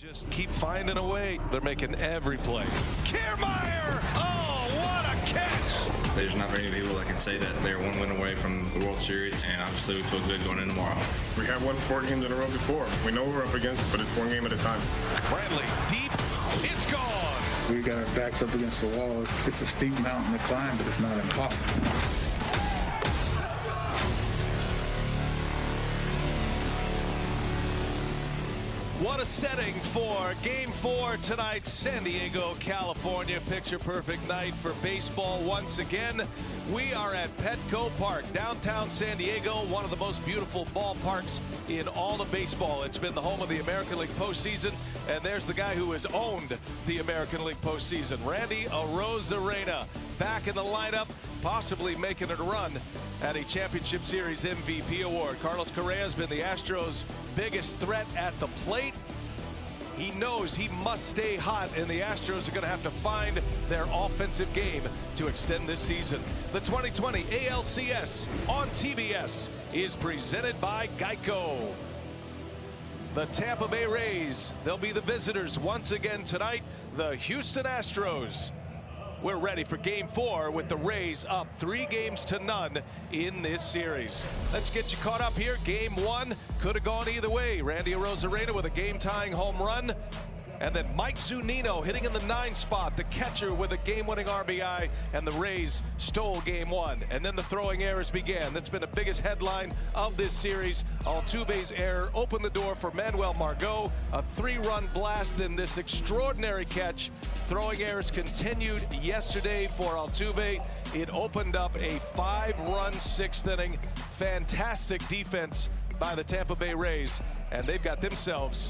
Just keep finding a way. They're making every play. Kiermaier! Oh, what a catch! There's not very many people that can say that they're one win away from the World Series, and obviously we feel good going in tomorrow. We have won 4 games in a row before. We know what we're up against, but it's one game at a time. Bradley, deep, it's gone! We got our backs up against the wall. It's a steep mountain to climb, but it's not impossible. What a setting for Game 4 tonight, San Diego, California. Picture-perfect night for baseball once again. We are at Petco Park, downtown San Diego, one of the most beautiful ballparks in all of baseball. It's been the home of the American League postseason, and there's the guy who has owned the American League postseason, Randy Arozarena, back in the lineup, possibly making it a run at a championship series MVP award. Carlos Correa has been the Astros' biggest threat at the plate. He knows he must stay hot, and the Astros are going to have to find their offensive game to extend this season. The 2020 ALCS on TBS is presented by Geico. The Tampa Bay Rays, they'll be the visitors once again tonight, the Houston Astros. We're ready for Game 4 with the Rays up 3-0 in this series. Let's get you caught up here. Game 1 could have gone either way. Randy Arozarena with a game-tying home run. And then Mike Zunino hitting in the 9 spot, the catcher with a game-winning RBI, and the Rays stole Game 1. And then the throwing errors began. That's been the biggest headline of this series. Altuve's error opened the door for Manuel Margot, a 3-run blast, then this extraordinary catch. Throwing errors continued yesterday for Altuve. It opened up a 5-run 6th inning. Fantastic defense by the Tampa Bay Rays, and they've got themselves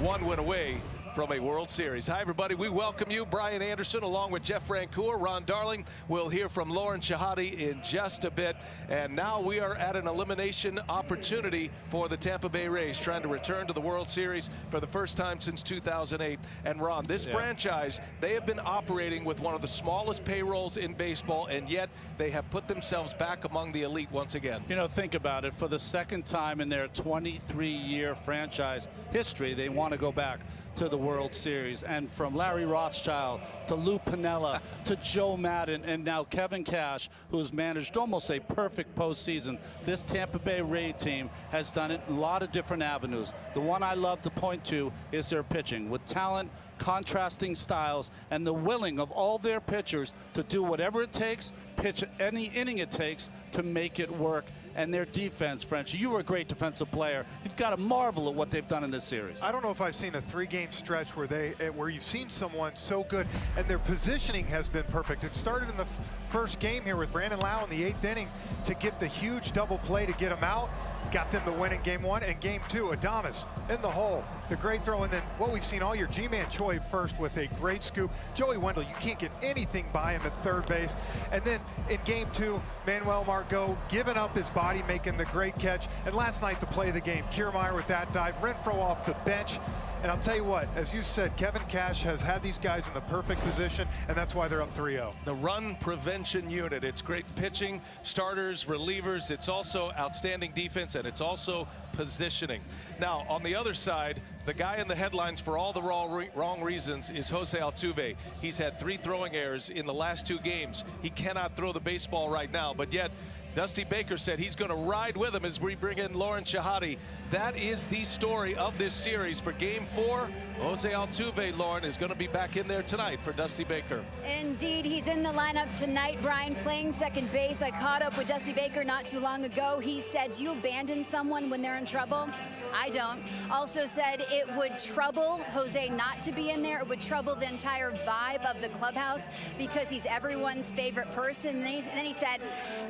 one win away from a World Series. Hi, everybody. We welcome you. Brian Anderson along with Jeff Francoeur, Ron Darling. We'll hear from Lauren Shehadi in just a bit. And now we are at an elimination opportunity for the Tampa Bay Rays, trying to return to the World Series for the first time since 2008. And Ron, this franchise, they have been operating with one of the smallest payrolls in baseball, and yet they have put themselves back among the elite once again. You know, think about it. For the second time in their 23-year franchise history, they want to go back to the World Series. And from Larry Rothschild to Lou Piniella to Joe Madden and now Kevin Cash, who's managed almost a perfect postseason, this Tampa Bay Ray team has done it in a lot of different avenues. The one I love to point to is their pitching, with talent, contrasting styles, and the willing of all their pitchers to do whatever it takes, pitch any inning it takes to make it work. And their defense, French, you were a great defensive player. You've got to marvel at what they've done in this series. I don't know if I've seen a 3-game stretch where you've seen someone so good, and their positioning has been perfect. It started in the first game here with Brandon Lau in the 8th inning to get the huge double play to get him out. Got them the win in Game 1, and Game 2, Adames in the hole. The great throw, and then what we've seen all year, G-Man Choi first with a great scoop. Joey Wendell, you can't get anything by him at third base. And then in Game 2, Manuel Margot giving up his body, making the great catch. And last night, the play of the game, Kiermaier with that dive, Renfroe off the bench. And I'll tell you what, as you said, Kevin Cash has had these guys in the perfect position, and that's why they're up 3-0. The run prevention unit. It's great pitching, starters, relievers. It's also outstanding defense, and it's also positioning. Now, on the other side, the guy in the headlines for all the wrong reasons is Jose Altuve. He's had 3 throwing errors in the last 2 games. He cannot throw the baseball right now, but yet Dusty Baker said he's going to ride with him as we bring in Lauren Shehadi. That is the story of this series for Game 4. Jose Altuve, Lauren, is going to be back in there tonight for Dusty Baker. Indeed, he's in the lineup tonight, Brian, playing second base. I caught up with Dusty Baker not too long ago. He said, do you abandon someone when they're in trouble? I don't. Also said it would trouble Jose not to be in there. It would trouble the entire vibe of the clubhouse because he's everyone's favorite person. And then he said,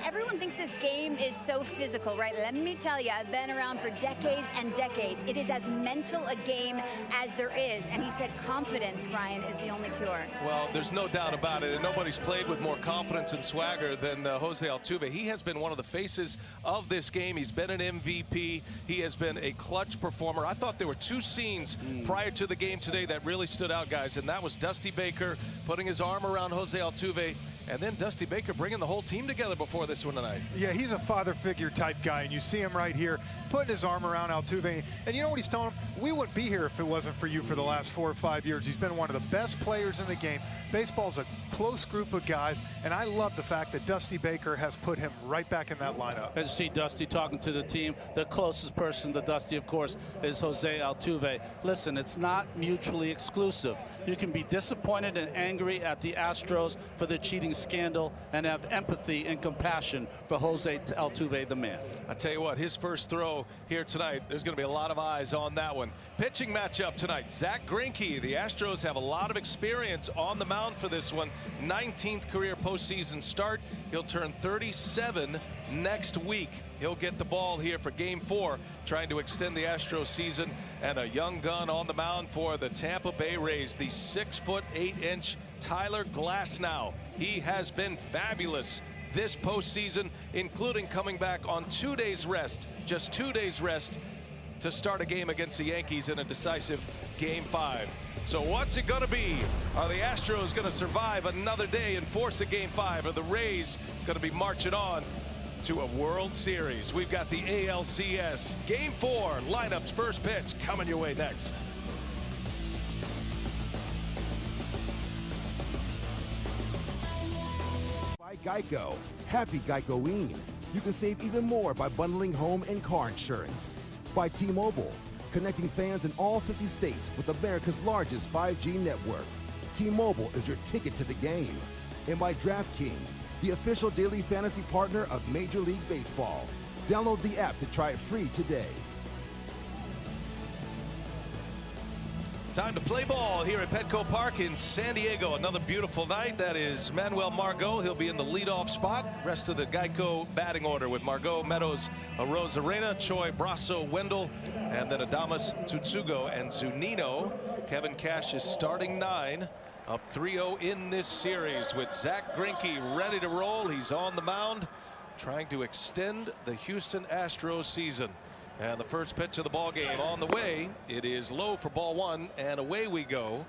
everyone thinks this game is so physical, right? Let me tell you, I've been around for decades and decades. It is as mental a game as there is. And he said confidence, Brian, is the only cure. Well, there's no doubt about it. And nobody's played with more confidence and swagger than Jose Altuve. He has been one of the faces of this game. He's been an MVP. He has been a clutch performer. I thought there were 2 scenes prior to the game today that really stood out, guys. And that was Dusty Baker putting his arm around Jose Altuve And then Dusty Baker bringing the whole team together before this one tonight. Yeah, he's a father figure type guy, and you see him right here putting his arm around Altuve. And you know what he's telling him? We wouldn't be here if it wasn't for you for the last 4 or 5 years. He's been one of the best players in the game. Baseball's a close group of guys, and I love the fact that Dusty Baker has put him right back in that lineup. And see Dusty talking to the team. The closest person to Dusty, of course, is Jose Altuve. Listen, it's not mutually exclusive. You can be disappointed and angry at the Astros for the cheating scandal and have empathy and compassion for Jose Altuve, the man. I tell you what, his first throw here tonight, there's going to be a lot of eyes on that one. Pitching matchup tonight, Zack Greinke. The Astros have a lot of experience on the mound for this one. 19th career postseason start. He'll turn 37 next week. He'll get the ball here for Game 4, trying to extend the Astros season. And a young gun on the mound for the Tampa Bay Rays, the 6'8" Tyler Glasnow. He has been fabulous this postseason, including coming back on 2 days rest, just 2 days rest, to start a game against the Yankees in a decisive Game 5. So what's it going to be? Are the Astros going to survive another day and force a Game 5? Are the Rays going to be marching on to a World Series? We've got the ALCS Game 4 lineups, first pitch coming your way next. By Geico. Happy Geicoing. You can save even more by bundling home and car insurance. By T-Mobile, connecting fans in all 50 states with America's largest 5G network. T-Mobile is your ticket to the game. And by DraftKings, the official daily fantasy partner of Major League Baseball. Download the app to try it free today. Time to play ball here at Petco Park in San Diego. Another beautiful night. That is Manuel Margot. He'll be in the leadoff spot. Rest of the Geico batting order with Margot, Meadows, Arozarena, Choi, Brasso, Wendell, and then Adames, Tsutsugo, and Zunino. Kevin Cash is starting 9. Up 3-0 in this series with Zack Greinke ready to roll. He's on the mound trying to extend the Houston Astros season. And the first pitch of the ball game on the way. It is low for ball 1, and away we go.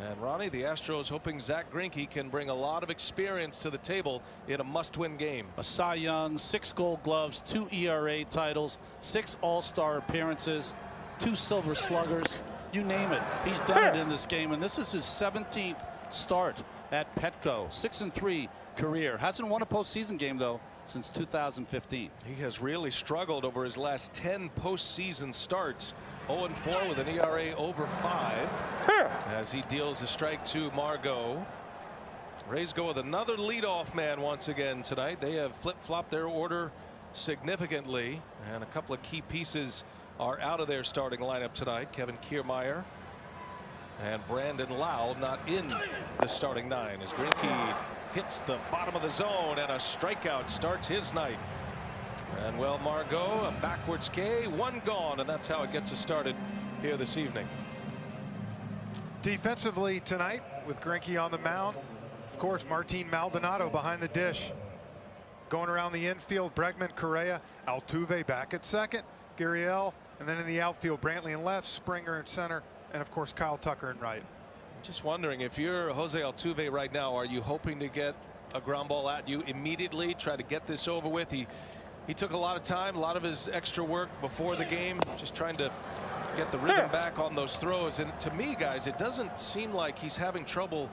And Ronnie, the Astros hoping Zack Greinke can bring a lot of experience to the table in a must-win game. A Cy Young, 6 Gold Gloves, 2 ERA titles, 6 All-Star appearances, 2 Silver Sluggers. You name it, he's done it in this game, and this is his 17th start at Petco. 6-3 career. Hasn't won a postseason game though since 2015. He has really struggled over his last 10 postseason starts. 0-4 with an ERA over 5 as he deals a strike to Margot. Rays go with another leadoff man once again tonight. They have flip-flopped their order significantly, and a couple of key pieces are out of their starting lineup tonight. Kevin Kiermaier and Brandon Lau not in the starting 9 as Greinke hits the bottom of the zone, and a strikeout starts his night. And well, Margot, a backwards K, 1 gone, and that's how it gets us started here this evening. Defensively tonight with Greinke on the mound, of course, Martin Maldonado behind the dish. Going around the infield, Bregman, Correa, Altuve back at second, Gurriel, and then in the outfield, Brantley in left, Springer in center, and of course Kyle Tucker in right. Just wondering, if you're Jose Altuve right now, are you hoping to get a ground ball at you immediately, try to get this over with? He took a lot of time, a lot of his extra work before the game, just trying to get the rhythm back on those throws. And to me, guys, it doesn't seem like he's having trouble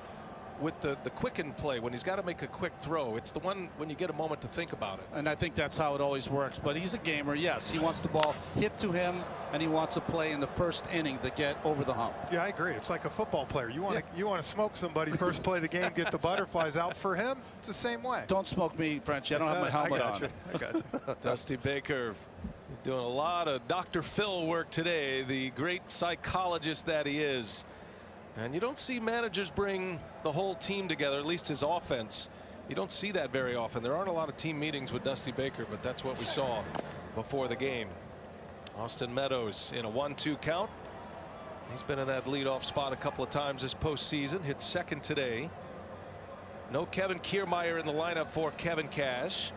with the quicken play when he's got to make a quick throw. It's the one when you get a moment to think about it. And I think that's how it always works. But he's a gamer. Yes, he wants the ball hit to him, and he wants to play in the first inning to get over the hump. Yeah, I agree. It's like a football player. You want to smoke somebody first play of the game, get the butterflies out. For him, it's the same way. Don't smoke me, Frenchie. I don't have my helmet on. I got you. Dusty Baker is doing a lot of Dr. Phil work today, the great psychologist that he is. And you don't see managers bring the whole team together, at least his offense. You don't see that very often. There aren't a lot of team meetings with Dusty Baker, but that's what we saw before the game. Austin Meadows in a 1-2 count. He's been in that leadoff spot a couple of times this postseason. Hit second today. No Kevin Kiermaier in the lineup for Kevin Cash.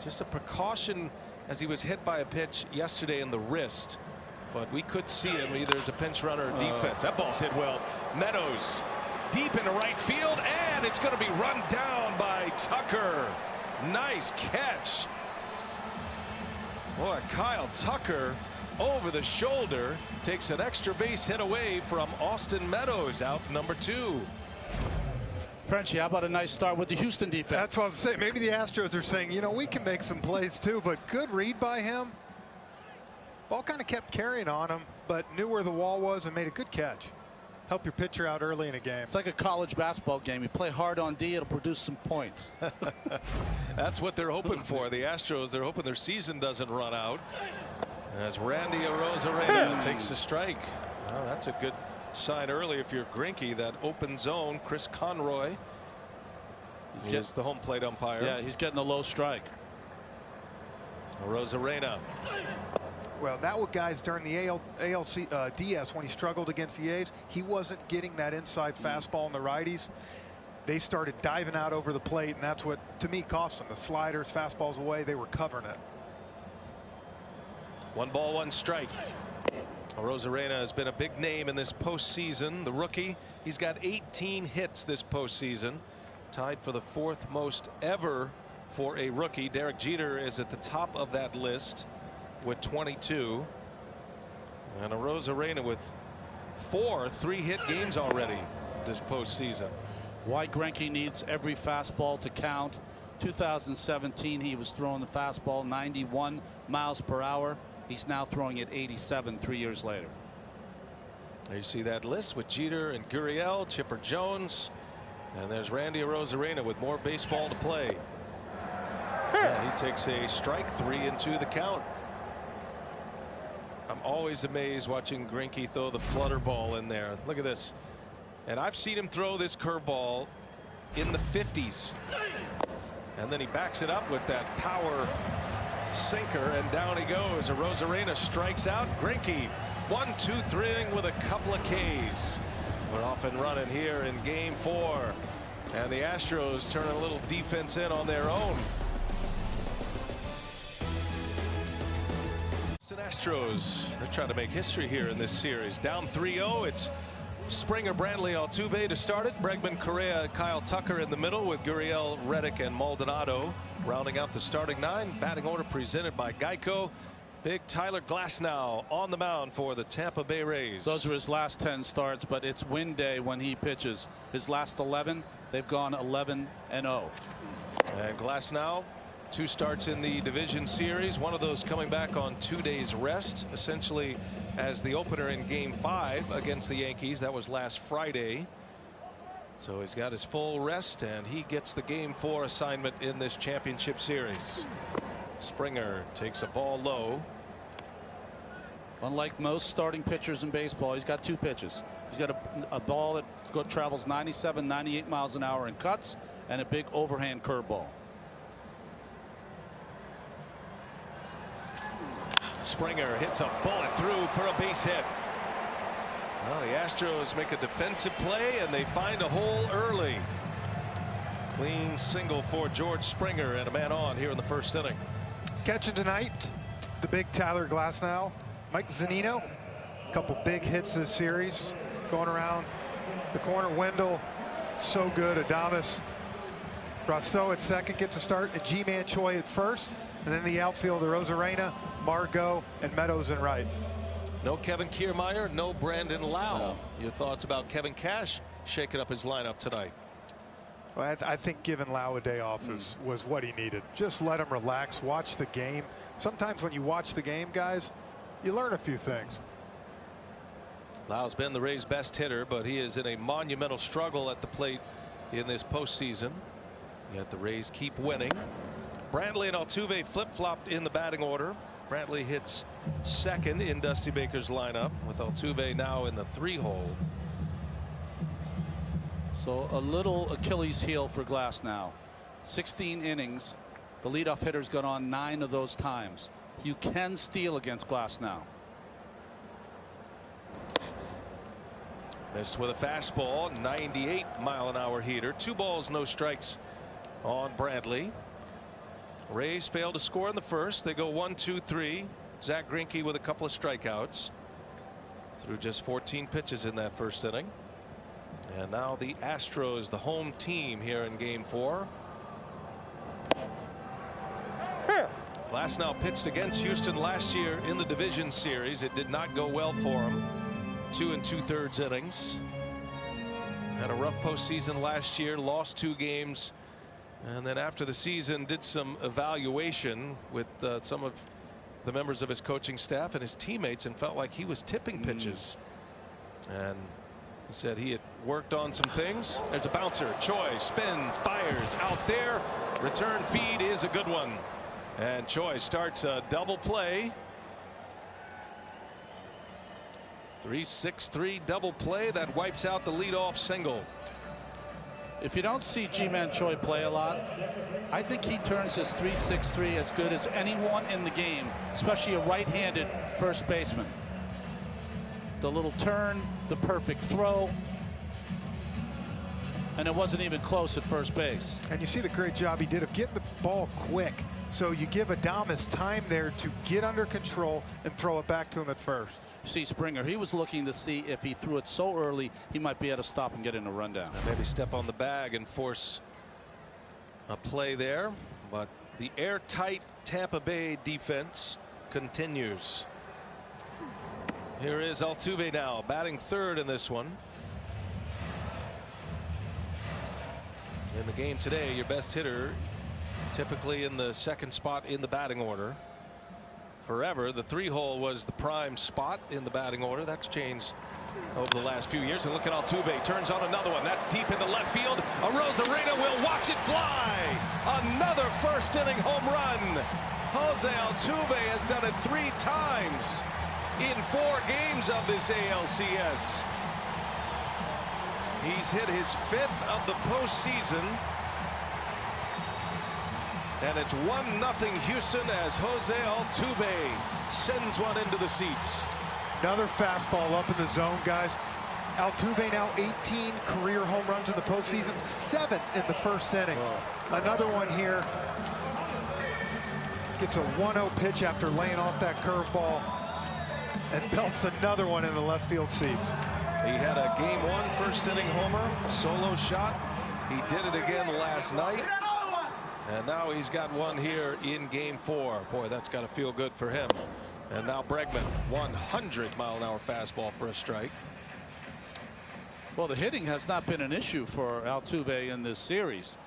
Just a precaution as he was hit by a pitch yesterday in the wrist. But we could see him either as a pinch runner or defense. That ball's hit well. Meadows deep into right field, and it's going to be run down by Tucker. Nice catch. Boy, Kyle Tucker over the shoulder takes an extra base hit away from Austin Meadows, out number 2. Frenchie, how about a nice start with the Houston defense? That's what I was saying. Maybe the Astros are saying, you know, we can make some plays too, but good read by him. Ball kind of kept carrying on him, but knew where the wall was and made a good catch. Help your pitcher out early in a game. It's like a college basketball game. You play hard on D, it'll produce some points. That's what they're hoping for. The Astros, they're hoping their season doesn't run out. As Randy Arozarena takes a strike. Well, that's a good sign early if you're Greinke. That open zone. Chris Conroy is the home plate umpire. Yeah, he's getting a low strike. Arozarena. Well, that was guys during the ALCS when he struggled against the A's. He wasn't getting that inside fastball on the righties. They started diving out over the plate, and that's what, to me, cost them. The sliders, fastballs away, they were covering it. 1 ball, 1 strike. Arozarena has been a big name in this postseason. The rookie, he's got 18 hits this postseason, tied for the 4th most ever for a rookie. Derek Jeter is at the top of that list with 22, and Arozarena with 4 3-hit games already this postseason. Why Greinke needs every fastball to count. 2017, he was throwing the fastball 91 miles per hour. He's now throwing it 87 3 years later. There you see that list with Jeter and Gurriel, Chipper Jones, and there's Randy Arozarena with more baseball to play. And he takes a strike, 3-2 the count. I'm always amazed watching Greinke throw the flutter ball in there. Look at this. And I've seen him throw this curveball in the 50s. And then he backs it up with that power sinker, and down he goes. Arozarena strikes out. Greinke 1-2-3 with a couple of Ks. We're off and running here in game 4. And the Astros turn a little defense in on their own. Astros, they're trying to make history here in this series. Down 3-0. It's Springer, Brantley, Altuve to start it. Bregman, Correa, Kyle Tucker in the middle with Gurriel, Reddick, and Maldonado rounding out the starting 9. Batting order presented by Geico. Big Tyler Glasnow on the mound for the Tampa Bay Rays. Those are his last 10 starts, but it's win day when he pitches. His last 11, they've gone 11-0. And Glasnow, 2 starts in the division series, one of those coming back on 2 days rest, essentially as the opener in game 5 against the Yankees. That was last Friday. So he's got his full rest, and he gets the game 4 assignment in this championship series. Springer takes a ball low. Unlike most starting pitchers in baseball, he's got 2 pitches. He's got a ball that travels 97, 98 miles an hour and cuts, and a big overhand curveball. Springer hits a bullet through for a base hit. Well, the Astros make a defensive play, and they find a hole early. Clean single for George Springer, and a man on here in the 1st inning. Catching tonight, the big Tyler Glasnow. Mike Zunino, a couple big hits this series. Going around the corner. Wendell, so good. Adames. Rousseau at second gets to start. And G-Man Choi at first. And then the outfielder, Arozarena, Margot, and Meadows in right. No Kevin Kiermaier, no Brandon Lau. No. Your thoughts about Kevin Cash shaking up his lineup tonight? Well, I think giving Lau a day off was what he needed. Just let him relax, watch the game. Sometimes when you watch the game, guys, you learn a few things. Lau's been the Rays' best hitter, but he is in a monumental struggle at the plate in this postseason. Yet the Rays keep winning. Brantley and Altuve flip-flopped in the batting order. Brantley hits second in Dusty Baker's lineup, with Altuve now in the 3-hole. So a little Achilles heel for Glasnow. 16 innings. The leadoff hitter's got on 9 of those times. You can steal against Glasnow. Missed with a fastball, 98-mile-an-hour heater. 2 balls, no strikes on Brantley. Rays fail to score in the 1st. They go 1-2-3. Zach Greinke with a couple of strikeouts through just 14 pitches in that 1st inning. And now the Astros, the home team here in Game 4. Glasnow pitched against Houston last year in the division series. It did not go well for him. 2 2/3 innings. Had a rough postseason last year, lost 2 games, and then after the season did some evaluation with some of the members of his coaching staff and his teammates and felt like he was tipping pitches. And he said he had worked on some things. There's a bouncer. Choi spins, fires out there. Return feed is a good one. And Choi starts a double play. 3-6-3 double play that wipes out the leadoff single. If you don't see Ji-Man Choi play a lot, I think he turns his 3-6-3 as good as anyone in the game, especially a right-handed first baseman. The little turn, the perfect throw, and it wasn't even close at first base. And you see the great job he did of getting the ball quick. So you give Adames time there to get under control and throw it back to him at first. See Springer, he was looking to see if he threw it so early he might be able to stop and get in a rundown. Maybe step on the bag and force a play there, but the airtight Tampa Bay defense continues. Here is Altuve now batting third in this one. In the game today, your best hitter typically in the second spot in the batting order. Forever, the 3-hole was the prime spot in the batting order. That's changed over the last few years. And look at Altuve, turns on another one. That's deep in the left field. Arozarena will watch it fly. Another first inning home run. Jose Altuve has done it 3 times in 4 games of this ALCS. He's hit his 5th of the postseason. And it's 1-0 Houston as Jose Altuve sends one into the seats. Another fastball up in the zone, guys. Altuve now 18 career home runs in the postseason, 7 in the first inning. Another one here. Gets a 1-0 pitch after laying off that curveball and belts another one in the left field seats. He had a Game 1 first inning homer, solo shot. He did it again last night. And now he's got one here in Game 4. Boy, that's got to feel good for him. And now Bregman, 100-mile-an-hour fastball for a strike. Well, the hitting has not been an issue for Altuve in this series.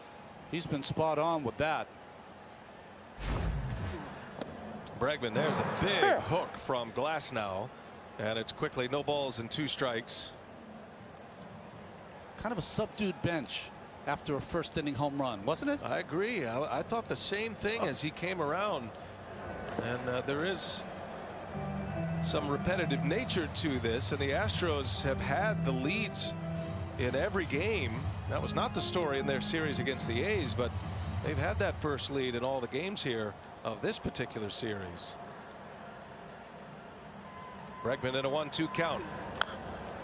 He's been spot on with that. Bregman, there's a big hook from Glasnow. And it's quickly no balls and 2 strikes. Kind of a subdued bench after a first inning home run, wasn't it? I agree. I thought the same thing as he came around. And there is some repetitive nature to this. And the Astros have had the leads in every game. That was not the story in their series against the A's, but they've had that first lead in all the games here of this particular series. Bregman in a 1-2 count.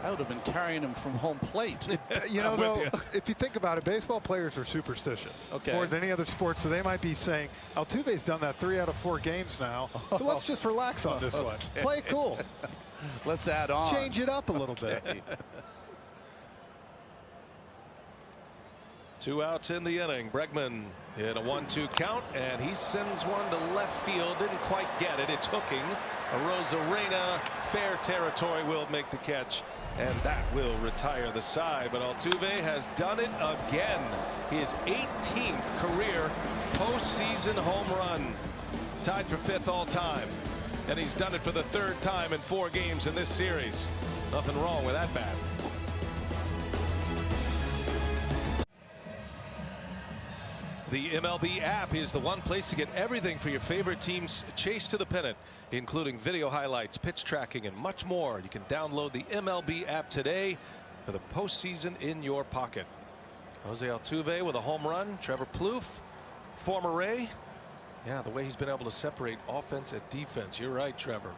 I would have been carrying him from home plate. You know, though, if you think about it, baseball players are superstitious more than any other sport. So they might be saying, Altuve's done that 3 out of 4 games now. So let's just relax on this one. Play it cool. Let's add on. Change it up a little bit. 2 outs in the inning. Bregman in a 1-2 count, and he sends one to left field. Didn't quite get it. It's hooking. Arozarena, fair territory, will make the catch, and that will retire the side. But Altuve has done it again. His 18th career postseason home run, tied for 5th all time, and he's done it for the 3rd time in 4 games in this series. Nothing wrong with that bat. The MLB app is the one place to get everything for your favorite team's chase to the pennant, including video highlights, pitch tracking, and much more. You can download the MLB app today for the postseason in your pocket. Jose Altuve with a home run. Trevor Plouffe, former Ray. Yeah, the way he's been able to separate offense and defense. You're right, Trevor.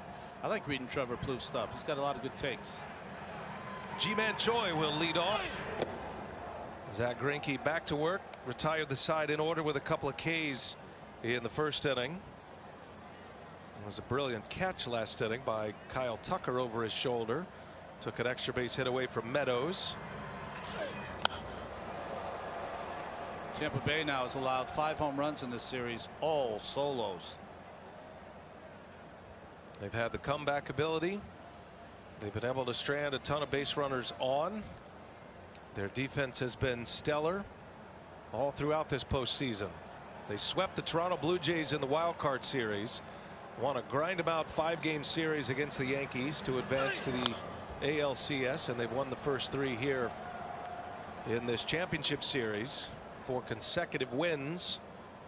I like reading Trevor Plouffe stuff. He's got a lot of good takes. Ji-Man Choi will lead off. Zach Greinke back to work, retired the side in order with a couple of Ks in the first inning. It was a brilliant catch last inning by Kyle Tucker over his shoulder. Took an extra base hit away from Meadows. Tampa Bay now has allowed 5 home runs in this series, all solos. They've had the comeback ability. They've been able to strand a ton of base runners on. Their defense has been stellar all throughout this postseason. They swept the Toronto Blue Jays in the wild card series, won a grind about 5-game series against the Yankees to advance to the ALCS, and they've won the first 3 here in this championship series. 4 consecutive wins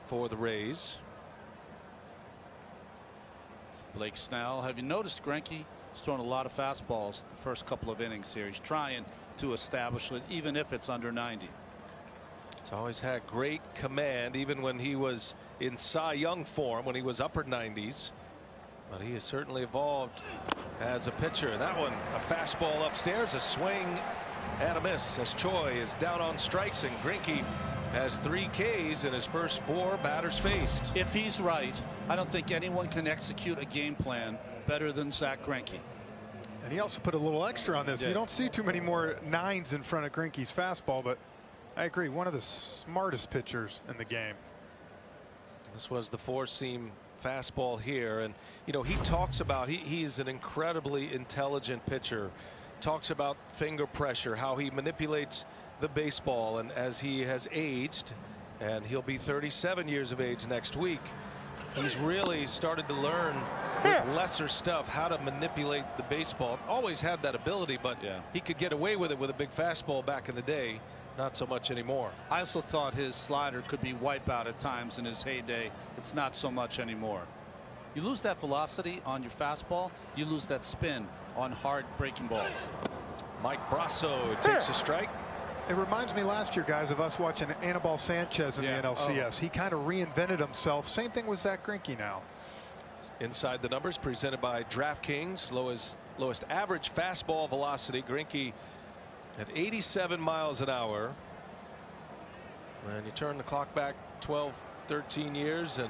for the Rays. Blake Snell, have you noticed Greinke? He's thrown a lot of fastballs the first couple of innings here. He's trying to establish it, even if it's under 90. He's always had great command, even when he was in Cy Young form, when he was upper 90s. But he has certainly evolved as a pitcher. That one, a fastball upstairs, a swing and a miss as Choi is down on strikes, and Greinke has 3 Ks in his first 4 batters faced. If he's right, I don't think anyone can execute a game plan better than Zach Greinke. And he also put a little extra on this. Yeah. You don't see too many more 9s in front of Greinke's fastball, but I agree, one of the smartest pitchers in the game. This was the 4-seam fastball here, and you know, he talks about he's an incredibly intelligent pitcher. Talks about finger pressure, how he manipulates the baseball, and as he has aged, and he'll be 37 years of age next week, he's really started to learn with lesser stuff how to manipulate the baseball. Always had that ability, but he could get away with it with a big fastball back in the day. Not so much anymore. I also thought his slider could be wipeout at times in his heyday. It's not so much anymore. You lose that velocity on your fastball, you lose that spin on hard breaking balls. Mike Brasso takes a strike. It reminds me last year, guys, of us watching Anibal Sanchez in the NLCS. He kind of reinvented himself. Same thing with Zach Greinke now. Inside the Numbers presented by DraftKings. Lowest average fastball velocity. Greinke at 87 miles an hour. And you turn the clock back 12-13 years and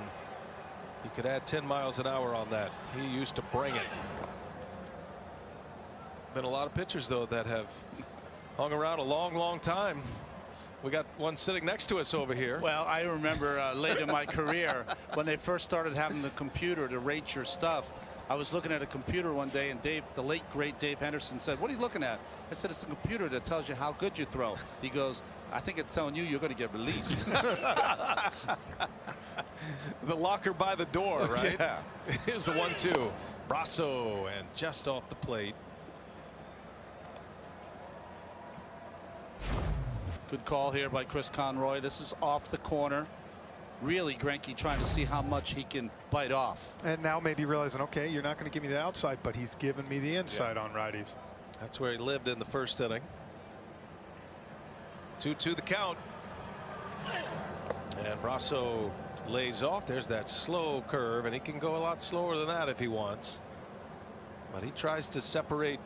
you could add 10 miles an hour on that. He used to bring it. Been a lot of pitchers though that have hung around a long time. We got one sitting next to us over here. Well, I remember late in my career when they first started having the computer to rate your stuff. I was looking at a computer one day, and the late great Dave Henderson said, "What are you looking at?" I said, "It's a computer that tells you how good you throw." He goes, "I think it's telling you you're going to get released." The locker by the door, right? Yeah. Here's the 1-2. Brasso, and just off the plate. Good call here by Chris Conroy. This is off the corner. Really, Greinke trying to see how much he can bite off. And now maybe realizing, okay, you're not going to give me the outside, but he's giving me the inside on righties. That's where he lived in the first inning. 2-2 the count. And Brasso lays off. There's that slow curve, and he can go a lot slower than that if he wants. But he tries to separate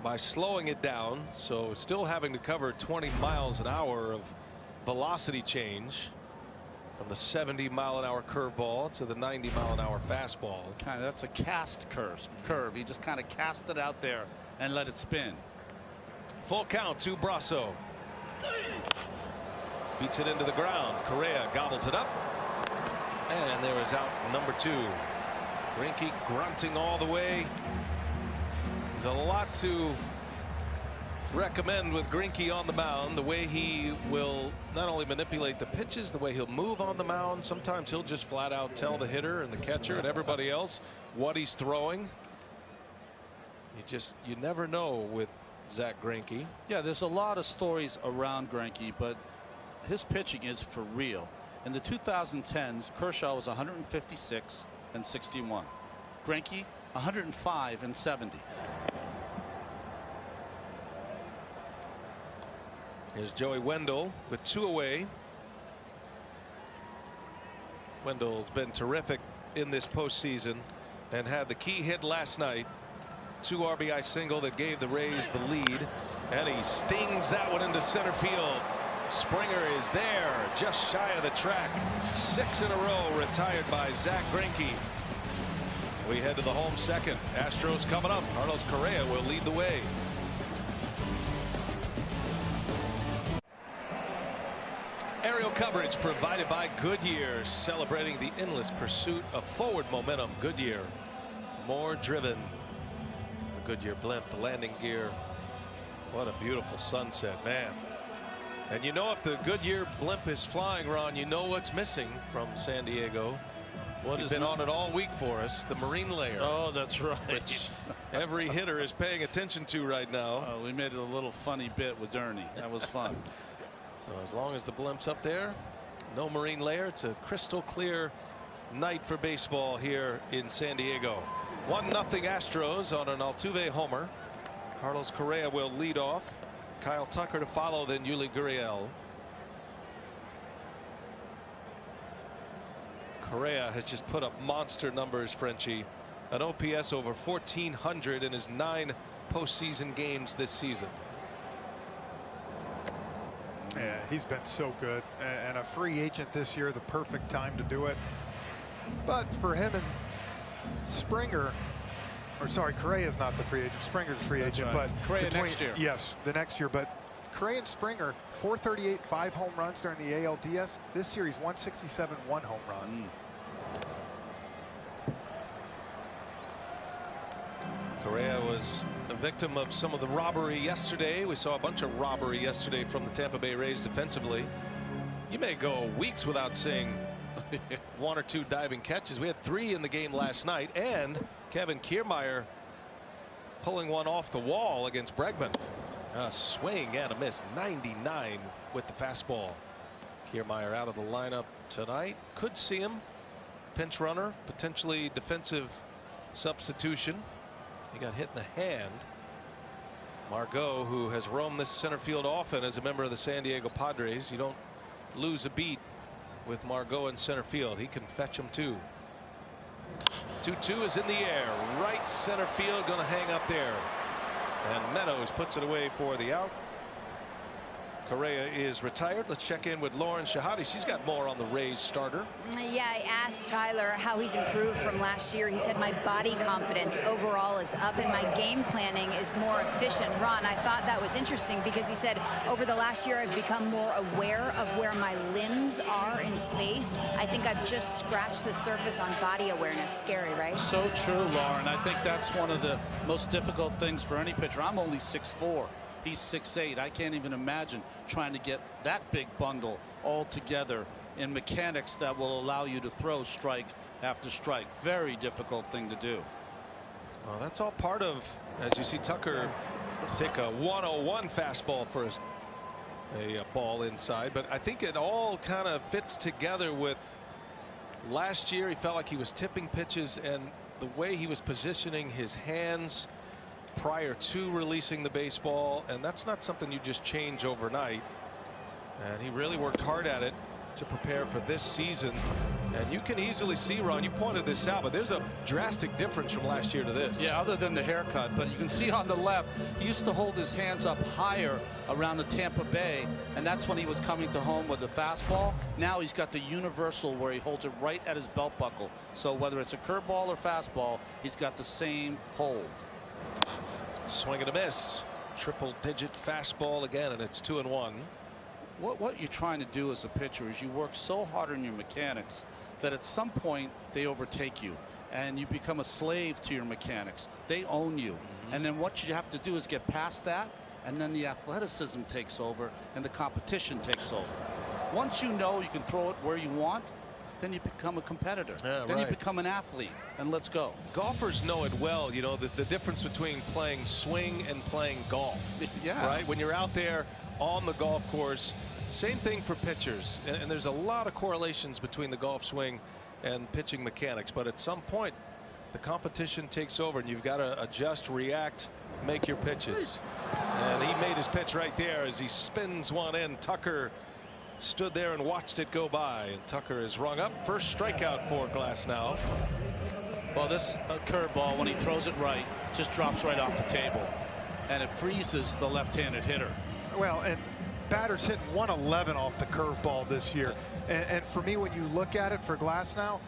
by slowing it down, so still having to cover 20 miles an hour of velocity change from the 70-mile-an-hour curveball to the 90-mile-an-hour fastball. Kind of, that's a cast curve. He just kind of cast it out there and let it spin. Full count to Brasso. Beats it into the ground. Correa gobbles it up, and there is out number 2. Greinke grunting all the way. There's a lot to recommend with Greinke on the mound. The way he will not only manipulate the pitches, the way he'll move on the mound. Sometimes he'll just flat out tell the hitter and the catcher and everybody else what he's throwing. You never know with Zach Greinke. Yeah, there's a lot of stories around Greinke, but his pitching is for real. In the 2010s, Kershaw was 156 and 61. Greinke 105 and 70. Here's Joey Wendell with 2 away. Wendell's been terrific in this postseason and had the key hit last night. 2 RBI single that gave the Rays the lead, and he stings that one into center field. Springer is there just shy of the track. 6 in a row retired by Zach Greinke. We head to the home second. Astros coming up. Carlos Correa will lead the way. Eric Aerial coverage provided by Goodyear, celebrating the endless pursuit of forward momentum. Goodyear, more driven. The Goodyear blimp, the landing gear. What a beautiful sunset, man. And you know, if the Goodyear blimp is flying, Ron, you know what's missing from San Diego. You've been on it all week for us, the marine layer. Oh, that's right. Which every hitter is paying attention to right now. We made it a little funny bit with Ernie. That was fun. So as long as the blimp's up there, no marine layer. It's a crystal clear night for baseball here in San Diego. 1-0 Astros on an Altuve homer. Carlos Correa will lead off. Kyle Tucker to follow, then Yuli Gurriel. Correa has just put up monster numbers, Frenchie. An OPS over 1,400 in his 9 postseason games this season. Yeah, he's been so good, and a free agent this year, the perfect time to do it. But for him and Springer, or sorry, Correa is not the free agent. Springer's the free agent, right. but Correa next year. Yes, the next year. But Correa and Springer, 438, 5 home runs during the ALDS. This series, 167, 1 home run. Correa was a victim of some of the robbery yesterday. We saw a bunch of robbery yesterday from the Tampa Bay Rays defensively. You may go weeks without seeing 1 or 2 diving catches. We had 3 in the game last night, and Kevin Kiermaier pulling one off the wall against Bregman. A swing and a miss. 99 with the fastball. Kiermaier out of the lineup tonight. Could see him. Pinch runner, potentially defensive substitution. He got hit in the hand. Margot, who has roamed this center field often as a member of the San Diego Padres. You don't lose a beat with Margot in center field. He can fetch him too. 2-2 is in the air. Right center field, going to hang up there. And Meadows puts it away for the out. Correa is retired. Let's check in with Lauren Shahadi. She's got more on the Rays starter. Yeah, I asked Tyler how he's improved from last year. He said my body confidence overall is up and my game planning is more efficient. Ron, I thought that was interesting because he said over the last year I've become more aware of where my limbs are in space. I think I've just scratched the surface on body awareness. Scary, right? So true, Lauren. I think that's one of the most difficult things for any pitcher. I'm only 6'4". He's 6'8". I can't even imagine trying to get that big bundle all together in mechanics that will allow you to throw strike after strike. Very difficult thing to do. Well, that's all part of, as you see Tucker take a 101 fastball for a ball inside. But I think it all kind of fits together with last year. He felt like he was tipping pitches, and the way he was positioning his hands prior to releasing the baseball, and that's not something you just change overnight. And he really worked hard at it to prepare for this season. And you can easily see, Ron, you pointed this out, but there's a drastic difference from last year to this. Yeah, other than the haircut. But you can see on the left, he used to hold his hands up higher around the Tampa Bay, and that's when he was coming to home with the fastball. Now he's got the universal where he holds it right at his belt buckle. So whether it's a curveball or fastball, he's got the same hold. Swing and a miss. Triple-digit fastball again, and it's 2-1. What you're trying to do as a pitcher is you work so hard on your mechanics that at some point they overtake you and you become a slave to your mechanics. They own you. And then what you have to do is get past that, and then the athleticism takes over and the competition takes over. Once you know you can throw it where you want, then you become a competitor. Then you become an athlete, and let's go. Golfers know it well, you know, the difference between playing swing and playing golf. Yeah. Right? When you're out there on the golf course, same thing for pitchers. And there's a lot of correlations between the golf swing and pitching mechanics. But at some point, the competition takes over, and you've got to adjust, react, make your pitches. And he made his pitch right there as he spins one in. Tucker stood there and watched it go by, and Tucker is rung up. First strikeout for Glasnow. Well, this curveball, when he throws it right, just drops right off the table, and it freezes the left-handed hitter. Well, and batter's hitting 111 off the curveball this year. And for me, when you look at it for Glasnow,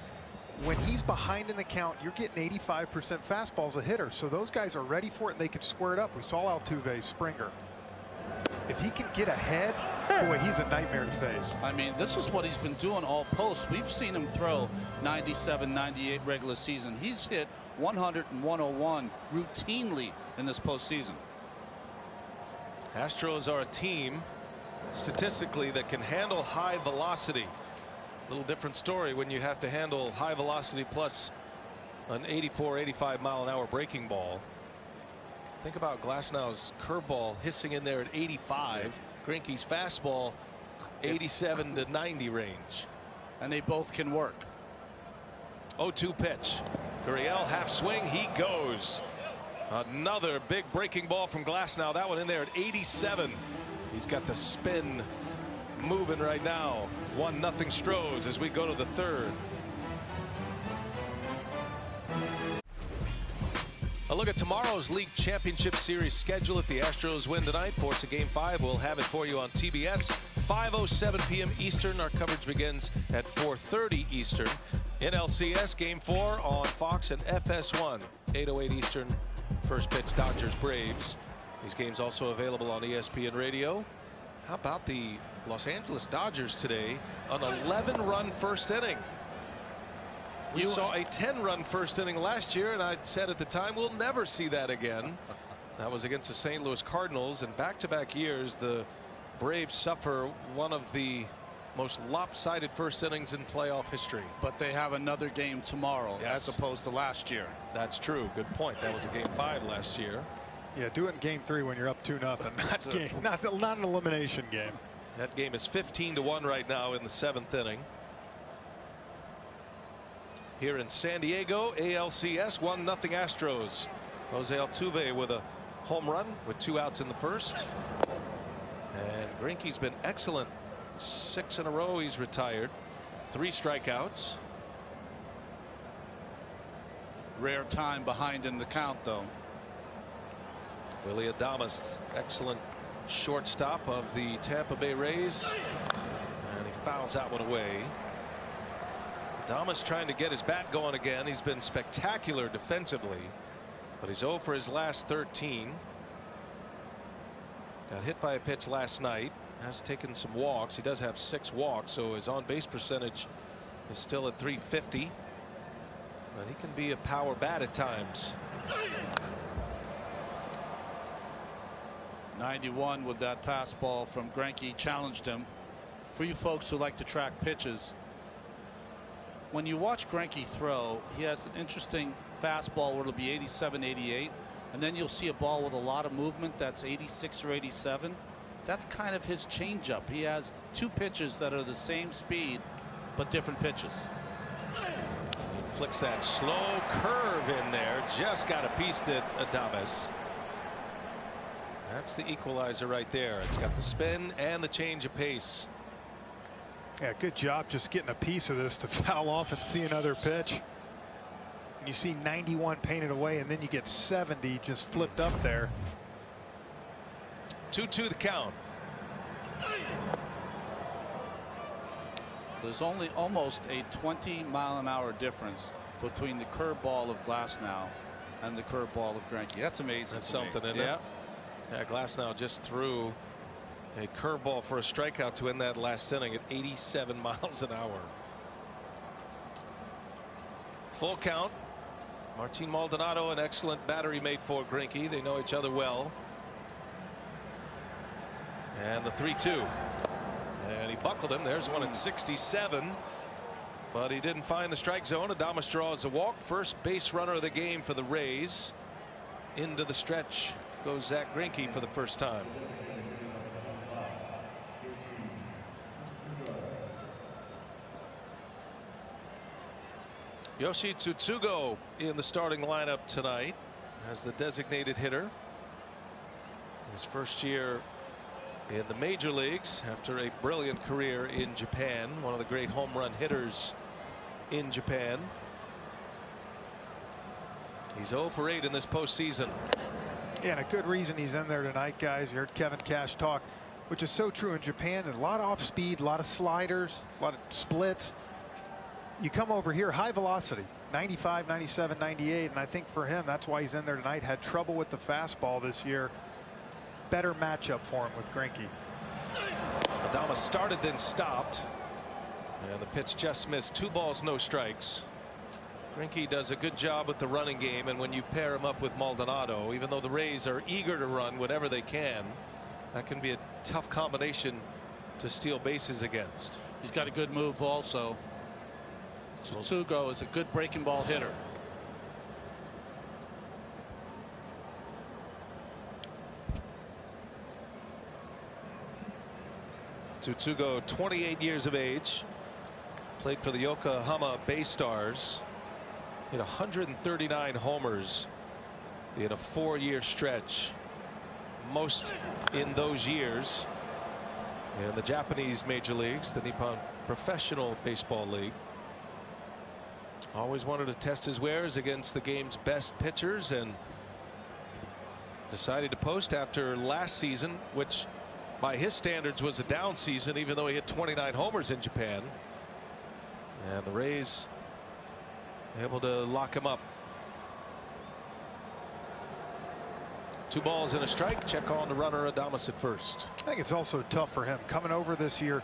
when he's behind in the count, you're getting 85% fastballs a hitter. So those guys are ready for it, and they can square it up. We saw Altuve, Springer. If he can get ahead Boy, he's a nightmare to face. I mean, this is what he's been doing all post. We've seen him throw 97, 98 regular season. He's hit 100 and 101 routinely in this postseason. Astros are a team statistically that can handle high velocity. A little different story when you have to handle high velocity plus an 84, 85 mile an hour breaking ball. Think about Glasnow's curveball hissing in there at 85. Greinke's fastball 87 to 90 range. And they both can work. 0-2 pitch. Gurriel half swing. He goes. Another big breaking ball from Glasnow. That one in there at 87. He's got the spin moving right now. 1-0 Stros as we go to the third. A look at tomorrow's League Championship Series schedule. If the Astros win tonight, force a Game 5. We'll have it for you on TBS. 5:07 p.m. Eastern. Our coverage begins at 4:30 Eastern. In ALCS, Game 4 on Fox and FS1. 8:08 Eastern. First pitch, Dodgers Braves. These games also available on ESPN Radio. How about the Los Angeles Dodgers today? An 11-run first inning. We saw a 10-run first inning last year, and I said at the time we'll never see that again. That was against the St. Louis Cardinals, and back-to-back years the Braves suffer one of the most lopsided first innings in playoff history. But they have another game tomorrow, yes, as opposed to last year. That's true. Good point. That was a Game 5 last year. Yeah, do it in Game 3 when you're up 2-0. Not an elimination game. That game is 15-1 right now in the 7th inning. Here in San Diego, ALCS, 1-0 Astros. Jose Altuve with a home run with 2 outs in the first. And Greinke's been excellent. 6 in a row he's retired. 3 strikeouts. Rare time behind in the count, though. Willie Adames, excellent shortstop of the Tampa Bay Rays. And he fouls that one away. Adames trying to get his bat going again. He's been spectacular defensively, but he's 0 for his last 13. Got hit by a pitch last night. Has taken some walks. He does have 6 walks, so his on-base percentage is still at .350. But he can be a power bat at times. 91 with that fastball from Greinke. Challenged him. For you folks who like to track pitches, when you watch Greinke throw, he has an interesting fastball where it'll be 87, 88, and then you'll see a ball with a lot of movement that's 86 or 87. That's kind of his changeup. He has 2 pitches that are the same speed but different pitches. He flicks that slow curve in there. Just got a piece to Adames. That's the equalizer right there. It's got the spin and the change of pace. Yeah, good job just getting a piece of this to foul off and see another pitch. And you see 91 painted away, and then you get 70 just flipped up there. 2-2 the count. So there's only almost a 20-mile-an-hour difference between the curveball of Glasnow and the curveball of Greinke. That's amazing. That's something, isn't it? Yeah, Glasnow just threw a curveball for a strikeout to end that last inning at 87 miles an hour. Full count. Martin Maldonado, an excellent battery mate for Greinke. They know each other well. And the 3-2. And he buckled him. There's one at 67. But he didn't find the strike zone. Adames draws a walk. First base runner of the game for the Rays. Into the stretch goes Zach Greinke for the first time. Yoshi Tsutsugo in the starting lineup tonight as the designated hitter. His first year in the major leagues after a brilliant career in Japan. One of the great home run hitters in Japan. He's 0 for 8 in this postseason. Yeah, and a good reason he's in there tonight, guys. You heard Kevin Cash talk, which is so true in Japan. A lot of off speed, a lot of sliders, a lot of splits. You come over here, high velocity, 95, 97, 98, and I think for him that's why he's in there tonight. Had trouble with the fastball this year. Better matchup for him with Greinke. Adama started, then stopped. And the pitch just missed. 2 balls, no strikes. Greinke does a good job with the running game, and when you pair him up with Maldonado, even though the Rays are eager to run whatever they can, that can be a tough combination to steal bases against. He's got a good move also. Tsutsugo is a good breaking ball hitter. Tsutsugo, 28 years of age, played for the Yokohama Bay Stars, hit 139 homers in a 4-year stretch, most in those years in the Japanese major leagues, the Nippon Professional Baseball League. Always wanted to test his wares against the game's best pitchers, and decided to post after last season, which by his standards was a down season, even though he hit 29 homers in Japan. And the Rays able to lock him up. 2 balls and a strike. Check on the runner, Adames at first. I think it's also tough for him coming over this year.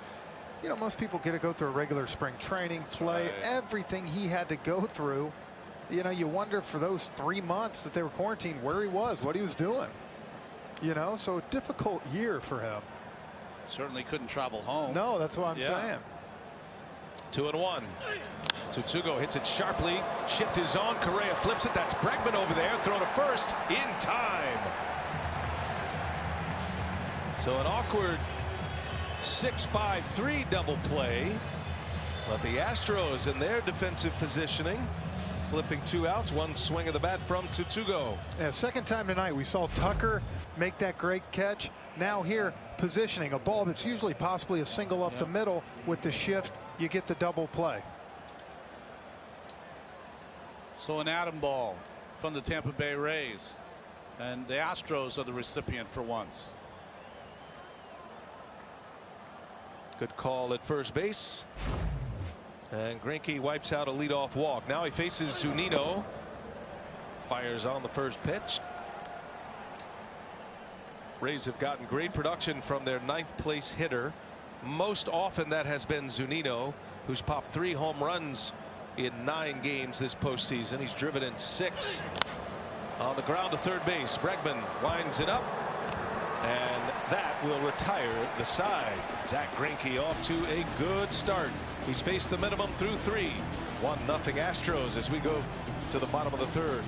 You know, most people get to go through a regular spring training, play, everything he had to go through. You know, you wonder for those 3 months that they were quarantined where he was, what he was doing. You know, so a difficult year for him. Certainly couldn't travel home. No, that's what I'm saying. 2-1. Tsutsugo hits it sharply. Shift is on. Correa flips it. That's Bregman over there. Throw to first in time. So an awkward 6-5-3 double play. But the Astros in their defensive positioning, flipping 2 outs, 1 swing of the bat from Tsutsugo. Yeah, second time tonight we saw Tucker make that great catch. Now here positioning a ball that's usually possibly a single up the middle. With the shift, you get the double play. So an atom ball from the Tampa Bay Rays, and the Astros are the recipient for once. Good call at first base. And Greinke wipes out a leadoff walk. Now he faces Zunino. Fires on the first pitch. Rays have gotten great production from their 9th place hitter. Most often that has been Zunino, who's popped 3 home runs in 9 games this postseason. He's driven in 6. On the ground to third base, Bregman winds it up, and that will retire the side. Zach Greinke off to a good start. He's faced the minimum through 3. 1-0 Astros as we go to the bottom of the 3rd.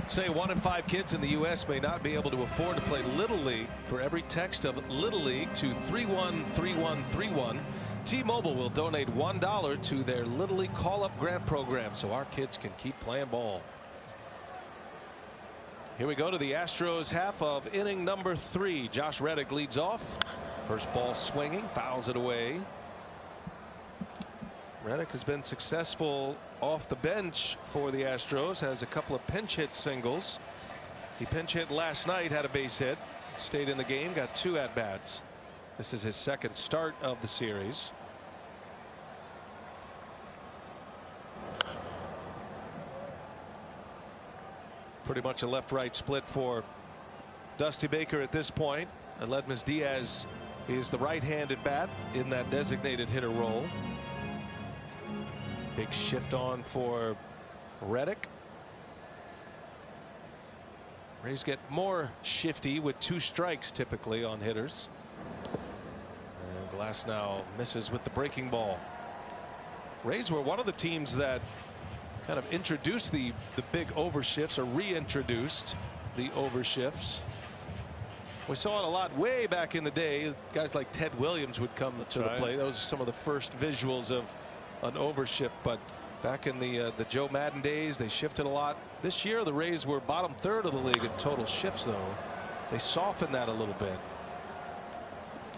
Say 1 in 5 kids in the U.S. may not be able to afford to play Little League. For every text of Little League to 313131, T-Mobile will donate $1 to their Little League call-up grant program so our kids can keep playing ball. Here we go to the Astros half of inning number 3. Josh Reddick leads off. First ball swinging, fouls it away. Reddick has been successful off the bench for the Astros, has a couple of pinch hit singles. He pinch hit last night, had a base hit, stayed in the game, got 2 at bats. This is his 2nd start of the series. Pretty much a left-right split for Dusty Baker at this point. Aledmys Diaz is the right-handed bat in that designated hitter role. Big shift on for Reddick. Rays get more shifty with 2 strikes typically on hitters. And Glass now misses with the breaking ball. Rays were one of the teams that kind of introduced the big overshifts, or reintroduced the overshifts. We saw it a lot way back in the day. Guys like Ted Williams would come to the plate. Those are some of the first visuals of an overshift, but back in the Joe Madden days, they shifted a lot. This year the Rays were bottom 3rd of the league in total shifts, though. They softened that a little bit,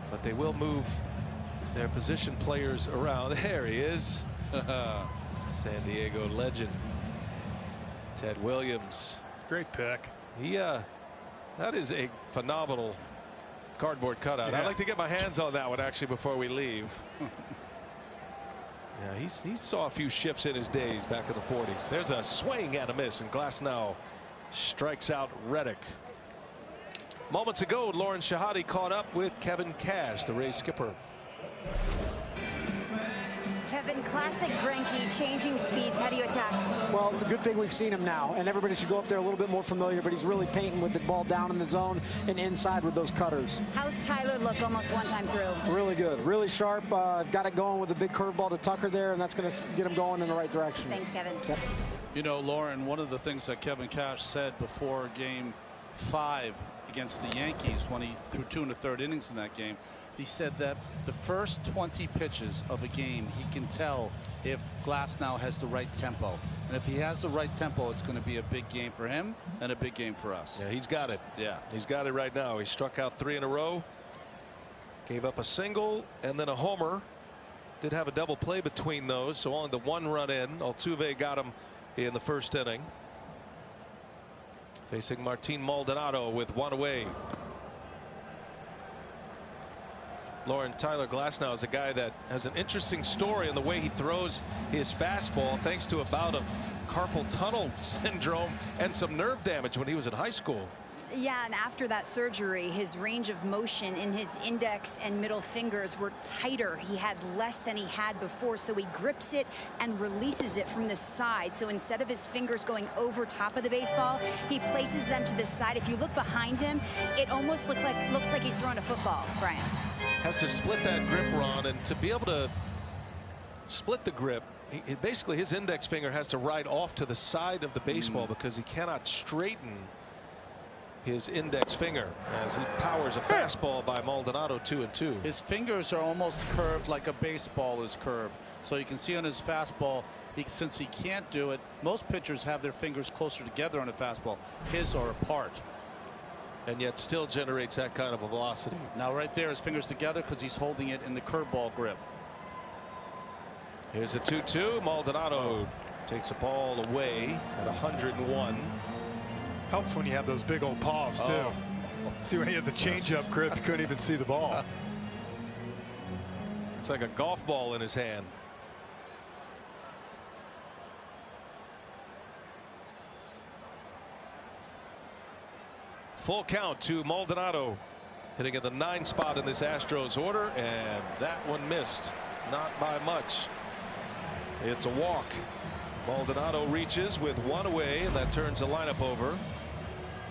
but they will move their position players around. There he is. San Diego legend Ted Williams. Great pick. That is a phenomenal cardboard cutout. I'd like to get my hands on that one actually before we leave. Yeah, he saw a few shifts in his days back in the 40s. There's a swing and a miss, and Glass now strikes out Reddick. Moments ago, Lauren Shahadi caught up with Kevin Cash, the Rays skipper. Kevin, classic Greinke, changing speeds. How do you attack? Well, the good thing we've seen him now, and everybody should go up there a little bit more familiar, but he's really painting with the ball down in the zone and inside with those cutters. How's Tyler look almost one time through? Really good, really sharp. Got it going with a big curveball to Tucker there, and that's going to get him going in the right direction. Thanks, Kevin. Yep. You know, Lauren, one of the things that Kevin Cash said before Game 5 against the Yankees, when he threw 2 1/3 innings in that game, he said that the first 20 pitches of a game, he can tell if Glasnow has the right tempo. And if he has the right tempo, it's going to be a big game for him and a big game for us. Yeah, he's got it. Yeah, he's got it right now. He struck out 3 in a row, gave up a single and then a homer. Did have a double play between those, so only the 1 run in. Altuve got him in the first inning. Facing Martin Maldonado with 1 away. Lauren, Tyler Glasnow is a guy that has an interesting story in the way he throws his fastball, thanks to a bout of carpal tunnel syndrome and some nerve damage when he was in high school. Yeah, and after that surgery, his range of motion in his index and middle fingers were tighter. He had less than he had before, so he grips it and releases it from the side. So instead of his fingers going over top of the baseball, he places them to the side. If you look behind him, it almost looks like he's throwing a football, Brian. Has to split that grip, Ron, and to be able to split the grip, basically his index finger has to ride off to the side of the baseball because he cannot straighten his index finger as he powers a fastball by Maldonado 2-2. His fingers are almost curved like a baseball is curved. So you can see on his fastball, since he can't do it, most pitchers have their fingers closer together on a fastball. His are apart. And yet still generates that kind of a velocity. Now right there, his fingers together because he's holding it in the curveball grip. Here's a 2-2. Maldonado takes a ball away at 101. Helps when you have those big old paws too. Oh. See, when he had the changeup grip, you couldn't even see the ball. It's like a golf ball in his hand. Full count to Maldonado, hitting at the 9 spot in this Astros order, and that one missed, not by much. It's a walk. Maldonado reaches with 1 away, and that turns the lineup over.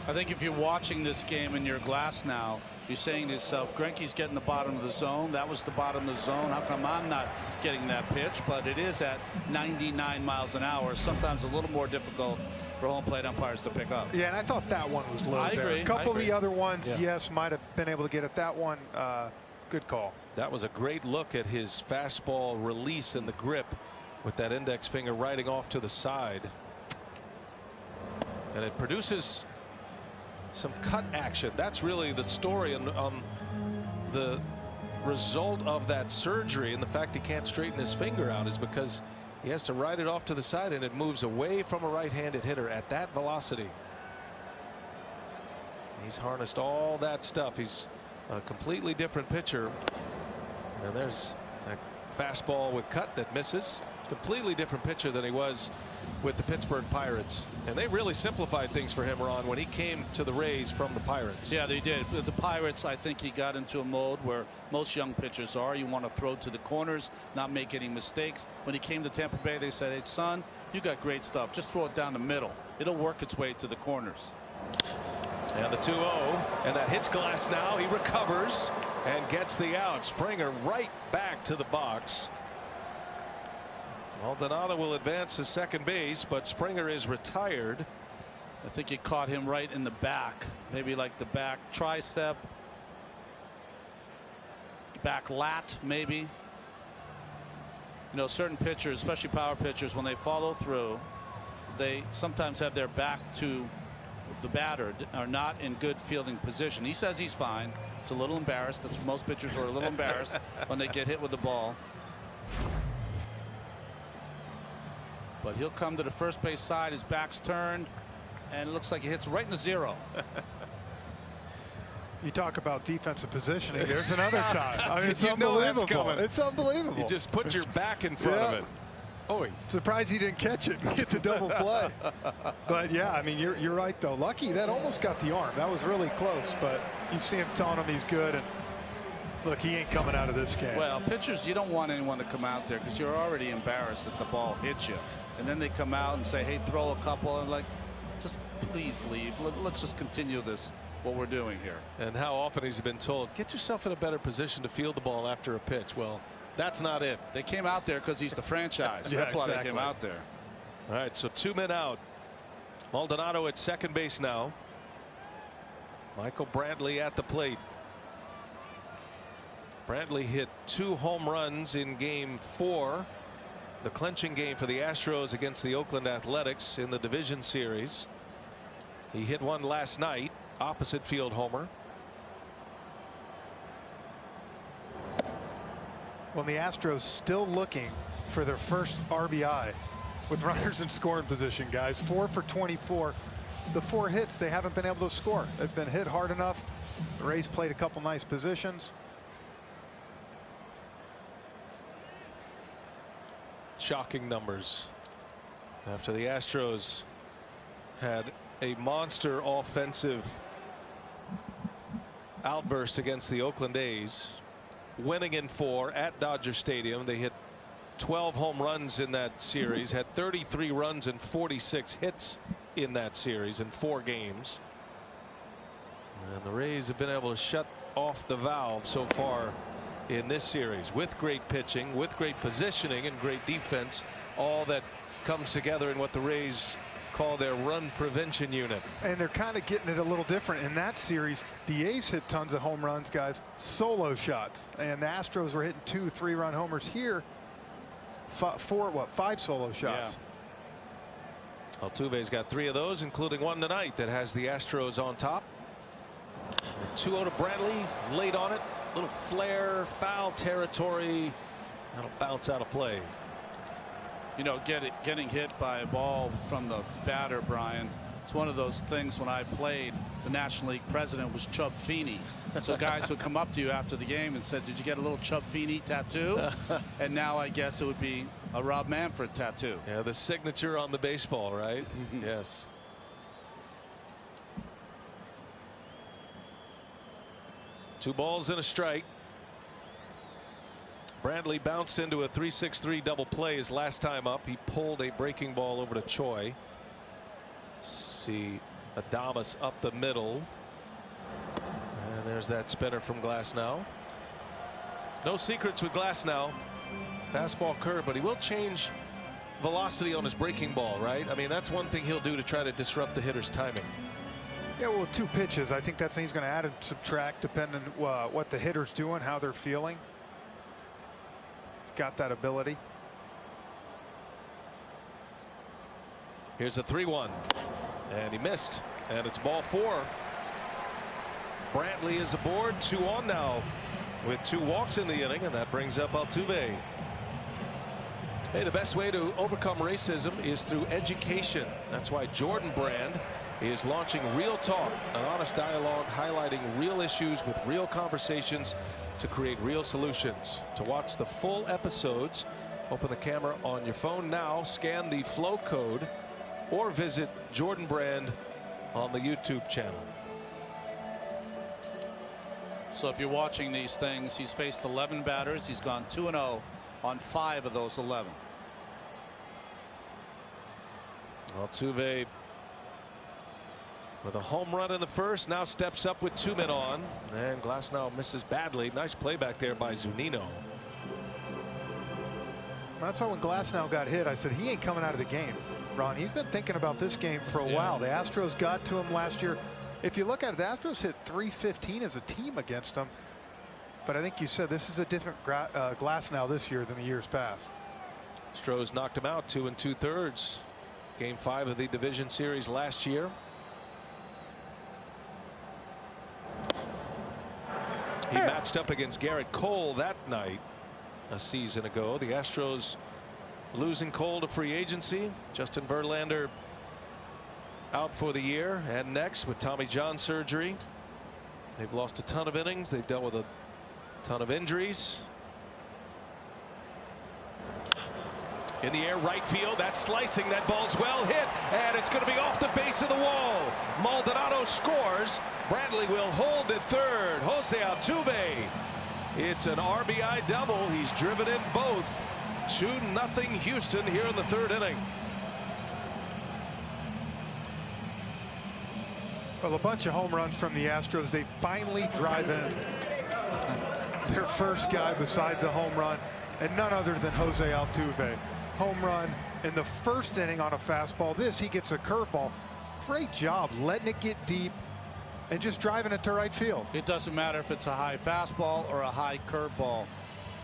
I think if you're watching this game in your glass now, you're saying to yourself, Greinke's getting the bottom of the zone. That was the bottom of the zone. How come I'm not getting that pitch? But it is at 99 miles an hour. Sometimes a little more difficult for home plate umpires to pick up. Yeah, and I thought that one was low. I there. agree. A couple of the other ones, yes, might have been able to get it. That one, good call. That was a great look at his fastball release and the grip with that index finger riding off to the side. And it produces some cut action. That's really the story on the result of that surgery, and the fact he can't straighten his finger out is because he has to ride it off to the side, and it moves away from a right-handed hitter at that velocity. He's harnessed all that stuff. He's a completely different pitcher. And there's a fastball with cut that misses. Completely different pitcher than he was with the Pittsburgh Pirates. And they really simplified things for him, Ron, when he came to the Rays from the Pirates. Yeah, they did. The Pirates, I think he got into a mode where most young pitchers are. You want to throw to the corners, not make any mistakes. When he came to Tampa Bay, they said, hey, son, you got great stuff. Just throw it down the middle. It'll work its way to the corners. And the 2-0, and that hits Glasnow. He recovers and gets the out. Springer right back to the box. Maldonado will advance to second base, but Springer is retired. I think he caught him right in the back, maybe like the back tricep, back lat, maybe. You know, certain pitchers, especially power pitchers, when they follow through, they sometimes have their back to the batter, are not in good fielding position. He says he's fine. He's a little embarrassed. That's most pitchers are a little embarrassed when they get hit with the ball. But he'll come to the first base side. His back's turned, and it looks like he hits right in the zero. You talk about defensive positioning. There's another time. I mean, it's unbelievable. It's unbelievable. You just put your back in front of it. Oh, surprised he didn't catch it and get the double play. But yeah, I mean, you're right though. Lucky that almost got the arm. That was really close, but you see him telling him he's good, and look, he ain't coming out of this game. Well, pitchers, you don't want anyone to come out there because you're already embarrassed that the ball hits you, and then they come out and say, hey, throw a couple, and like, just please leave. Let's just continue this, what we're doing here. And how often has he been told, get yourself in a better position to field the ball after a pitch? Well, that's not it. They came out there because he's the franchise. Yeah, that's why exactly. they came out there. All right, so 2 men out. Maldonado at second base now. Michael Brantley at the plate. Brantley hit 2 home runs in Game 4, the clinching game for the Astros against the Oakland Athletics in the division series. He hit one last night, opposite field homer. Well, the Astros still looking for their first RBI with runners in scoring position, guys. 4 for 24. The 4 hits, they haven't been able to score. They've been hit hard enough. The Rays played a couple nice positions. Shocking numbers after the Astros had a monster offensive outburst against the Oakland A's, winning in 4 at Dodger Stadium. They hit 12 home runs in that series, had 33 runs and 46 hits in that series in 4 games. And the Rays have been able to shut off the valve so far in this series with great pitching, with great positioning, and great defense, all that comes together in what the Rays call their run prevention unit. And they're kind of getting it a little different in that series. The A's hit tons of home runs, guys, solo shots, and the Astros were hitting 2 3-run homers here. 5 solo shots. Yeah. Altuve's got 3 of those, including one tonight that has the Astros on top. 2-0 to Brantley, late on it. Little flare, foul territory. That'll bounce out of play. You know, getting hit by a ball from the batter, Brian, it's one of those things. When I played, the National League president was Chub Feeney. So guys would come up to you after the game and said, did you get a little Chub Feeney tattoo? And now I guess it would be a Rob Manfred tattoo. Yeah, the signature on the baseball, right? Yes. Two balls and a strike. Brantley bounced into a 3-6-3 double play his last time up. He pulled a breaking ball over to Choi. See Adames up the middle. And there's that spinner from Glasnow. No secrets with Glasnow. Fastball curve, but he will change velocity on his breaking ball, right? I mean, that's one thing he'll do to try to disrupt the hitter's timing. Yeah, well, 2 pitches. I think that's he's going to add and subtract depending what the hitter's doing, how they're feeling. He's got that ability. Here's a 3-1, and he missed, and it's ball 4. Brantley is aboard, 2 on now with 2 walks in the inning, and that brings up Altuve. Hey, the best way to overcome racism is through education. That's why Jordan Brand is launching Real Talk, an honest dialogue highlighting real issues with real conversations to create real solutions. To watch the full episodes, open the camera on your phone now, scan the flow code, or visit Jordan Brand on the YouTube channel. So if you're watching these things, he's faced 11 batters. He's gone 2-0 on 5 of those 11. Altuve with a home run in the first, now steps up with 2 men on, and Glasnow misses badly. Nice play back there by Zunino. That's why when Glasnow got hit, I said he ain't coming out of the game. Ron, he's been thinking about this game for a while. The Astros got to him last year. If you look at it, the Astros hit .315 as a team against him. But I think you said this is a different Glasnow this year than the years past. Astros knocked him out 2 2/3. Game 5 of the division series last year. He matched up against Garrett Cole that night a season ago. The Astros losing Cole to free agency. Justin Verlander out for the year and next with Tommy John surgery. They've lost a ton of innings. They've dealt with a ton of injuries. In the air, right field. That's slicing. That ball's well hit, and it's going to be off the base of the wall. Maldonado scores. Bradley will hold at third. Jose Altuve. It's an RBI double. He's driven in both. 2-0 Houston here in the third inning. Well, a bunch of home runs from the Astros. They finally drive in their first guy besides a home run, and none other than Jose Altuve. Home run in the first inning on a fastball. He gets a curveball. Great job letting it get deep and just driving it to right field. It doesn't matter if it's a high fastball or a high curveball.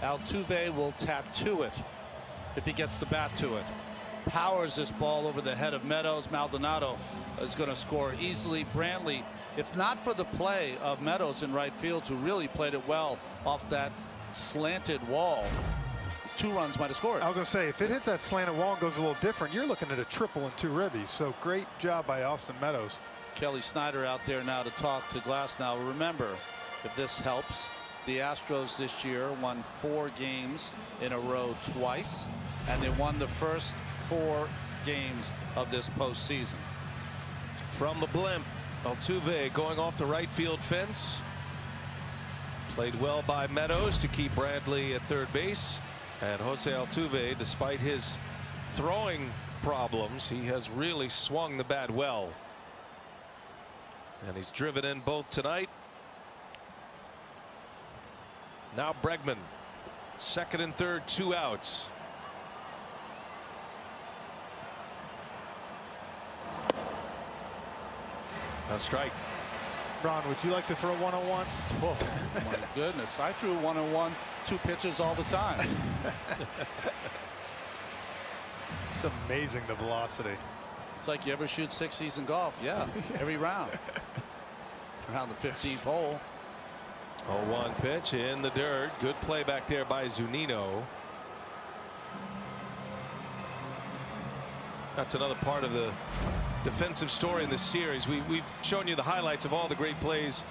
Altuve will tattoo it if he gets the bat to it. Powers this ball over the head of Meadows. Maldonado is going to score easily. Brantley, if not for the play of Meadows in right field, who really played it well off that slanted wall, 2 runs might have scored. I was going to say, if it hits that slanted wall and goes a little different, you're looking at a triple and 2 ribbies. So great job by Austin Meadows. Kelly Snyder out there now to talk to Glass. Now remember, if this helps, the Astros this year won 4 games in a row twice, and they won the first 4 games of this postseason. From the blimp, Altuve going off the right field fence. Played well by Meadows to keep Bradley at third base. And Jose Altuve, despite his throwing problems, he has really swung the bat well. And he's driven in both tonight. Now Bregman, second and third, 2 outs. A strike. Ron, would you like to throw 101? Oh my goodness, I threw 101 2 pitches all the time. It's amazing, the velocity. It's like you ever shoot 60s in golf. Yeah, every round. Around the 15th hole. 0-1 pitch in the dirt. Good play back there by Zunino. That's another part of the defensive story in this series. We've shown you the highlights of all the great plays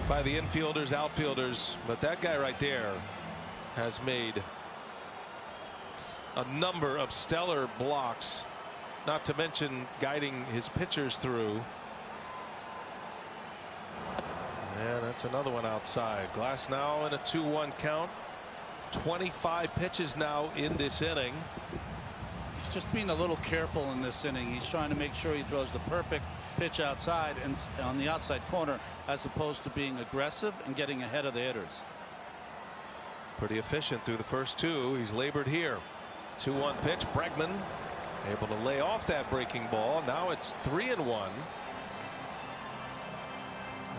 by the infielders, outfielders, but that guy right there has made a number of stellar blocks, not to mention guiding his pitchers through. And that's another one outside. Glass now in a 2-1 count. 25 pitches now in this inning. He's just being a little careful in this inning. He's trying to make sure he throws the perfect pitch outside and on the outside corner, as opposed to being aggressive and getting ahead of the hitters. Pretty efficient through the first 2. He's labored here. 2-1 pitch. Bregman able to lay off that breaking ball. Now it's 3-1.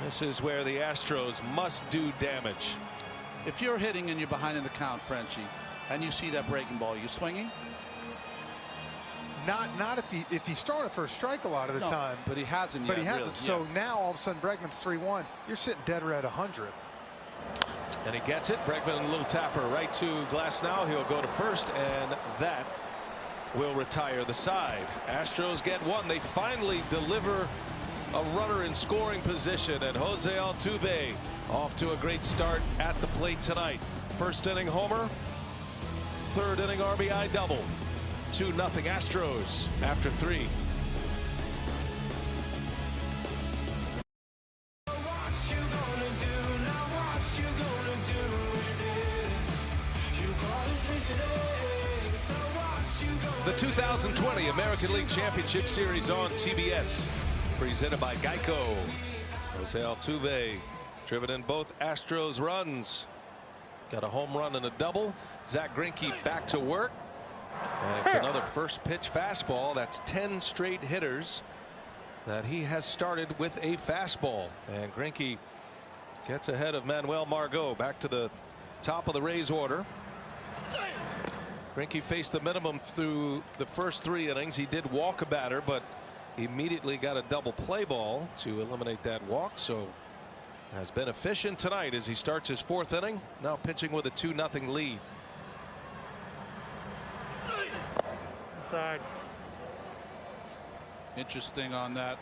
This is where the Astros must do damage. If you're hitting and you're behind in the count, Frenchie, and you see that breaking ball, you swinging? Not if he's throwing it for a strike a lot of the time. But he hasn't But yet, he hasn't. really. So now all of a sudden Bregman's 3-1. You're sitting dead right at 100. And he gets it. Bregman, a little tapper right to Glass now. He'll go to first, and that will retire the side. Astros get one. They finally deliver a runner in scoring position, and Jose Altuve off to a great start at the plate tonight. First inning homer, third inning RBI double. 2-0 Astros after 3. The 2020 American League Championship Series on TBS, presented by Geico. Jose Altuve driven in both Astros runs. Got a home run and a double. Zach Greinke back to work. And it's another first pitch fastball. That's 10 straight hitters that he has started with a fastball. And Greinke gets ahead of Manuel Margot back to the top of the Rays order. Greinke faced the minimum through the first 3 innings. He did walk a batter, but immediately got a double play ball to eliminate that walk. So has been efficient tonight as he starts his 4th inning. Now pitching with a 2-0 lead. Side. Interesting on that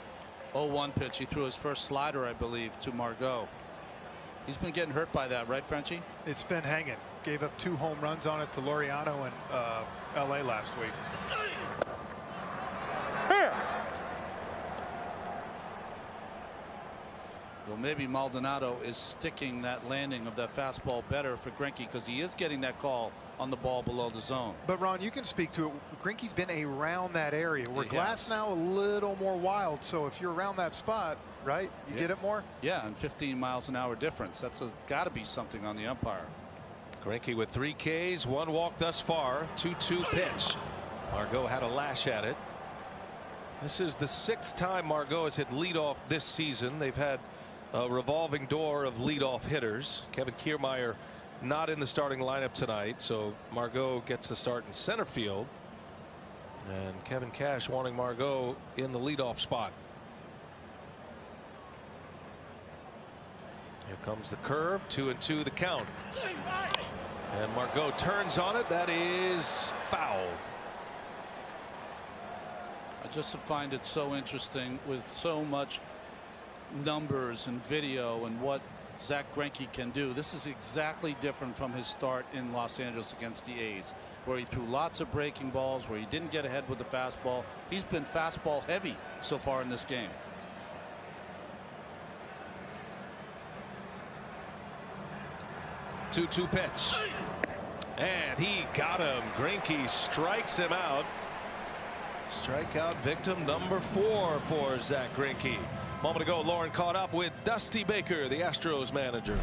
0-1 pitch. He threw his first slider, I believe, to Margot. He's been getting hurt by that, right, Frenchie? It's been hanging. gave up 2 home runs on it to Laureano in LA last week. Well, maybe Maldonado is sticking that landing of that fastball better for Greinke, because he is getting that call on the ball below the zone. But Ron, you can speak to it. Greinke's been around that area where Glass now a little more wild. So if you're around that spot, right, you get it more. Yeah, and 15 miles an hour difference. That's got to be something on the umpire. Greinke with 3 Ks, 1 walk thus far. 2-2 pitch. Margot had a lash at it. This is the 6th time Margot has hit leadoff this season. They've had a revolving door of leadoff hitters. Kevin Kiermaier not in the starting lineup tonight, so Margot gets the start in center field, and Kevin Cash wanting Margot in the leadoff spot. Here comes the curve. 2-2 the count, and Margot turns on it. That is foul. I just find it so interesting with so much numbers and video and what Zach Greinke can do. This is exactly different from his start in Los Angeles against the A's, where he threw lots of breaking balls, where he didn't get ahead with the fastball. He's been fastball heavy so far in this game. Two pitch, and he got him. Greinke strikes him out. Strikeout victim number 4 for Zach Greinke. Moment ago, Lauren caught up with Dusty Baker, the Astros manager.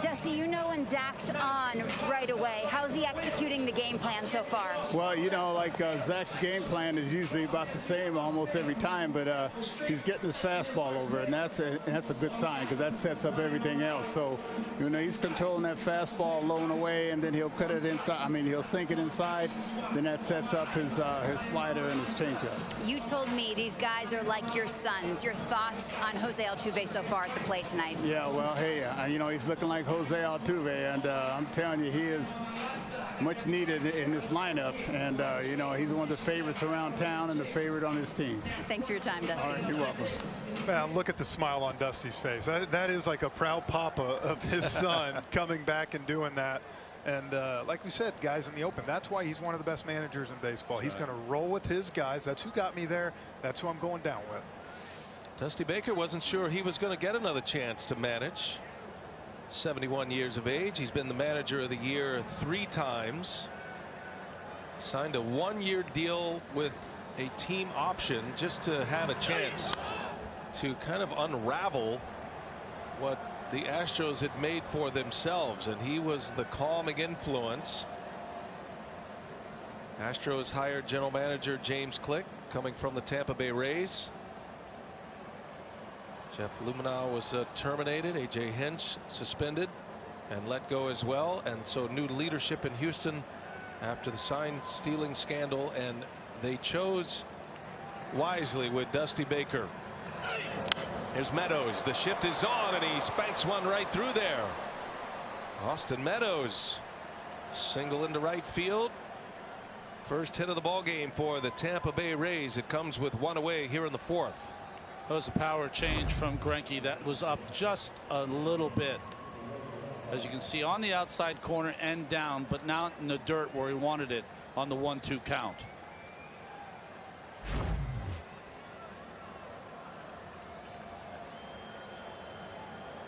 Dusty, you know when Zach's on right away. How's he executing the game plan so far? Well, you know, like Zach's game plan is usually about the same almost every time, but he's getting his fastball over, and that's a good sign, because that sets up everything else. So, you know, he's controlling that fastball low and away, and then he'll cut it inside. I mean, he'll sink it inside. Then that sets up his slider and his changeup. You told me these guys are like your sons. Your thoughts on Jose Altuve so far at the plate tonight? Yeah, well, hey, you know, he's looking like Jose Altuve, and I'm telling you, he is much needed in this lineup, and you know, he's one of the favorites around town and the favorite on his team. Thanks for your time, Dusty. All right, you're welcome. Man, look at the smile on Dusty's face. That is like a proud papa of his son coming back and doing that. And like we said, guys in the open, that's why he's one of the best managers in baseball. He's going to roll with his guys. That's who got me there. That's who I'm going down with. Dusty Baker wasn't sure he was going to get another chance to manage. 71 years of age. He's been the manager of the year 3 times. Signed a 1-year deal with a team option just to have a chance to kind of unravel what the Astros had made for themselves, and he was the calming influence. Astros hired general manager James Click, coming from the Tampa Bay Rays. Jeff Luminow was terminated. A.J. Hinch suspended and let go as well. And so new leadership in Houston after the sign stealing scandal. And they chose wisely with Dusty Baker. Here's Meadows. The shift is on, and he spanks one right through there. Austin Meadows, single into right field. First hit of the ball game for the Tampa Bay Rays. It comes with 1 away here in the 4th. That was a power change from Greinke that was up just a little bit, as you can see, on the outside corner and down, but not in the dirt where he wanted it on the 1-2 count.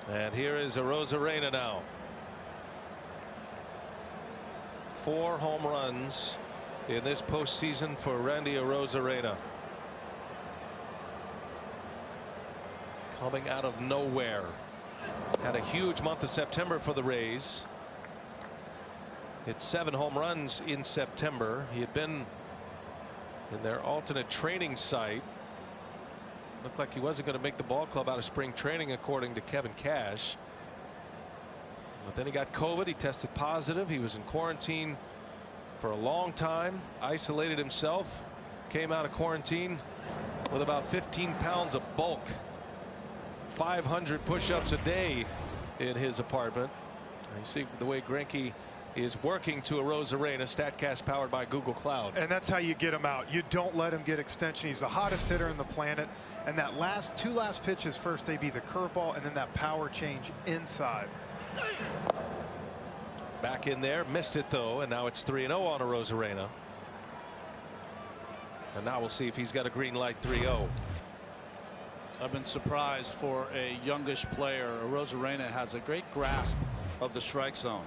And here is Arozarena now. 4 home runs in this postseason for Randy Arozarena. Coming out of nowhere. Had a huge month of September for the Rays. Hit 7 home runs in September. He had been in their alternate training site. Looked like he wasn't going to make the ball club out of spring training, according to Kevin Cash. But then he got COVID. He tested positive. He was in quarantine for a long time. Isolated himself. Came out of quarantine with about 15 pounds of bulk. 500 push-ups a day in his apartment. You see the way Greinke is working to Arozarena. StatCast powered by Google Cloud. And that's how you get him out. You don't let him get extension. He's the hottest hitter in the planet. And that two last pitches first, they be the curveball and then that power change inside. Back in there, missed it though, and now it's 3-0 on Arozarena. And now we'll see if he's got a green light. 3-0. I've been surprised for a youngish player. Arozarena has a great grasp of the strike zone.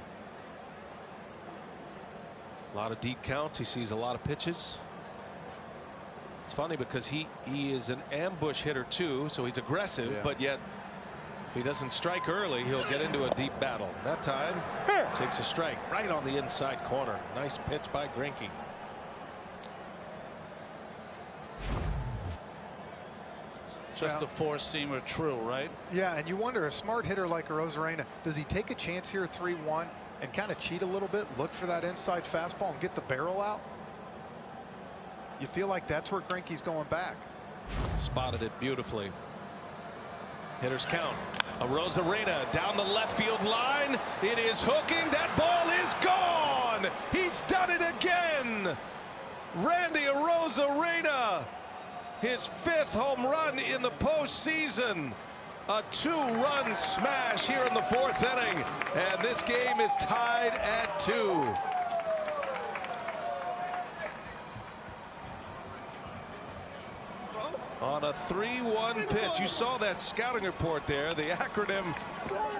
A lot of deep counts. He sees a lot of pitches. It's funny because he is an ambush hitter too, so he's aggressive, but yet if he doesn't strike early, he'll get into a deep battle. That time takes a strike right on the inside corner. Nice pitch by Greinke. Just a four-seamer, true, right? Yeah, and you wonder, a smart hitter like Arozarena, does he take a chance here 3-1 and kind of cheat a little bit, look for that inside fastball and get the barrel out? You feel like that's where Greinke's going back. Spotted it beautifully. Hitters count. Arozarena down the left field line. It is hooking. That ball is gone. He's done it again. Randy Arozarena, his 5th home run in the postseason. A 2-run smash here in the 4th inning, and this game is tied at 2. On a 3-1 pitch. You saw that scouting report there, the acronym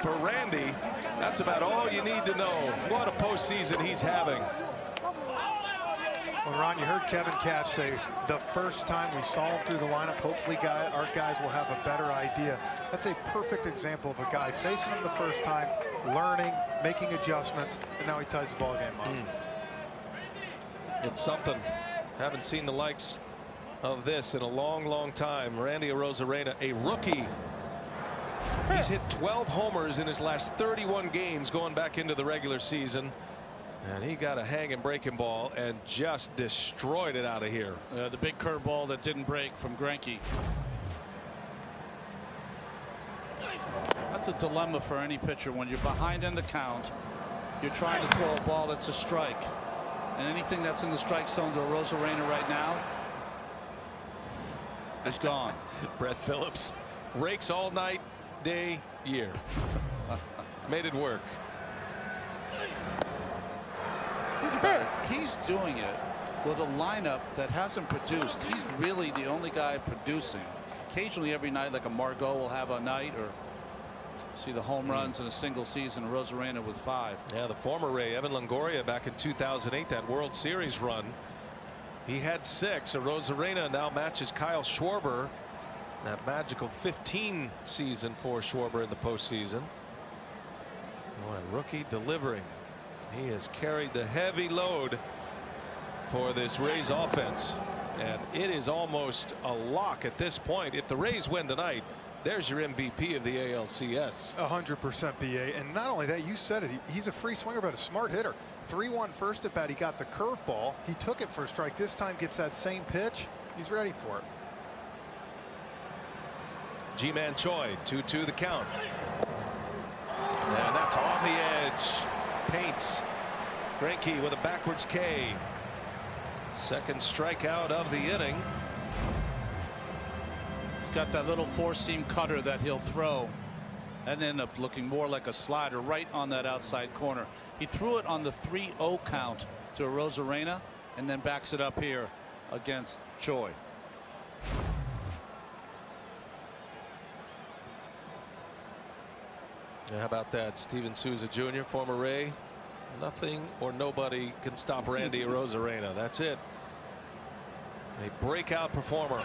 for Randy. That's about all you need to know. What a postseason he's having. Well, Ron, you heard Kevin Cash say the first time we saw him through the lineup, hopefully our guys will have a better idea. That's a perfect example of a guy facing him the first time, learning, making adjustments, and now he ties the ball game up. It's something. Haven't seen the likes of this in a long time. Randy Arozarena, a rookie. He's hit 12 homers in his last 31 games going back into the regular season. And he got a hanging breaking ball and just destroyed it out of here. The big curveball that didn't break from Greinke. That's a dilemma for any pitcher. When you're behind in the count, you're trying to throw a ball that's a strike. And anything that's in the strike zone to Arozarena right now is gone. Brett Phillips rakes all night, day, year. Made it work. Think about it. He's doing it with a lineup that hasn't produced. He's really the only guy producing. Occasionally every night, like a Margot will have a night, or see the home runs in a single season. Arozarena with 5. Yeah, the former Ray, Evan Longoria, back in 2008, that World Series run. He had 6. Arozarena now matches Kyle Schwarber. That magical 15 season for Schwarber in the postseason. Boy, rookie delivering. He has carried the heavy load for this Rays offense. And it is almost a lock at this point. If the Rays win tonight, there's your MVP of the ALCS. 100% BA. And not only that, you said it, he's a free swinger, but a smart hitter. 3-1 first at bat. He got the curveball. He took it for a strike. This time gets that same pitch. He's ready for it. G-Man Choi, 2-2 the count. And that's on the edge. Paints Greinke with a backwards K. Second strikeout of the inning. He's got that little four-seam cutter that he'll throw and end up looking more like a slider right on that outside corner. He threw it on the 3-0 count to Arozarena and then backs it up here against Choi. Yeah, how about that? Steven Souza Jr., former Ray. Nothing or nobody can stop Randy Arozarena. That's it. A breakout performer.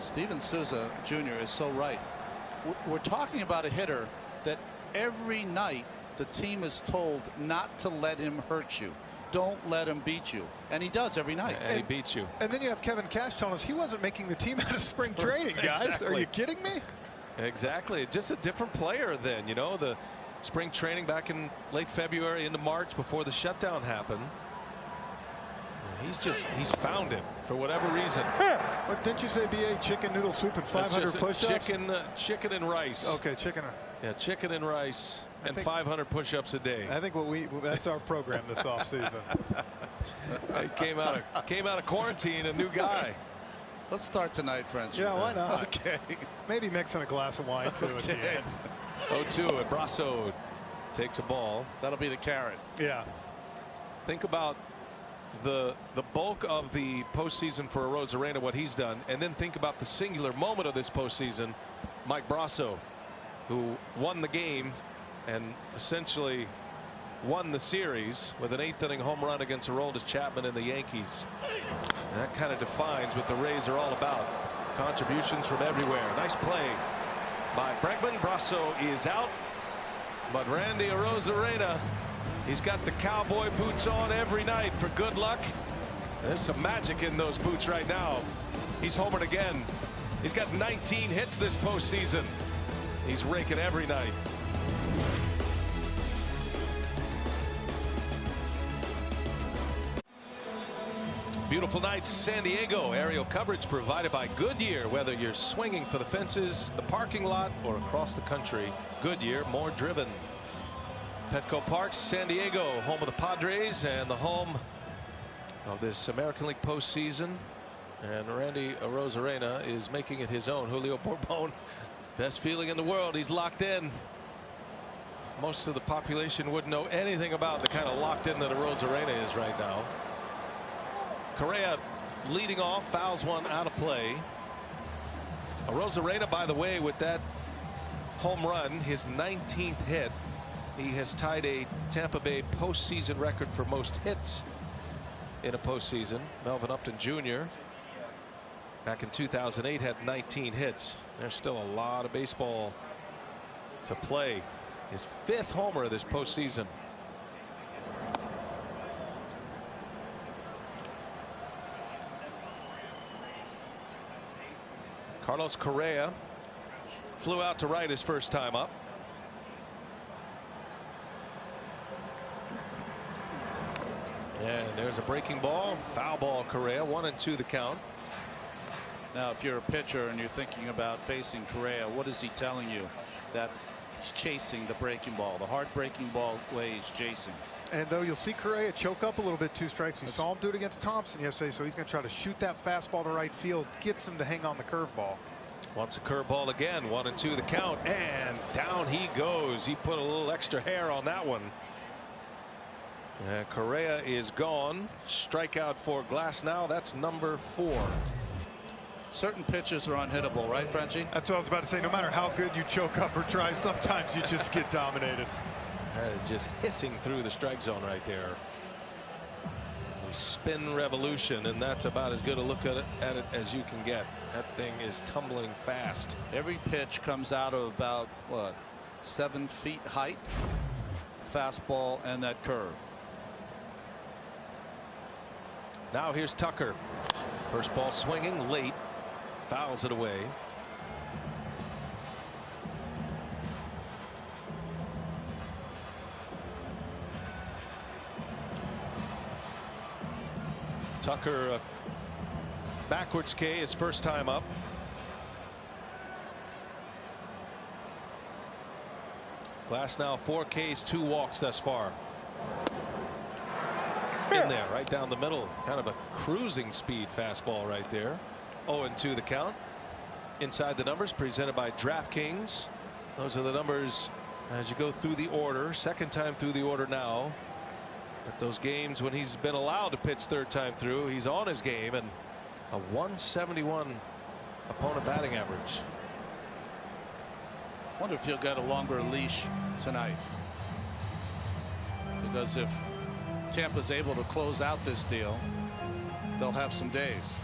Steven Souza Jr. is so right. We're talking about a hitter that every night the team is told not to let him hurt you. Don't let him beat you. And he does every night. And he beats you. And then you have Kevin Cash telling us he wasn't making the team out of spring training, guys. Exactly. Are you kidding me? Exactly. Just a different player then. You know, the spring training back in late February into March before the shutdown happened. He's found him for whatever reason. What didn't you say, BA? Chicken noodle soup and 500 push-ups? Chicken and rice. Okay, chicken. Yeah, chicken and rice and 500 push-ups a day. I think that's our program this offseason. He came out of quarantine a new guy. Let's start tonight, French. Yeah, why not? Okay. Maybe mixing a glass of wine too at the end. 0-2 at Brassode. takes a ball. That'll be the carrot. Yeah. Think about the bulk of the postseason for Arozarena, what he's done, and then think about the singular moment of this postseason, Mike Brasso, who won the game and essentially won the series with an 8th inning home run against Aroldis Chapman and the Yankees. And that kind of defines what the Rays are all about. Contributions from everywhere. Nice play by Bregman. Brasso is out, but Randy Arozarena, he's got the cowboy boots on every night for good luck. There's some magic in those boots right now. He's homered again. He's got 19 hits this postseason. He's raking every night. Beautiful night, San Diego. Aerial coverage provided by Goodyear. Whether you're swinging for the fences, the parking lot, or across the country, Goodyear, more driven. Petco Park, San Diego, home of the Padres and the home of this American League postseason. And Randy Arozarena is making it his own. Julio Bourbon, best feeling in the world. He's locked in. Most of the population wouldn't know anything about the kind of locked in that Arozarena is right now. Correa leading off, fouls one out of play. Arozarena, by the way, with that home run, his 19th hit. He has tied a Tampa Bay postseason record for most hits in a postseason. Melvin Upton Jr. back in 2008 had 19 hits. There's still a lot of baseball to play. His 5th homer of this postseason. Carlos Correa flew out to right his first time up. And there's a breaking ball, foul ball. Correa, 1-2 the count. Now, if you're a pitcher and you're thinking about facing Correa, what is he telling you? That he's chasing the breaking ball, the hard breaking ball way he's chasing. And though you'll see Correa choke up a little bit, 2 strikes. We saw him do it against Thompson yesterday, so he's going to try to shoot that fastball to right field, gets him to hang on the curveball. Wants a curveball again, 1-2 the count, and down he goes. He put a little extra hair on that one. And Correa is gone. Strikeout for Glasnow. That's number 4. Certain pitches are unhittable, right, Frenchie? That's what I was about to say. No matter how good you choke up or try, sometimes you just get dominated. That is just hissing through the strike zone right there. Spin revolution, and that's about as good a look at it as you can get. That thing is tumbling fast. Every pitch comes out of about, what, 7 feet height? Fastball and that curve. Now here's Tucker. First ball swinging late. Fouls it away. Tucker backwards K his first time up. Glasnow 4 Ks, 2 walks thus far. In there, right down the middle. Kind of a cruising speed fastball right there. 0-2 the count. Inside the numbers presented by DraftKings. Those are the numbers as you go through the order. Second time through the order now. At those games when he's been allowed to pitch 3rd time through, he's on his game, and a 171 opponent batting average. Wonder if he'll get a longer leash tonight, because if Tampa's able to close out this deal, they'll have some days.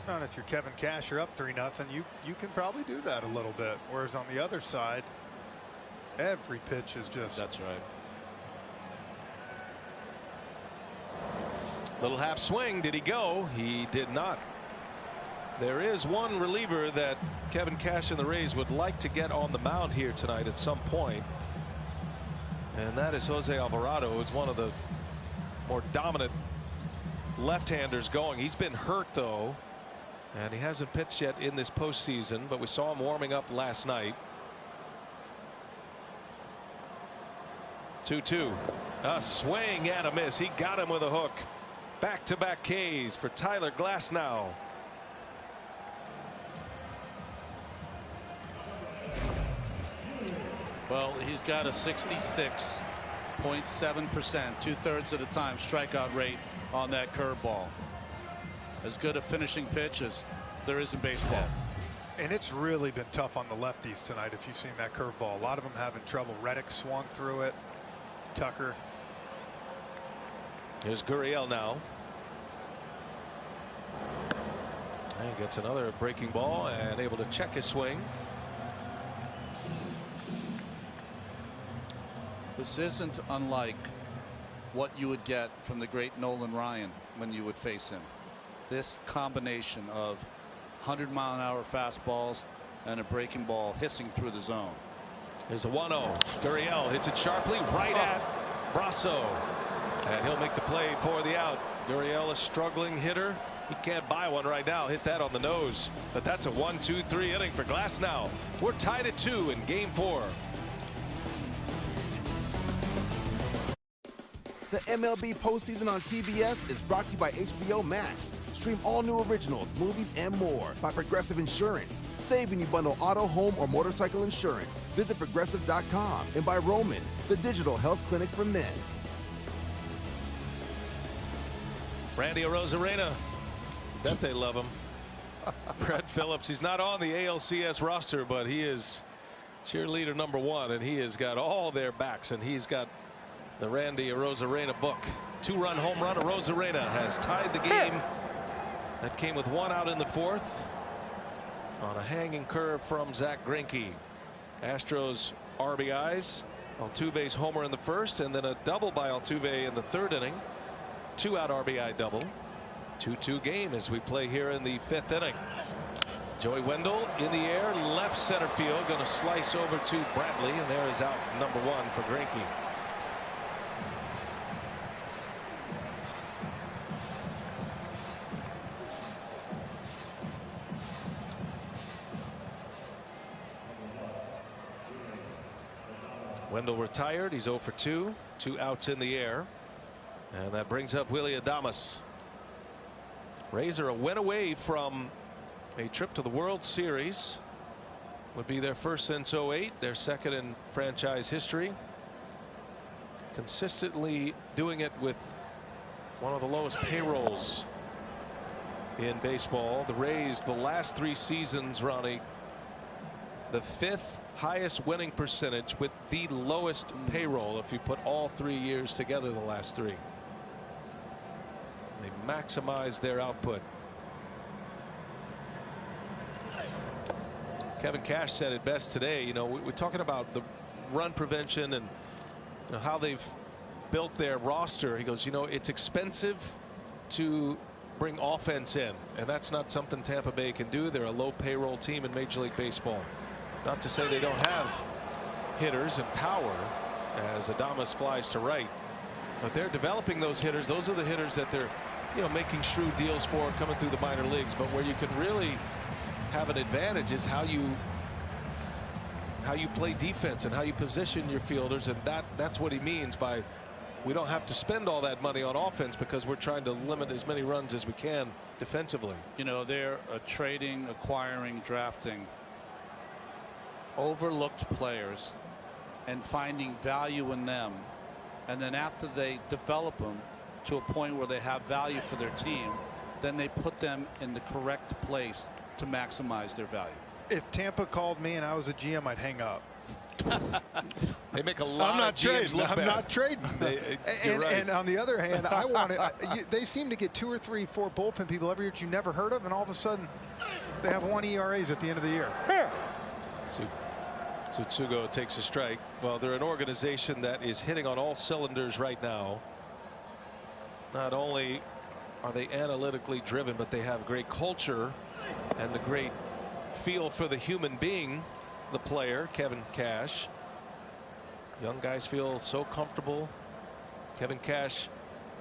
And if you're Kevin Cash, you're up 3-0, you can probably do that a little bit. Whereas on the other side, every pitch is just. That's right. Little half swing. Did he go? He did not. There is one reliever that Kevin Cash and the Rays would like to get on the mound here tonight at some point, and that is Jose Alvarado, who's one of the more dominant left-handers going. He's been hurt though, and he hasn't pitched yet in this postseason, but we saw him warming up last night. 2-2. A swing and a miss. He got him with a hook. Back-to-back Ks for Tyler Glasnow. Well, he's got a 66.7%, 2/3 of the time strikeout rate on that curveball. As good a finishing pitch as there is in baseball. And it's really been tough on the lefties tonight. If you've seen that curveball, a lot of them having trouble. Reddick swung through it. Tucker. Here's Gurriel now. And he gets another breaking ball and able to check his swing. This isn't unlike what you would get from the great Nolan Ryan when you would face him. This combination of 100-mile-an-hour fastballs and a breaking ball hissing through the zone. There's a 1-0. Gurriel hits it sharply right at Brasso. And he'll make the play for the out. Gurriel, a struggling hitter. He can't buy one right now. Hit that on the nose. But that's a 1-2-3 inning for Glasnow. We're tied at 2 in Game 4. The MLB postseason on TBS is brought to you by HBO Max. Stream all new originals, movies, and more. By Progressive Insurance. Save when you bundle auto, home, or motorcycle insurance. Visit Progressive.com. And by Roman, the digital health clinic for men. Randy Arozarena. Bet they love him. Brett Phillips. He's not on the ALCS roster, but he is cheerleader #1, and he has got all their backs, and he's got the Randy Arozarena book. 2-run home run. Arozarena has tied the game. That came with 1 out in the 4th on a hanging curve from Zach Greinke. Astros RBIs. Altuve's homer in the 1st, and then a double by Altuve in the 3rd inning. 2-out RBI double. 2-2 game as we play here in the 5th inning. Joey Wendell in the air, left center field, going to slice over to Bradley, and there is out #1 for Greinke. Wendell retired. He's 0 for 2. 2 outs in the air. And that brings up Willy Adames. Rays are a win away from a trip to the World Series. Would be their first since 08. Their second in franchise history. Consistently doing it with one of the lowest payrolls in baseball. The Rays, the last 3 seasons, Ronnie, the 5th highest winning percentage with the lowest payroll if you put all 3 years together, the last 3. They maximize their output. Kevin Cash said it best today. You know, we're talking about the run prevention and how they've built their roster. He goes, you know, it's expensive to bring offense in, and that's not something Tampa Bay can do. They're a low payroll team in Major League Baseball. Not to say they don't have hitters and power, as Adames flies to right, but they're developing those hitters. Those are the hitters that they're, you know, making shrewd deals for coming through the minor leagues. But where you can really have an advantage is how you play defense and how you position your fielders, and that's what he means by we don't have to spend all that money on offense because we're trying to limit as many runs as we can defensively. You know, they're trading, acquiring, drafting overlooked players and finding value in them, and then after they develop them to a point where they have value for their team, then they put them in the correct place to maximize their value. If Tampa called me and I was a GM, I'd hang up. They make a lot of GMs look bad. I'm not trading. And on the other hand, I want it. They seem to get 2 or 3, 4 bullpen people every year that you never heard of, and all of a sudden they have 1 ERAs at the end of the year. Tsutsugo takes a strike. Well, they're an organization that is hitting on all cylinders right now. Not only are they analytically driven, but they have great culture and a great feel for the human being, the player, Kevin Cash. Young guys feel so comfortable. Kevin Cash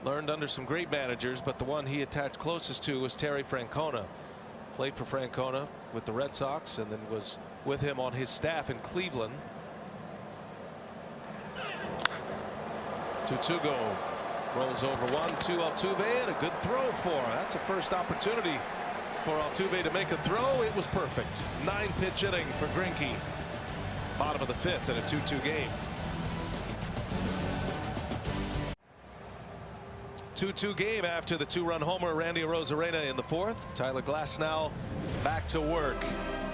learned under some great managers, but the one he attached closest to was Terry Francona. Played for Francona with the Red Sox and then was with him on his staff in Cleveland. Tsutsugo rolls over 1-2 Altuve, and a good throw for him. That's a first opportunity for Altuve to make a throw. It was perfect. 9-pitch inning for Greinke. bottom of the 5th in a 2-2 game. 2-2 game after the 2-run homer. Randy Arozarena in the 4th. Tyler Glasnow back to work,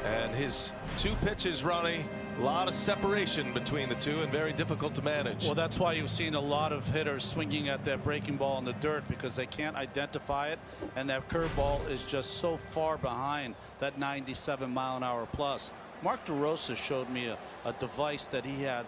and his 2 pitches, Ronnie, a lot of separation between the two and very difficult to manage. Well, that's why you've seen a lot of hitters swinging at their breaking ball in the dirt, because they can't identify it, and that curveball is just so far behind that 97-mile-an-hour plus. Mark DeRosa showed me a device that he had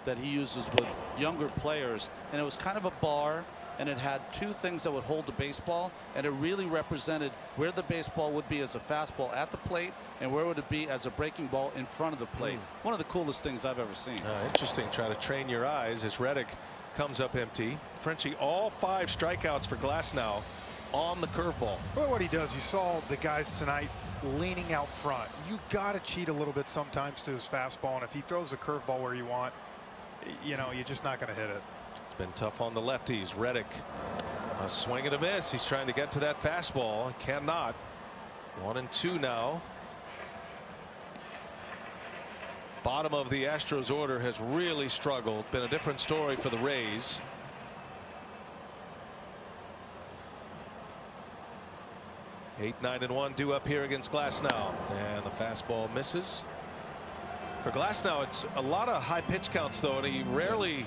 that he uses with younger players, and it was kind of a bar, and it had 2 things that would hold the baseball, and it really represented where the baseball would be as a fastball at the plate and where would it be as a breaking ball in front of the plate. One of the coolest things I've ever seen. Interesting. Try to train your eyes as Reddick comes up empty. Frenchie, all 5 strikeouts for Glasnow on the curveball. Well, what he does, you saw the guys tonight leaning out front. You got to cheat a little bit sometimes to his fastball, and if he throws a curveball where you want, you know, you're just not going to hit it. It's been tough on the lefties. Reddick, a swing and a miss. He's trying to get to that fastball. Cannot. 1-2 now. Bottom of the Astros order has really struggled. Been a different story for the Rays. Eight, 9, and 1 due up here against Glasnow, and the fastball misses. For Glasnow, it's a lot of high pitch counts though, and he rarely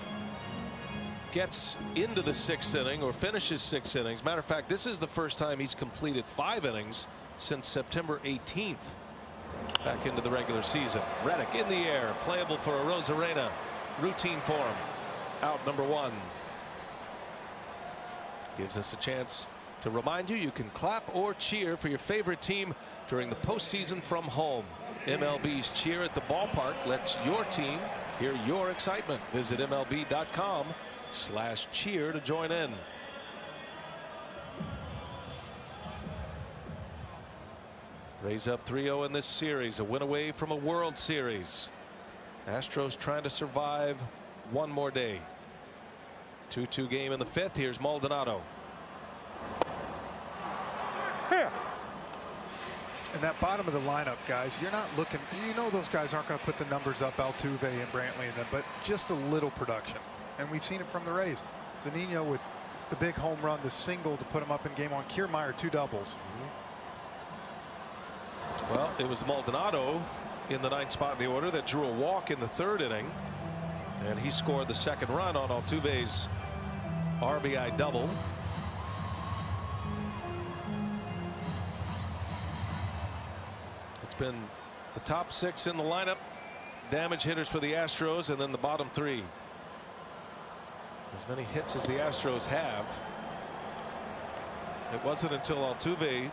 gets into the 6th inning or finishes 6 innings. Matter of fact, this is the first time he's completed 5 innings since September 18th. Back into the regular season. Reddick in the air, playable for Arozarena. Routine form. Out number 1. Gives us a chance to remind you, you can clap or cheer for your favorite team during the postseason from home. MLB's Cheer at the Ballpark lets your team hear your excitement. Visit MLB.com/cheer to join in. Rays up 3-0 in this series, a win away from a World Series. Astros trying to survive one more day. 2-2 game in the 5th. Here's Maldonado. And that bottom of the lineup, guys, you're not looking, you know, those guys aren't going to put the numbers up, Altuve and Brantley and them, but just a little production. And we've seen it from the Rays. Zunino with the big home run, the single to put him up in game 1. Kiermaier 2 doubles. Well, it was Maldonado in the 9th spot in the order that drew a walk in the 3rd inning, and he scored the 2nd run on Altuve's RBI double. It's been the top 6 in the lineup, damage hitters for the Astros, and then the bottom 3. As many hits as the Astros have. It wasn't until Altuve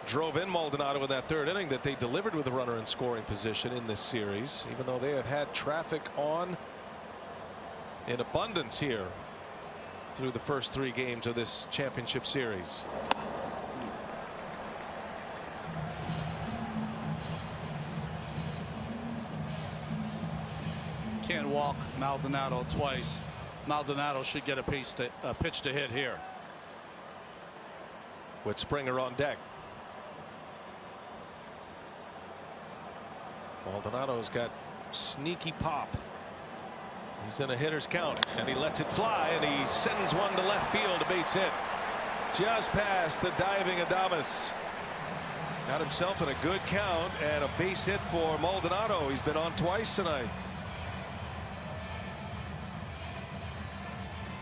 drove in Maldonado in that 3rd inning that they delivered with a runner in scoring position in this series, even though they have had traffic on in abundance here through the first 3 games of this championship series. Can't walk Maldonado twice. Maldonado should get a pitch to hit here. With Springer on deck. Maldonado's got sneaky pop. He's in a hitter's count, and he lets it fly, and he sends one to left field, a base hit. Just past the diving Adames. Got himself in a good count, and a base hit for Maldonado. He's been on twice tonight.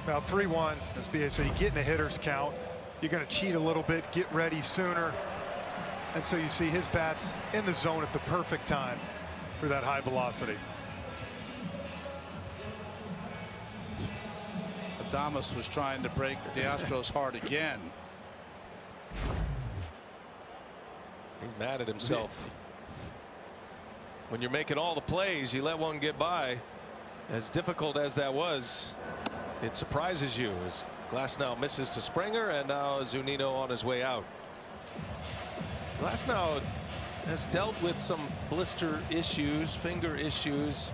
Well, 3-1, as BA said, you get in a hitter's count. You're going to cheat a little bit, get ready sooner. And so you see his bats in the zone at the perfect time for that high velocity. Adames was trying to break the Astros heart again. He's mad at himself. When you're making all the plays, you let one get by. As difficult as that was, it surprises you as Glasnow misses to Springer, and now Zunino on his way out. Glasnow has dealt with some blister issues, finger issues,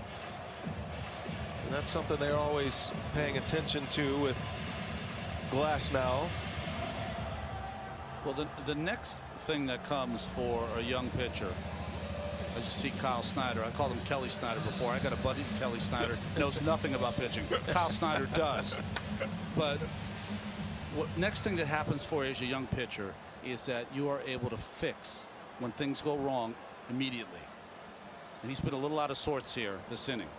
and that's something they're always paying attention to with Glasnow. Well, the next thing that comes for a young pitcher, as you see Kyle Snyder. I called him Kelly Snyder before. I got a buddy, Kelly Snyder, knows nothing about pitching. Kyle Snyder does. But what next thing that happens for you as a young pitcher is that you are able to fix when things go wrong immediately. And he's been a little out of sorts here this inning.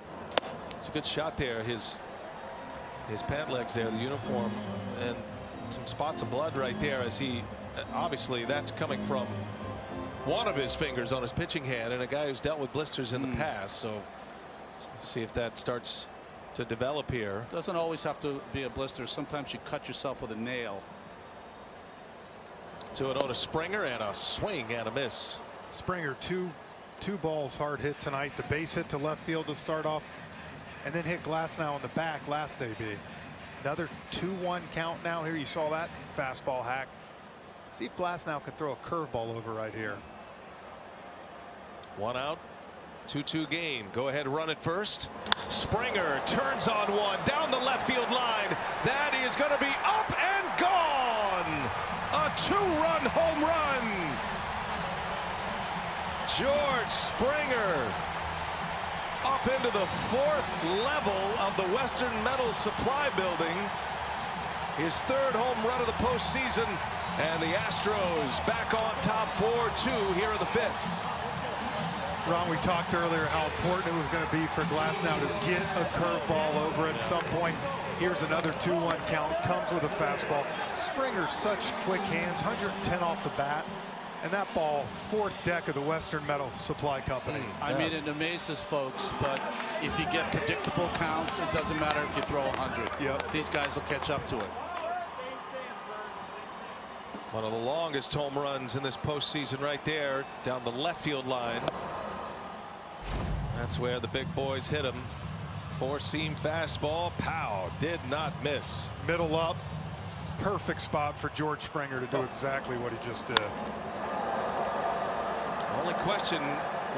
It's a good shot there. His pant legs there, the uniform, and some spots of blood right there as he, obviously that's coming from one of his fingers on his pitching hand, and a guy who's dealt with blisters in the past. So see if that starts to develop here. Doesn't always have to be a blister. Sometimes you cut yourself with a nail. 2-0 to Springer, and a swing and a miss. Springer, two balls hard hit tonight. The base hit to left field to start off, and then hit Glasnow in the back last AB. Another 2-1 count now here. You saw that fastball hack. See if Glasnow can throw a curveball over right here. 1 out, 2-2 game. Go ahead, run it first. Springer turns on one down the left field line. That is going to be up and gone. A 2-run home run. George Springer up into the 4th level of the Western Metal Supply Building. His 3rd home run of the postseason, and the Astros back on top 4-2 here in the 5th. Ron, we talked earlier how important it was going to be for Glasnow to get a curveball over at some point. Here's another 2-1 count. Comes with a fastball. Springer, such quick hands, 110 off the bat. And that ball, 4th deck of the Western Metal Supply Company. I mean, it amazes folks, but if you get predictable counts, it doesn't matter if you throw 100. Yep. These guys will catch up to it. One of the longest home runs in this postseason right there, down the left field line. That's where the big boys hit him. 4-seam fastball. Pow, did not miss. Middle up. Perfect spot for George Springer to do exactly what he just did. Only question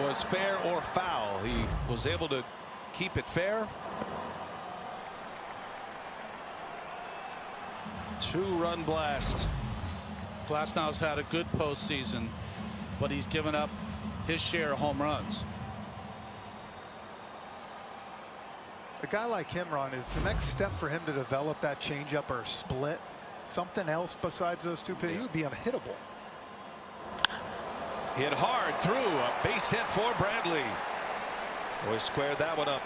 was fair or foul. He was able to keep it fair. 2-run blast. Glasnow's had a good postseason, but he's given up his share of home runs. A guy like him, Ron, is the next step for him to develop that changeup or split. Something else besides those two pitches. He would be unhittable. Hit hard through, a base hit for Bradley. Boy, squared that one up.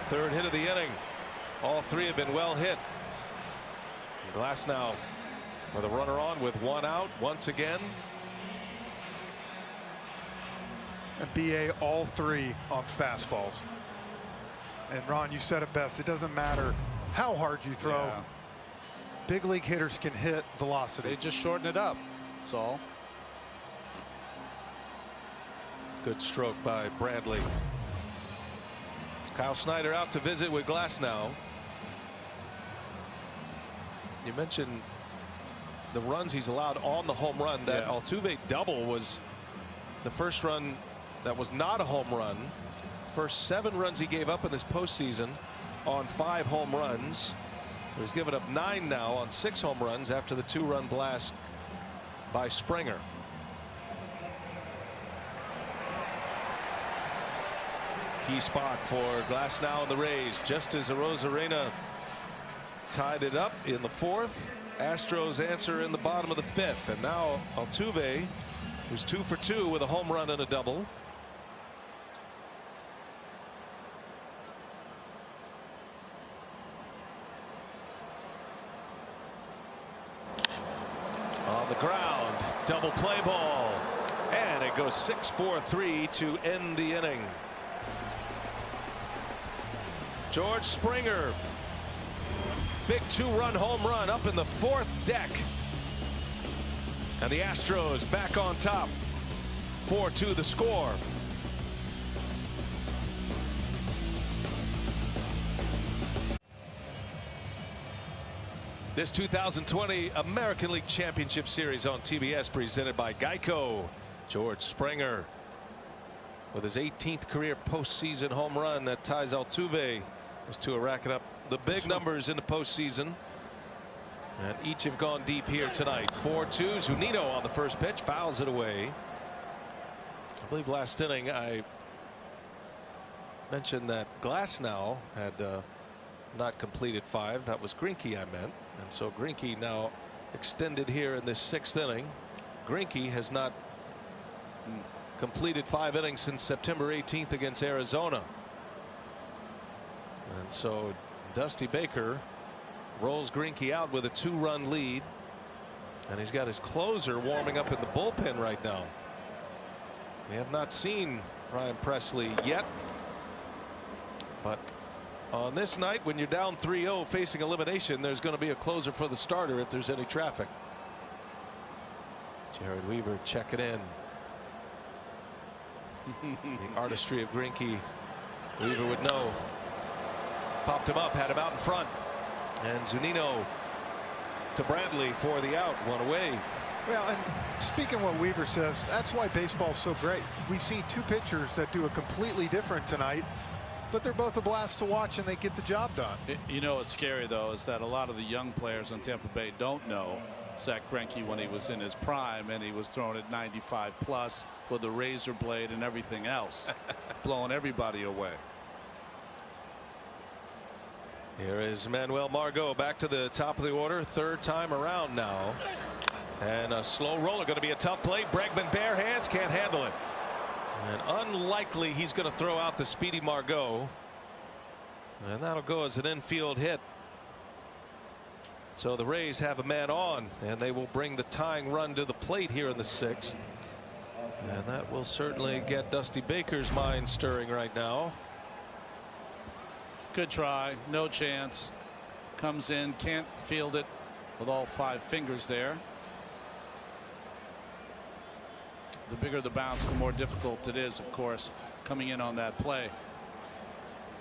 3rd hit of the inning. All 3 have been well hit. Glasnow with a runner on with 1 out once again. And BA all 3 on fastballs. And Ron, you said it best. It doesn't matter how hard you throw. Yeah. Big league hitters can hit velocity. They just shorten it up. That's all. Good stroke by Bradley. Kyle Snyder out to visit with Glasnow. You mentioned the runs he's allowed on the home run. That Altuve double was the first run that was not a home run. First 7 runs he gave up in this postseason on 5 home runs. He's given up 9 now on 6 home runs after the 2-run blast by Springer. Key spot for Glasnow and the Rays, just as Arozarena tied it up in the 4th. Astros answer in the bottom of the 5th, and now Altuve, who's 2 for 2 with a home run and a double. On the ground, double play ball, and it goes 6-4-3 to end the inning. George Springer, big 2-run home run up in the 4th deck, and the Astros back on top. 4-2 the score. This 2020 American League Championship Series on TBS, presented by Geico. George Springer with his 18th career postseason home run that ties Altuve. Those two are racking up the big numbers in the postseason, and each have gone deep here tonight. 4-2. Zunino on the first pitch fouls it away. believe last inning I mentioned that Glasnow had not completed 5. That was Greinke I meant. And so Greinke now extended here in this 6th inning. Greinke has not completed 5 innings since September 18th against Arizona. And so Dusty Baker rolls Greinke out with a 2-run lead. And he's got his closer warming up in the bullpen right now. We have not seen Ryan Presley yet. But on this night, when you're down 3-0 facing elimination, there's going to be a closer for the starter if there's any traffic. Jared Weaver checking in. The artistry of Greinke, Weaver would know. Popped him up, had him out in front. And Zunino to Bradley for the out, 1 away. Well, and speaking what Weaver says, that's why baseball's so great. We've seen 2 pitchers that do it completely different tonight, but they're both a blast to watch and they get the job done. You know what's scary though is that a lot of the young players on Tampa Bay don't know Zach Greinke when he was in his prime and he was throwing at 95 plus with a razor blade and everything else, blowing everybody away. Here is Manuel Margot back to the top of the order, 3rd time around now. And a slow roller, going to be a tough play. Bregman bare hands, can't handle it. And unlikely he's going to throw out the speedy Margot. And that'll go as an infield hit. So the Rays have a man on, and they will bring the tying run to the plate here in the 6th. And that will certainly get Dusty Baker's mind stirring right now. Good try, no chance. Comes in, can't field it with all 5 fingers there. The bigger the bounce, the more difficult it is, of course, coming in on that play.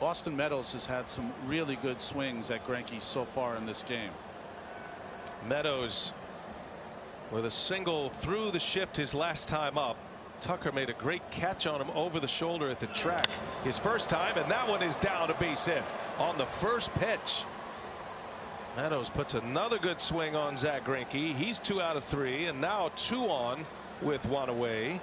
Austin Meadows has had some really good swings at Greinke so far in this game. Meadows with a single through the shift his last time up. Tucker made a great catch on him over the shoulder at the track his first time, and that one is down, a base hit on the first pitch. Meadows puts another good swing on Zach Greinke. He's 2 out of 3, and now 2 on with 1 away.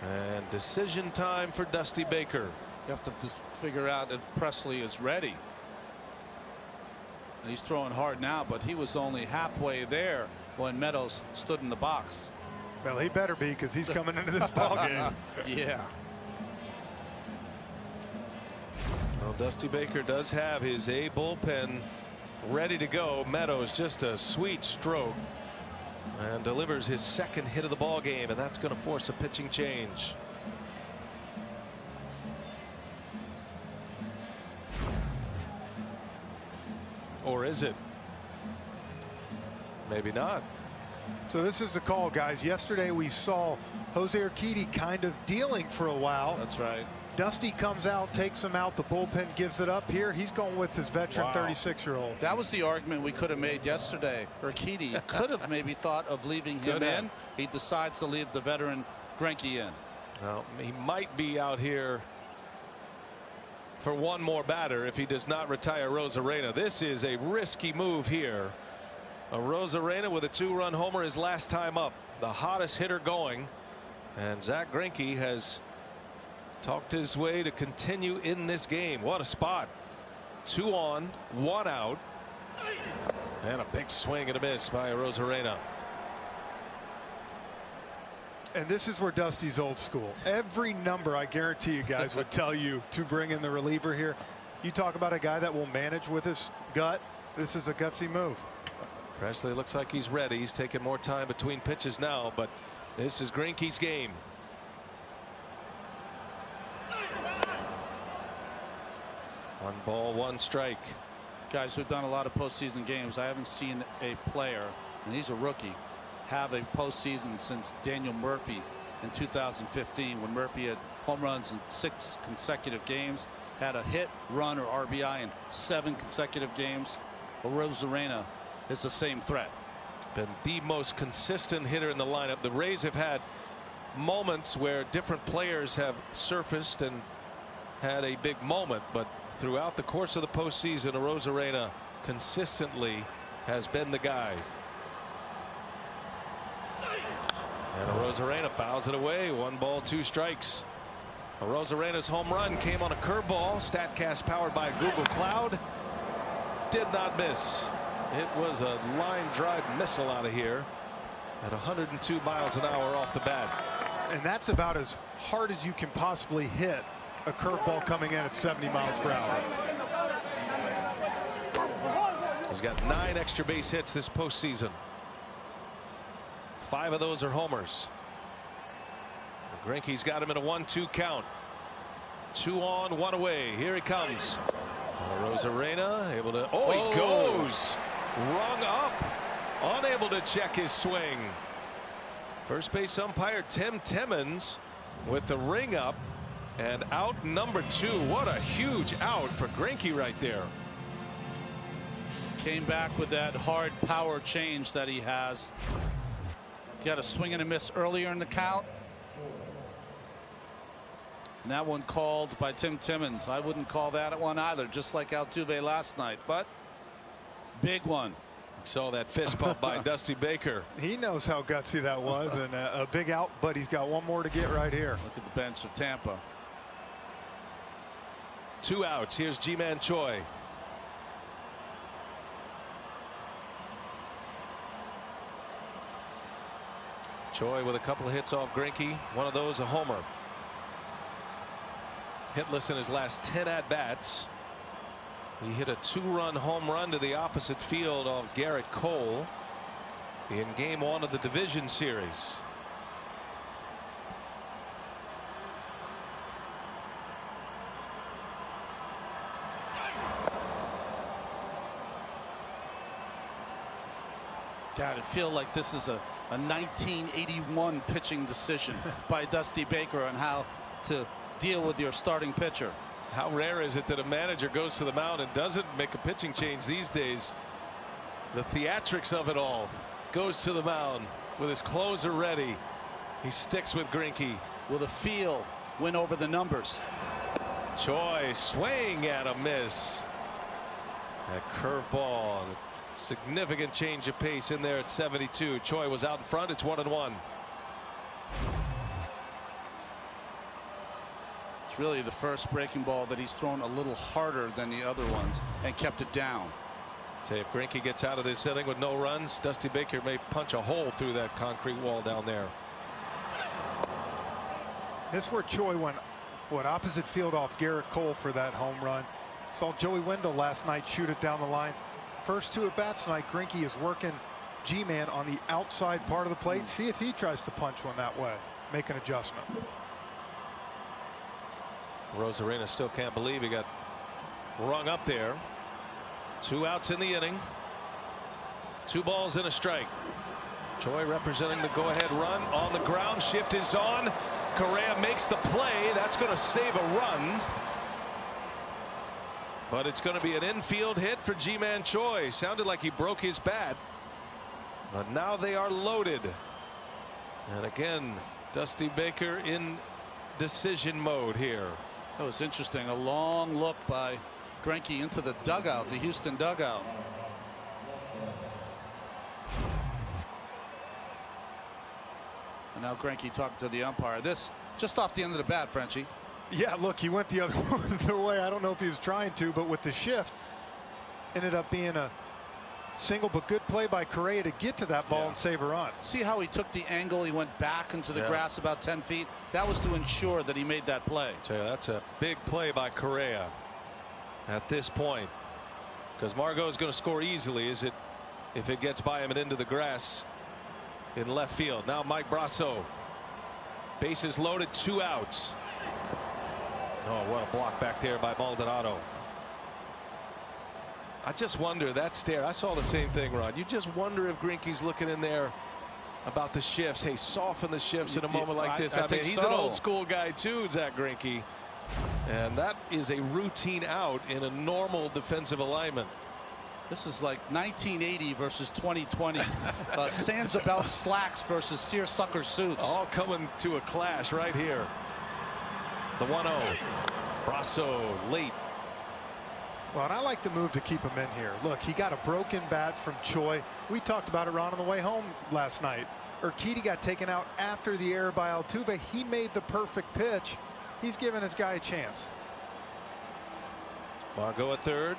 And decision time for Dusty Baker. You have to just figure out if Presley is ready. And he's throwing hard now, but he was only halfway there when Meadows stood in the box. Well, he better be, because he's coming into this ball game. Yeah. Well, Dusty Baker does have his A bullpen ready to go. Meadows just a sweet stroke and delivers his 2nd hit of the ball game, and that's going to force a pitching change. Or is it? Maybe not. So this is the call, guys. Yesterday we saw Jose Urquidy kind of dealing for a while. That's right. Dusty comes out, takes him out. The bullpen gives it up. Here he's going with his veteran 36-year-old. That was the argument we could have made yesterday. Urquidy could have maybe thought of leaving him in. He decides to leave the veteran Greinke in. Well, he might be out here for 1 more batter if he does not retire Rosarena. This is a risky move here. A Rosarena with a 2-run homer his last time up, the hottest hitter going, and Zach Greinke has talked his way to continue in this game. What a spot. 2 on, 1 out, and a big swing and a miss by Rosarena. And this is where Dusty's old school. Every number, I guarantee you guys, would tell you to bring in the reliever here. You talk about a guy that will manage with his gut. This is a gutsy move. Presley looks like he's ready. He's taking more time between pitches now, but this is Greinke's game. One ball, 1 strike. Guys, we've done a lot of postseason games. I haven't seen a player, and he's a rookie, have a postseason since Daniel Murphy in 2015, when Murphy had home runs in 6 consecutive games, had a hit, run, or RBI in 7 consecutive games. Well, Rosarena is the same threat. Been the most consistent hitter in the lineup. The Rays have had moments where different players have surfaced and had a big moment, but throughout the course of the postseason, Rosarena consistently has been the guy. And Arozarena fouls it away. 1 ball, 2 strikes. Arozarena's home run came on a curveball. StatCast powered by Google Cloud. Did not miss. It was a line drive missile out of here at 102 miles an hour off the bat. And that's about as hard as you can possibly hit a curveball coming in at 70 miles per hour. He's got 9 extra base hits this postseason. 5 of those are homers. Greinke's got him in a 1-2 count. 2 on, 1 away. Here he comes. Arozarena able to. Oh, he goes. Rung up. Unable to check his swing. First base umpire Tim Timmons with the ring up. And out number 2. What a huge out for Greinke right there. Came back with that hard power change that he has. He got a swing and a miss earlier in the count. And that one called by Tim Timmons. I wouldn't call that one either, just like Altuve last night. But big one. Saw that fist pump by Dusty Baker. He knows how gutsy that was, and a big out, but he's got 1 more to get right here. Look at the bench of Tampa. 2 outs. Here's Ji-Man Choi. Choi with a couple of hits off Greinke. One of those a homer. Hitless in his last 10 at-bats. He hit a 2-run home run to the opposite field of Garrett Cole in game 1 of the division series. God, I feel like this is a 1981 pitching decision by Dusty Baker on how to deal with your starting pitcher. How rare is it that a manager goes to the mound and doesn't make a pitching change these days? The theatrics of it all. Goes to the mound with his closer ready. He sticks with Greinke. Will the feel win over the numbers? Choi swing and a miss. That curveball. Significant change of pace in there at 72. Choi was out in front. It's 1-1. It's really the first breaking ball that he's thrown a little harder than the other ones and kept it down. Say if Greinke gets out of this inning with no runs, Dusty Baker may punch a hole through that concrete wall down there. This is where Choi went opposite field off Garrett Cole for that home run. Saw Joey Wendell last night shoot it down the line. First 2 at bats tonight, Greinke is working G-Man on the outside part of the plate. See if he tries to punch one that way. Make an adjustment. Arozarena still can't believe he got rung up there. 2 outs in the inning. 2 balls and a strike. Choi representing the go-ahead run on the ground. Shift is on. Correa makes the play. That's going to save a run. But it's going to be an infield hit for Ji-Man Choi. Sounded like he broke his bat. But now they are loaded. And again, Dusty Baker in decision mode here. That was interesting. A long look by Greinke into the dugout, the Houston dugout. And now Greinke talking to the umpire. This just off the end of the bat, Frenchie. Yeah, look, he went the other way. I don't know if he was trying to, but with the shift, ended up being a single but good play by Correa to get to that ball and save a run. See how he took the angle? He went back into the grass about 10 feet. That was to ensure that he made that play. So that's a big play by Correa at this point, because Margot is going to score easily. Is it if it gets by him and into the grass in left field? Now Mike Brasso. Bases loaded, 2 outs. Oh, what a block back there by Maldonado. I just wonder, that stare, I saw the same thing, Ron. You just wonder if Greinke's looking in there about the shifts. Hey, soften the shifts in a moment like this. I mean, he's an old school guy too, Zach Greinke. And that is a routine out in a normal defensive alignment. This is like 1980 versus 2020. Sands about slacks versus seersucker suits. All coming to a clash right here. The 1-0. Brasso late. Well, and I like the move to keep him in here. Look, he got a broken bat from Choi. We talked about it, Ron, on the way home last night. Urquidy got taken out after the error by Altuve. He made the perfect pitch. He's giving his guy a chance. Margot at third.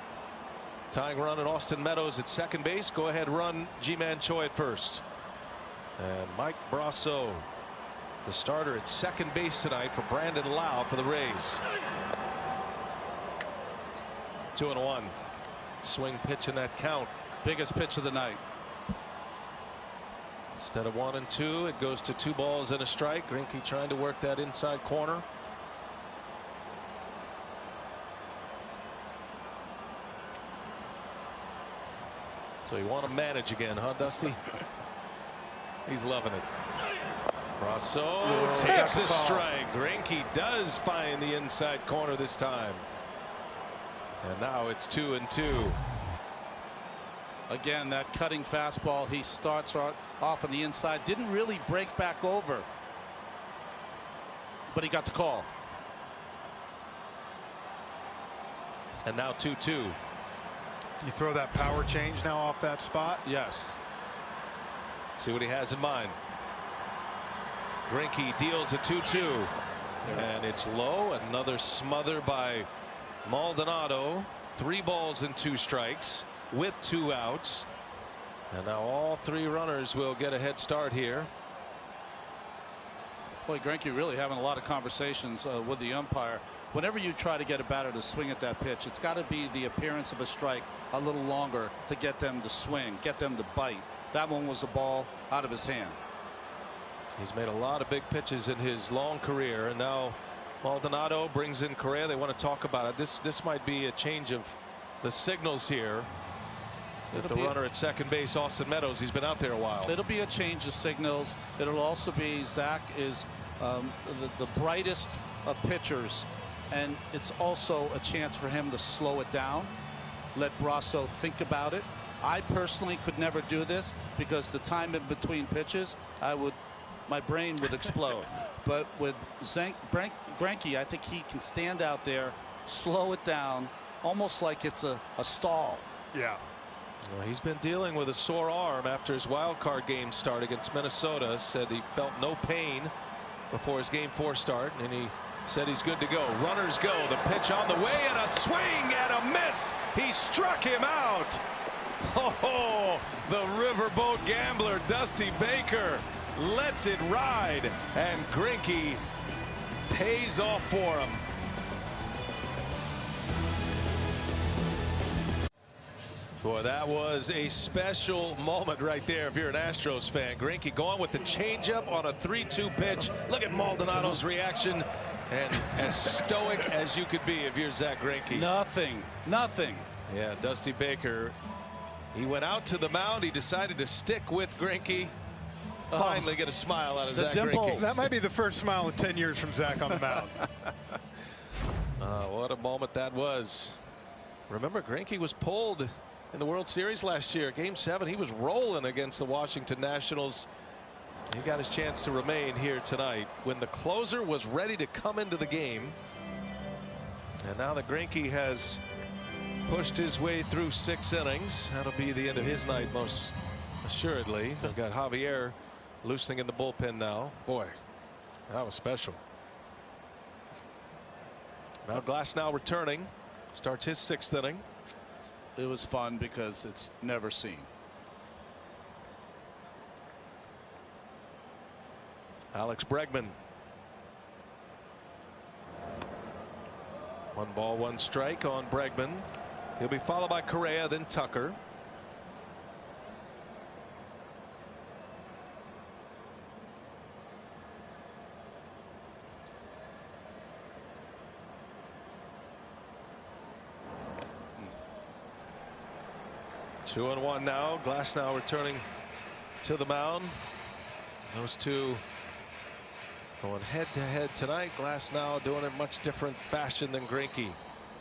Tying run at Austin Meadows at second base. Go ahead run Ji-Man Choi at first. And Mike Brasso, the starter at second base tonight for Brandon Lau for the Rays. 2-1. Swing pitch in that count. Biggest pitch of the night. Instead of 1 and 2, it goes to 2 balls and a strike. Greinke trying to work that inside corner. So you want to manage again, huh, Dusty? He's loving it. Brasso takes a strike. Greinke does find the inside corner this time. And now it's 2-2. Again, that cutting fastball, he starts off on the inside. Didn't really break back over. But he got the call. And now 2-2. You throw that power change now off that spot? Yes. See what he has in mind. Greinke deals a 2-2. And it's low. Another smother by Maldonado. 3 balls and 2 strikes with 2 outs. And now all 3 runners will get a head start here. Boy, Greinke really having a lot of conversations with the umpire. Whenever you try to get a batter to swing at that pitch, it's got to be the appearance of a strike a little longer to get them to swing, get them to bite. That one was a ball out of his hand. He's made a lot of big pitches in his long career, and now Maldonado brings in Correa. They want to talk about it. This might be a change of the signals here. The runner at second base, Austin Meadows, he's been out there a while. It'll be a change of signals. It'll also be Zach is the brightest of pitchers, and it's also a chance for him to slow it down, let Brasso think about it. I personally could never do this because the time in between pitches, my brain would explode. But with Greinke, I think he can stand out there, slow it down, almost like it's a stall. Yeah. Well, he's been dealing with a sore arm after his wild card game start against Minnesota. Said he felt no pain before his Game 4 start, and he said he's good to go. Runners go. The pitch on the way, and a swing and a miss. He struck him out. Oh, the riverboat gambler Dusty Baker lets it ride, and Greinke pays off for him. Boy, that was a special moment right there if you're an Astros fan. Greinke going with the changeup on a 3-2 pitch. Look at Maldonado's reaction, and as stoic as you could be if you're Zach Greinke. Nothing. Yeah, Dusty Baker, he went out to the mound. He decided to stick with Greinke. Finally get a smile out of Zach Greinke. That might be the first smile in 10 years from Zach on the mound. What a moment that was. Remember, Greinke was pulled in the World Series last year. Game 7, he was rolling against the Washington Nationals. He got his chance to remain here tonight when the closer was ready to come into the game. And now that Greinke has pushed his way through 6 innings, that'll be the end of his night most assuredly. We've got Javier loosening in the bullpen now. Boy, that was special. Now Glasnow returning, starts his 6th inning. It was fun because it's never seen. Alex Bregman. 1 ball, 1 strike on Bregman. He'll be followed by Correa, then Tucker. Two and 1 now. Glasnow returning to the mound. Those two going head to head tonight. Glasnow doing it much different fashion than Greinke,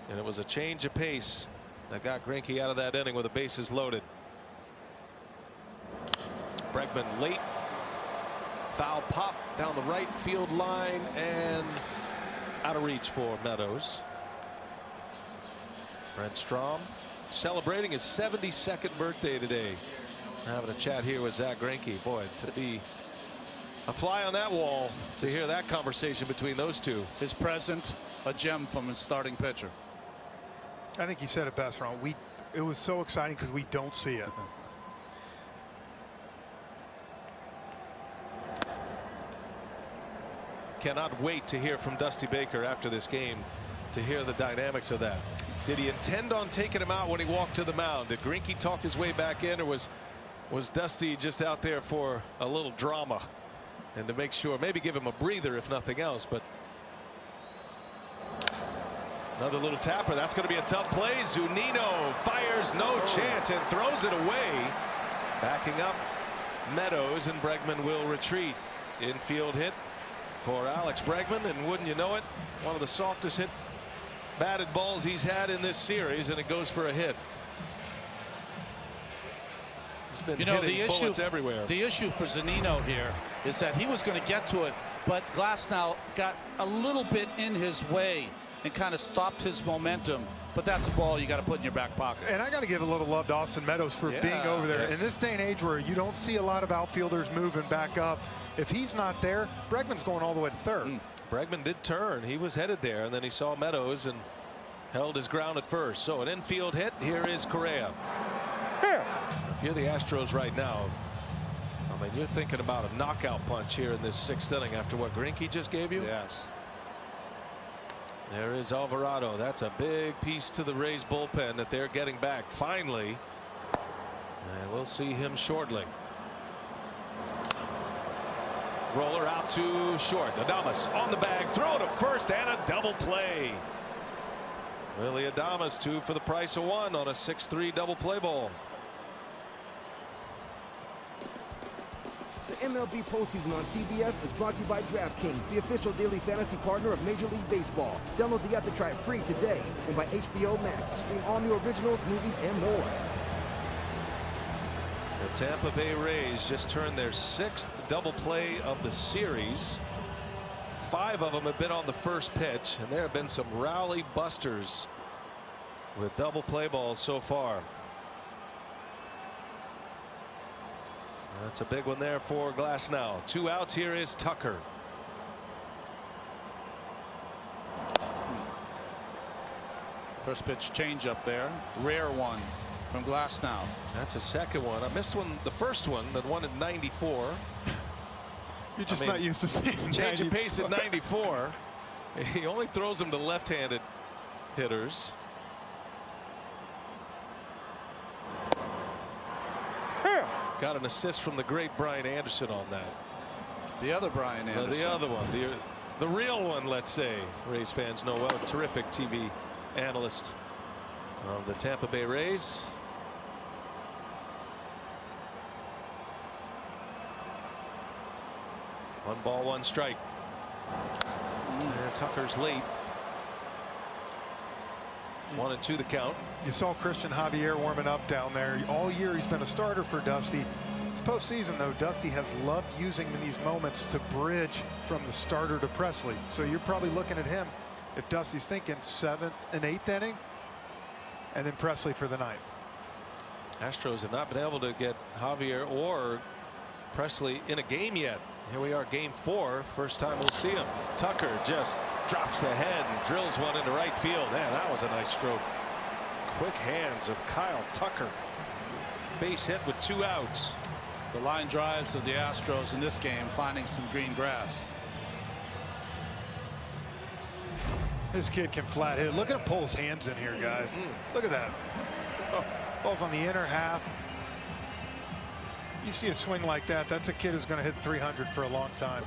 and it was a change of pace that got Greinke out of that inning with the bases loaded. Bregman late foul pop down the right field line and out of reach for Meadows. Brent Strom celebrating his 72nd birthday today. Having a chat here with Zach Greinke. Boy, to be A fly on that wall to hear that conversation between those two. His present, a gem from his starting pitcher. I think you said it best, Ron. It was so exciting because we don't see it. Cannot wait to hear from Dusty Baker after this game to hear the dynamics of that. Did he intend on taking him out when he walked to the mound? Did Greinke talk his way back in, or was Dusty just out there for a little drama and to make sure, maybe give him a breather if nothing else? But another little tapper. That's going to be a tough play. Zunino fires, no chance, and throws it away. Backing up Meadows, and Bregman will retreat. Infield hit for Alex Bregman, and wouldn't you know it, one of the softest hit batted balls he's had in this series, and it goes for a hit. He's been hitting bullets everywhere. The issue for Zunino here is that he was going to get to it, but Glasnow got a little bit in his way and kind of stopped his momentum. But that's a ball you got to put in your back pocket. And I got to give a little love to Austin Meadows for being over there. In this day and age where you don't see a lot of outfielders moving back up, if he's not there, Bregman's going all the way to third. Bregman did turn. He was headed there, and then he saw Meadows and held his ground at first. So an infield hit. Here is Correa. If you're the Astros right now, I mean, you're thinking about a knockout punch here in this 6th inning after what Greinke just gave you. Yes. There is Alvarado. That's a big piece to the Rays bullpen that they're getting back finally. And we'll see him shortly. Roller out to short. Adames on the bag. Throw to first and a double play. Willy Adames 2 for the price of 1 on a 6-3 double play ball. The MLB postseason on TBS is brought to you by DraftKings, the official daily fantasy partner of Major League Baseball. Download the app to try it free today, and by HBO Max. Stream all new originals, movies, and more. The Tampa Bay Rays just turned their 6th double play of the series. 5 of them have been on the first pitch, and there have been some rally busters with double play balls so far. That's a big one there for Glasnow. 2 outs. Here is Tucker. First pitch change up there. Rare one from Glasnow. That's a second one. I missed one, the first one, that one at 94. You're just not used to seeing change of pace at 94. He only throws them to left-handed hitters. Got an assist from the great Brian Anderson on that. The other Brian Anderson. The other one, the real one, let's say. Rays fans know well. Terrific TV analyst of the Tampa Bay Rays. One ball, one strike. And Tucker's late. 1-2 the count. You saw Christian Javier warming up down there. All year he's been a starter for Dusty. This postseason, though, Dusty has loved using him in these moments to bridge from the starter to Presley. So you're probably looking at him, if Dusty's thinking 7th and 8th inning, and then Presley for the 9th. Astros have not been able to get Javier or Presley in a game yet. Here we are, game 4. First time we'll see him. Tucker just drops the head and drills one into right field. Man, that was a nice stroke. Quick hands of Kyle Tucker. Base hit with 2 outs. The line drives of the Astros in this game finding some green grass. This kid can flat hit. Look at him pull his hands in here, guys. Look at that. Oh, ball's on the inner half. You see a swing like that, that's a kid who's going to hit 300 for a long time.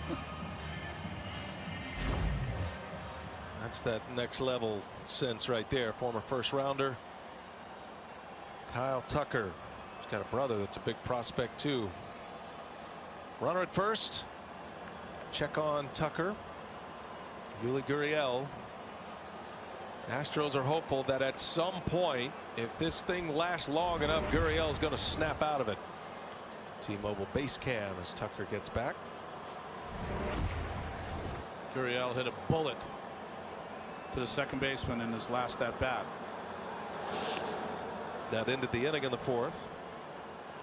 That's that next level sense right there. Former first rounder Kyle Tucker. He's got a brother that's a big prospect too. Runner at first. Check on Tucker. Yuli Gurriel. Astros are hopeful that at some point, if this thing lasts long enough, Gurriel is going to snap out of it. T-Mobile base cam as Tucker gets back. Gurriel hit a bullet to the second baseman in his last at bat. That ended the inning in the 4th.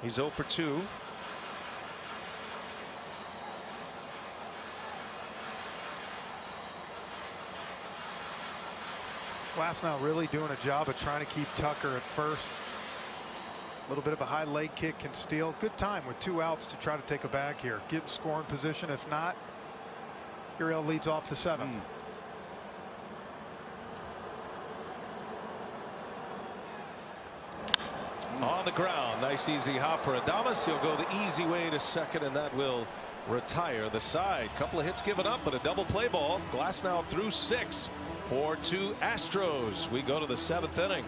He's 0 for 2. Glasnow really doing a job of trying to keep Tucker at first. A little bit of a high leg kick can steal. Good time with 2 outs to try to take a bag here. Get in scoring position. If not, Gurriel leads off the 7th. On the ground, nice easy hop for Adames. He'll go the easy way to second, and that will retire the side. Couple of hits given up, but a double play ball. Glasnow through 6. 4-2 Astros. We go to the 7th inning.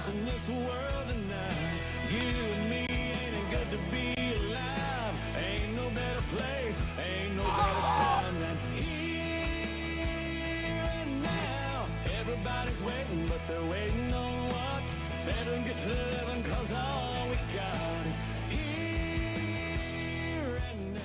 In this world tonight, you and me ain't good to be alive. Ain't no better place, ain't no better time than here and now. Everybody's waiting, but they're waiting on what? Better get to living, cause all we got is here and now.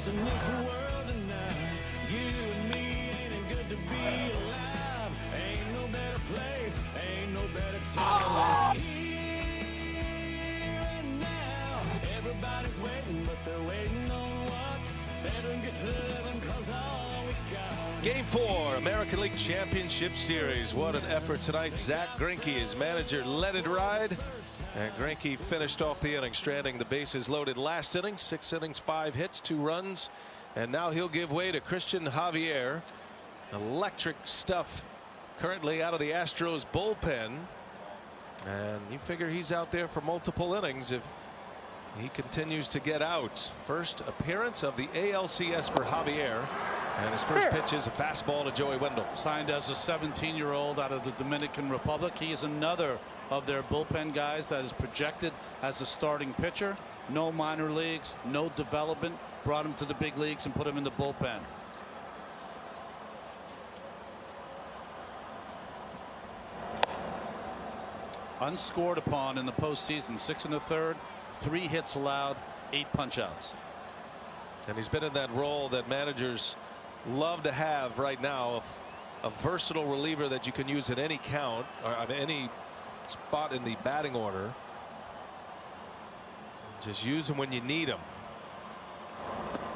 In this world tonight, you and me ain't good to be alive. Ain't no better place, ain't no better time than here and now. Everybody's waiting, but they're waiting on what? Better get to living, cause all we got. Game 4, American League Championship Series. What an effort tonight. Zach Greinke, his manager, let it ride. And Greinke finished off the inning, stranding the bases loaded last inning. 6 innings, 5 hits, 2 runs. And now he'll give way to Christian Javier. Electric stuff currently out of the Astros bullpen. And you figure he's out there for multiple innings if he continues to get out. First appearance of the ALCS for Javier. And his first pitch is a fastball to Joey Wendell. Signed as a 17-year-old out of the Dominican Republic. He is another of their bullpen guys that is projected as a starting pitcher. No minor leagues, no development. Brought him to the big leagues and put him in the bullpen. Unscored upon in the postseason. 6 1/3, 3 hits allowed, 8 punchouts. And he's been in that role that managers love to have right now, a versatile reliever that you can use at any count or at any spot in the batting order. Just use him when you need him.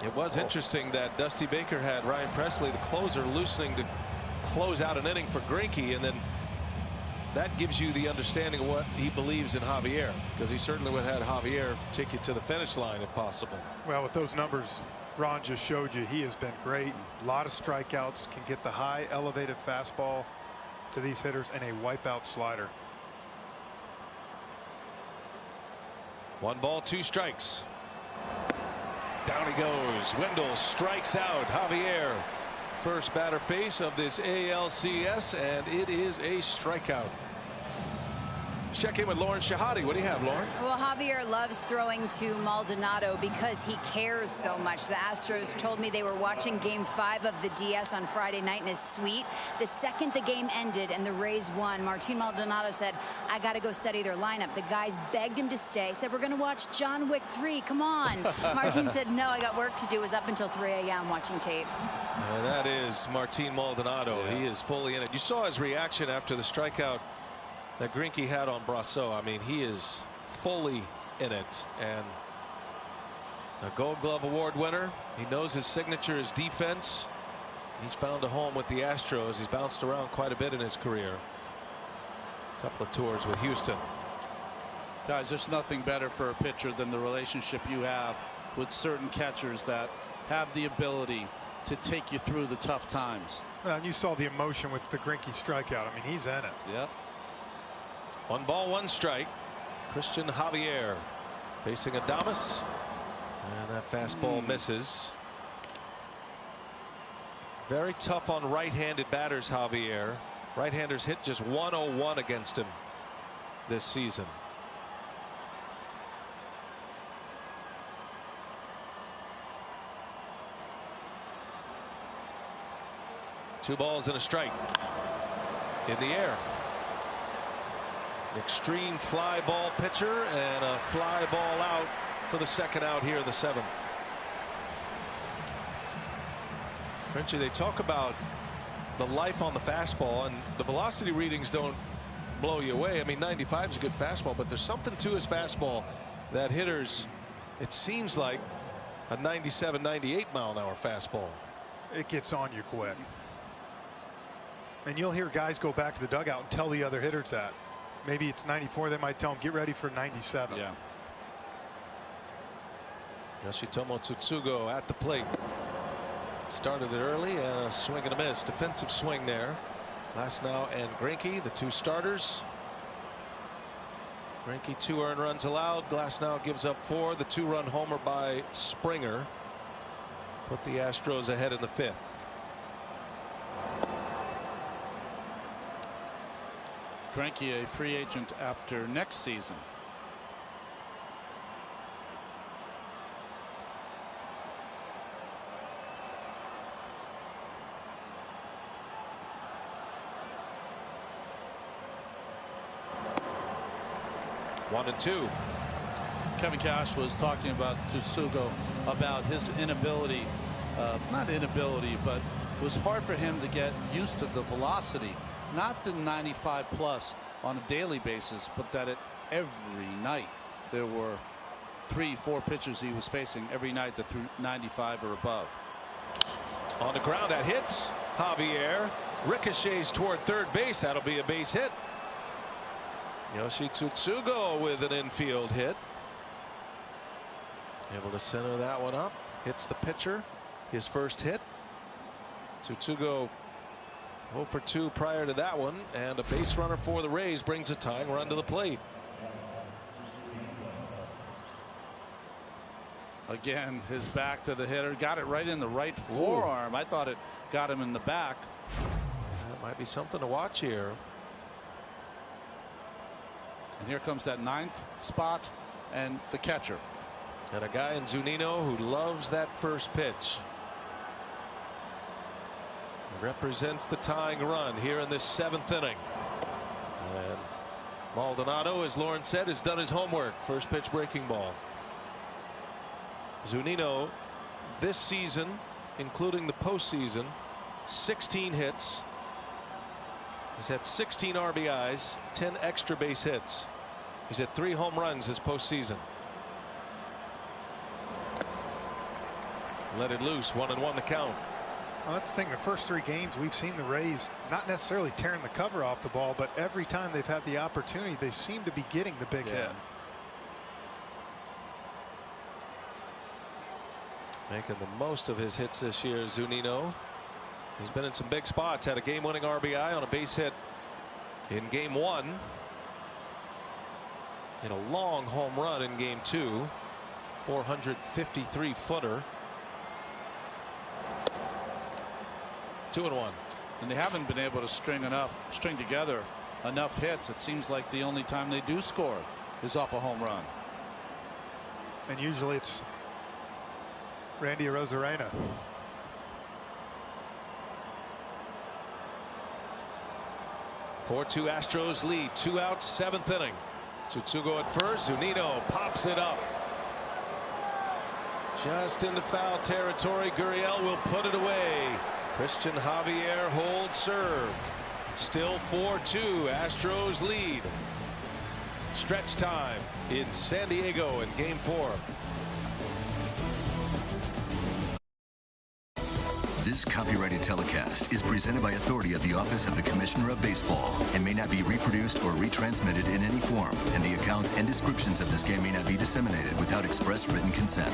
It was interesting that Dusty Baker had Ryan Presley, the closer, loosening to close out an inning for Greinke, and then that gives you the understanding of what he believes in Javier, because he certainly would have had Javier take you to the finish line if possible. Well, with those numbers Ron just showed you, he has been great. A lot of strikeouts, can get the high elevated fastball to these hitters, and a wipeout slider. 1 ball, 2 strikes. Down he goes. Wendell strikes out Javier. First batter face of this ALCS, and it is a strikeout. Let's check in with Lauren Shahadi. What do you have, Lauren? Well, Javier loves throwing to Maldonado because he cares so much. The Astros told me they were watching Game 5 of the DS on Friday night in his suite. The second the game ended and the Rays won, Martin Maldonado said, I got to go study their lineup. The guys begged him to stay, said, we're going to watch John Wick 3. Come on. Martin said, no, I got work to do. It was up until 3 a.m. watching tape. And that is Martin Maldonado. Yeah. He is fully in it. You saw his reaction after the strikeout that Greinke had on Brasso. I mean, he is fully in it, and a Gold Glove Award winner. He knows his signature is defense. He's found a home with the Astros. He's bounced around quite a bit in his career. A couple of tours with Houston. Guys, there's nothing better for a pitcher than the relationship you have with certain catchers that have the ability to take you through the tough times. Well, and you saw the emotion with the Greinke strikeout. I mean, he's in it. Yep. 1 ball, 1 strike. Christian Javier facing Adames, and that fastball misses. Very tough on right-handed batters, Javier. Right-handers hit just 101 against him this season. Two balls and a strike. In the air. Extreme fly ball pitcher and a fly ball out for the second out here in the 7th. Frenchie, they talk about the life on the fastball, and the velocity readings don't blow you away. I mean, 95 is a good fastball, but there's something to his fastball that hitters, it seems like a 97, 98 mile an hour fastball. It gets on you quick. And you'll hear guys go back to the dugout and tell the other hitters that. Maybe it's 94, they might tell them, get ready for 97. Yeah. Yoshitomo Tsutsugo at the plate. Started it early and a swing and a miss. Defensive swing there. Glasnow and Greinke, the two starters. Greinke 2 earned runs allowed. Glasnow gives up 4. The 2-run homer by Springer put the Astros ahead in the 5th. Greinke a free agent after next season. One and two. Kevin Cash was talking about Tsutsugo, about his inability, not inability, but it was hard for him to get used to the velocity. Not the 95 plus on a daily basis, but that every night there were 3-4 pitchers he was facing every night that threw 95 or above. On the ground, that hits Javier. Ricochets toward third base. That'll be a base hit. Yoshi Tsutsugo with an infield hit. Able to center that one up. Hits the pitcher. His first hit. Tsutsugo 0 for 2 prior to that one, and a base runner for the Rays brings a tying run to the plate. Again, his back to the hitter, got it right in the right forearm. I thought it got him in the back. That might be something to watch here. And here comes that 9th spot and the catcher. And a guy in Zunino who loves that first pitch. Represents the tying run here in this 7th inning. And Maldonado, as Lauren said, has done his homework. First pitch breaking ball. Zunino this season, including the postseason, 16 hits. He's had 16 RBIs, 10 extra base hits. He's had 3 home runs this postseason. Let it loose, 1-1 the count. Well, that's the thing. The first 3 games we've seen the Rays not necessarily tearing the cover off the ball, but every time they've had the opportunity, they seem to be getting the big hit. Making the most of his hits this year, Zunino. He's been in some big spots. Had a game-winning RBI on a base hit in game 1. In a long home run in game 2. 453-footer. 2-1. And they haven't been able to string together enough hits. It seems like the only time they do score is off a home run. And usually it's Randy Arozarena. Four-2 Astros lead. 2 outs, 7th inning. Tsutsugo at first. Zunino pops it up. Just into foul territory. Gurriel will put it away. Christian Javier holds serve. Still 4-2. Astros lead. Stretch time in San Diego in game 4. This copyrighted telecast is presented by authority of the Office of the Commissioner of Baseball and may not be reproduced or retransmitted in any form, and the accounts and descriptions of this game may not be disseminated without express written consent.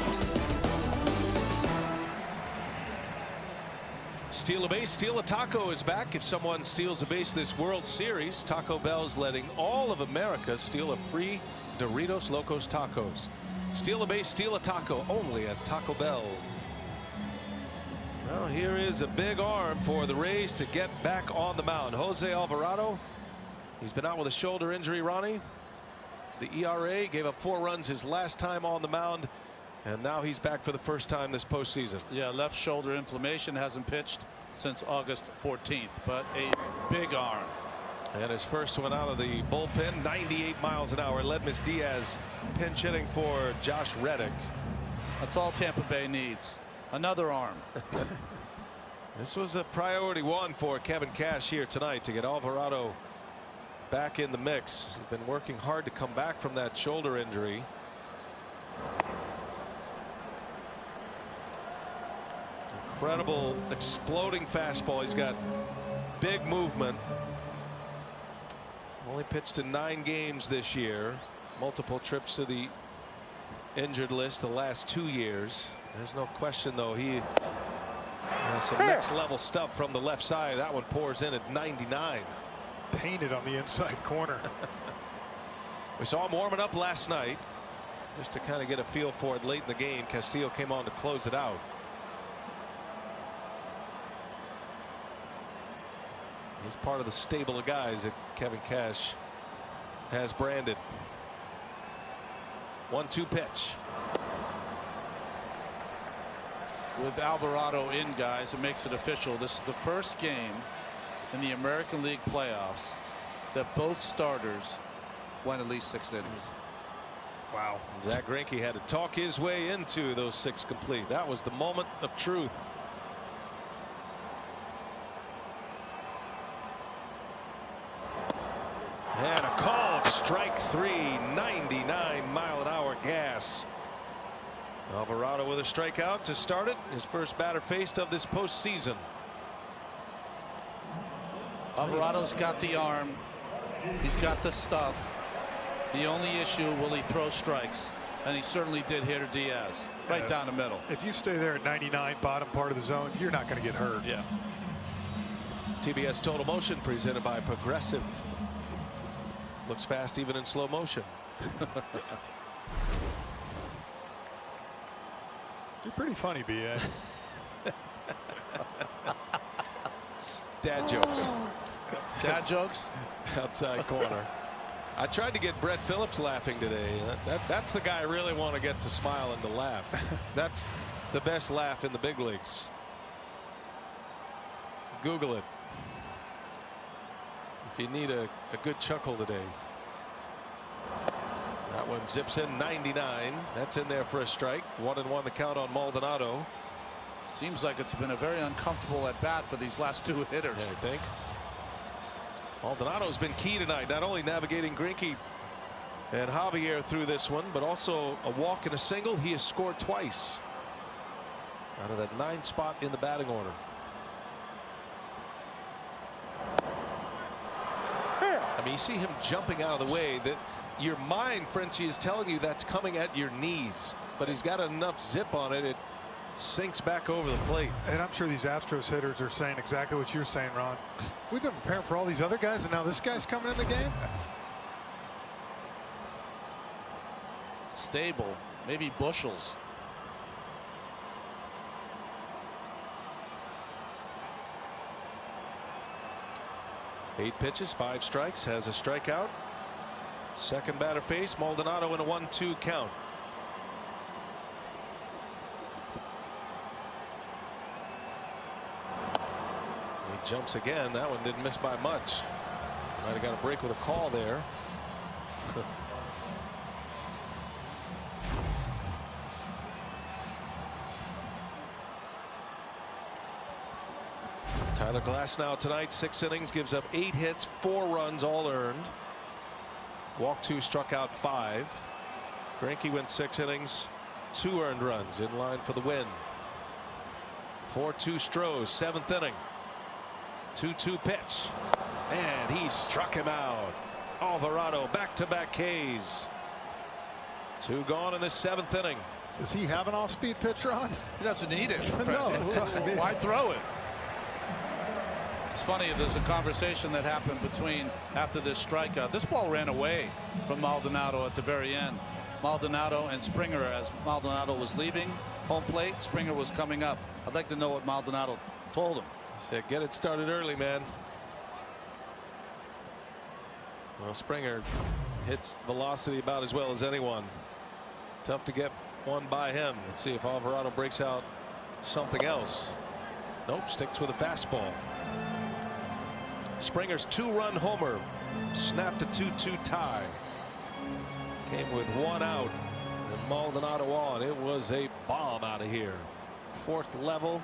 Steal a base, steal a taco is back. If someone steals a base this World Series, Taco Bell's letting all of America steal a free Doritos Locos Tacos. Steal a base, steal a taco only at Taco Bell. Well, here is a big arm for the Rays to get back on the mound. Jose Alvarado. He's been out with a shoulder injury, Ronnie. The ERA, gave up 4 runs his last time on the mound, and now he's back for the first time this postseason. Yeah, left shoulder inflammation, hasn't pitched since August 14th, but a big arm. And his first one out of the bullpen, 98 miles an hour. Ledmus Diaz pinch hitting for Josh Reddick. That's all Tampa Bay needs. Another arm. This was a priority 1 for Kevin Cash here tonight, to get Alvarado back in the mix. He's been working hard to come back from that shoulder injury. Incredible exploding fastball. He's got big movement. Only pitched in 9 games this year. Multiple trips to the injured list the last 2 years. There's no question, though, he has some next level stuff from the left side. That one pours in at 99. Painted on the inside corner. We saw him warming up last night just to kind of get a feel for it late in the game. Castillo came on to close it out. He's part of the stable of guys that Kevin Cash has branded. 1-2 pitch. With Alvarado in, guys, it makes it official. This is the first game in the American League playoffs that both starters went at least 6 innings. Wow. Zach Greinke had to talk his way into those 6 complete. That was the moment of truth. And a called strike 3, 99 mile an hour gas. Alvarado with a strikeout to start it. His first batter faced of this postseason. Alvarado's got the arm. He's got the stuff. The only issue, will he throw strikes? And he certainly did here to Diaz. Right down the middle. If you stay there at 99, bottom part of the zone, you're not going to get hurt. Yeah. TBS Total Motion presented by Progressive. Looks fast even in slow motion. You're pretty funny, B.A. Dad jokes. Dad jokes? Outside corner. I tried to get Brett Phillips laughing today. That's the guy I really want to get to smile and to laugh. That's the best laugh in the big leagues. Google it if you need a good chuckle today. That one zips in 99. That's in there for a strike. 1-1 the count on Maldonado. Seems like it's been a very uncomfortable at bat for these last 2 hitters. Yeah, I think Maldonado's been key tonight, not only navigating Greinke and Javier through this one, but also a walk and a single. He has scored twice out of that 9 spot in the batting order. I mean, you see him jumping out of the way that your mind, Frenchie, is telling you that's coming at your knees, but he's got enough zip on it. It sinks back over the plate. And I'm sure these Astros hitters are saying exactly what you're saying, Ron. We've been preparing for all these other guys, and now this guy's coming in the game. Stable, maybe bushels. Eight pitches, 5 strikes, has a strikeout. Second batter face, Maldonado in a 1-2 count. He jumps again. That one didn't miss by much. Might have got a break with a call there. Tyler Glasnow tonight, 6 innings, gives up 8 hits, 4 runs, all earned. Walked 2, struck out 5. Greinke went 6 innings, 2 earned runs, in line for the win. 4-2 Stros, 7th inning. 2-2 pitch, and he struck him out. Alvarado back-to-back Ks. 2 gone in the 7th inning. Does he have an off-speed pitch, Ron? He doesn't need it. No. Why throw it? It's funny, there's a conversation that happened between after this strikeout. This ball ran away from Maldonado at the very end. Maldonado and Springer, as Maldonado was leaving, home plate, Springer was coming up. I'd like to know what Maldonado told him. He said, get it started early, man. Well, Springer hits velocity about as well as anyone. Tough to get one by him. Let's see if Alvarado breaks out something else. Nope, sticks with a fastball. Springer's 2-run homer snapped a 2-2 tie. Came with 1 out. And Maldonado on. It was a bomb out of here. 4th level.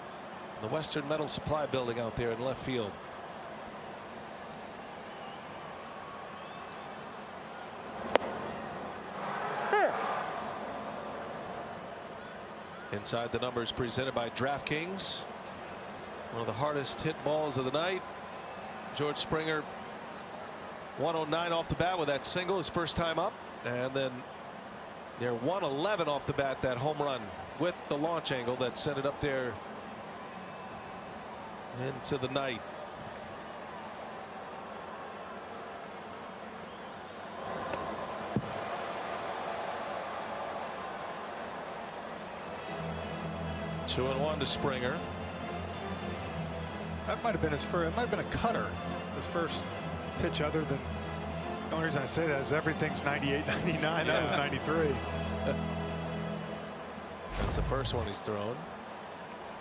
The Western Metal Supply building out there in left field. Inside the Numbers presented by DraftKings. One of the hardest hit balls of the night. George Springer 109 off the bat with that single, his first time up, and then they're 111 off the bat, that home run with the launch angle that sent it up there into the night. Two and one to Springer. That might have been his first. It might have been a cutter. His first pitch, other than, the only reason I say that is everything's 98, 99. That was 93. That's the first one he's thrown.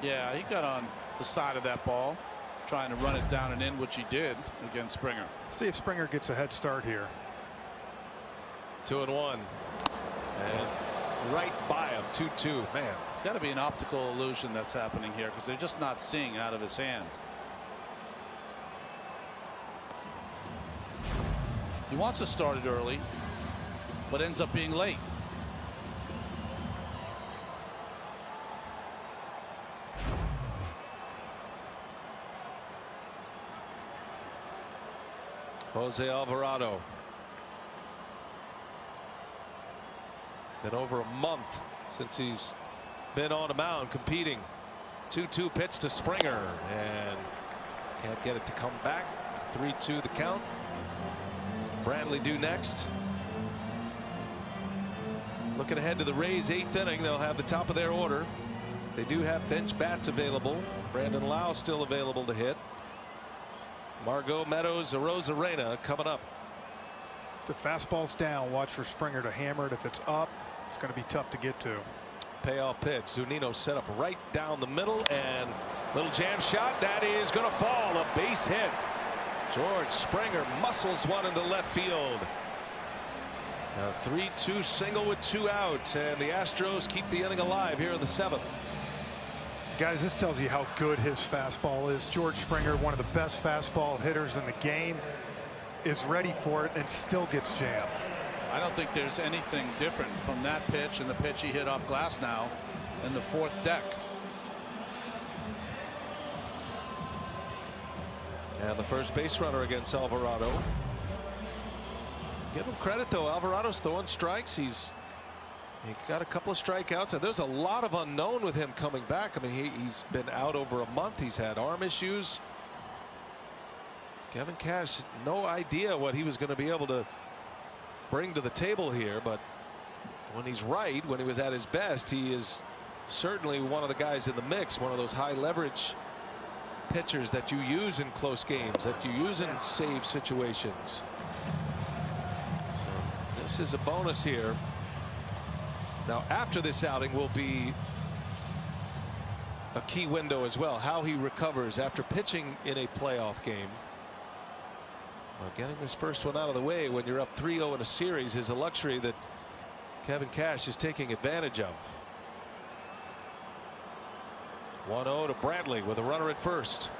Yeah, he got on the side of that ball, trying to run it down and in, which he did against Springer. See if Springer gets a head start here. 2-1. And right by him, 2-2. Man, it's got to be an optical illusion that's happening here, because they're just not seeing out of his hand. He wants to start it early, but ends up being late. Jose Alvarado. Been over a month since he's been on a mound competing. 2-2 pitch to Springer, and can't get it to come back. 3-2 the count. Brantley due next. Looking ahead to the Rays' 8th inning. They'll have the top of their order. They do have bench bats available. Brandon Lau still available to hit. Margot, Meadows, Arozarena coming up. If the fastball's down, watch for Springer to hammer it. If it's up, it's going to be tough to get to. Payoff pitch. Zunino set up right down the middle, and little jam shot that is going to fall. A base hit. George Springer muscles one into left field. A 3-2 single with 2 outs, and the Astros keep the inning alive here in the 7th. Guys, this tells you how good his fastball is. George Springer, one of the best fastball hitters in the game, is ready for it and still gets jammed. I don't think there's anything different from that pitch and the pitch he hit off glass now in the 4th deck. And the first base runner against Alvarado. Give him credit, though. Alvarado's throwing strikes. He's got a couple of strikeouts, and there's a lot of unknown with him coming back. I mean, he's been out over a month. He's had arm issues. Kevin Cash, no idea what he was going to be able to bring to the table here, but when he's right, when he was at his best, he is certainly one of the guys in the mix, one of those high leverage pitchers that you use in close games, that you use in save situations. So this is a bonus here. Now, after this outing will be a key window as well, how he recovers after pitching in a playoff game. Well, getting this first one out of the way when you're up 3-0 in a series is a luxury that Kevin Cash is taking advantage of. 1-0 to Brantley with a runner at first.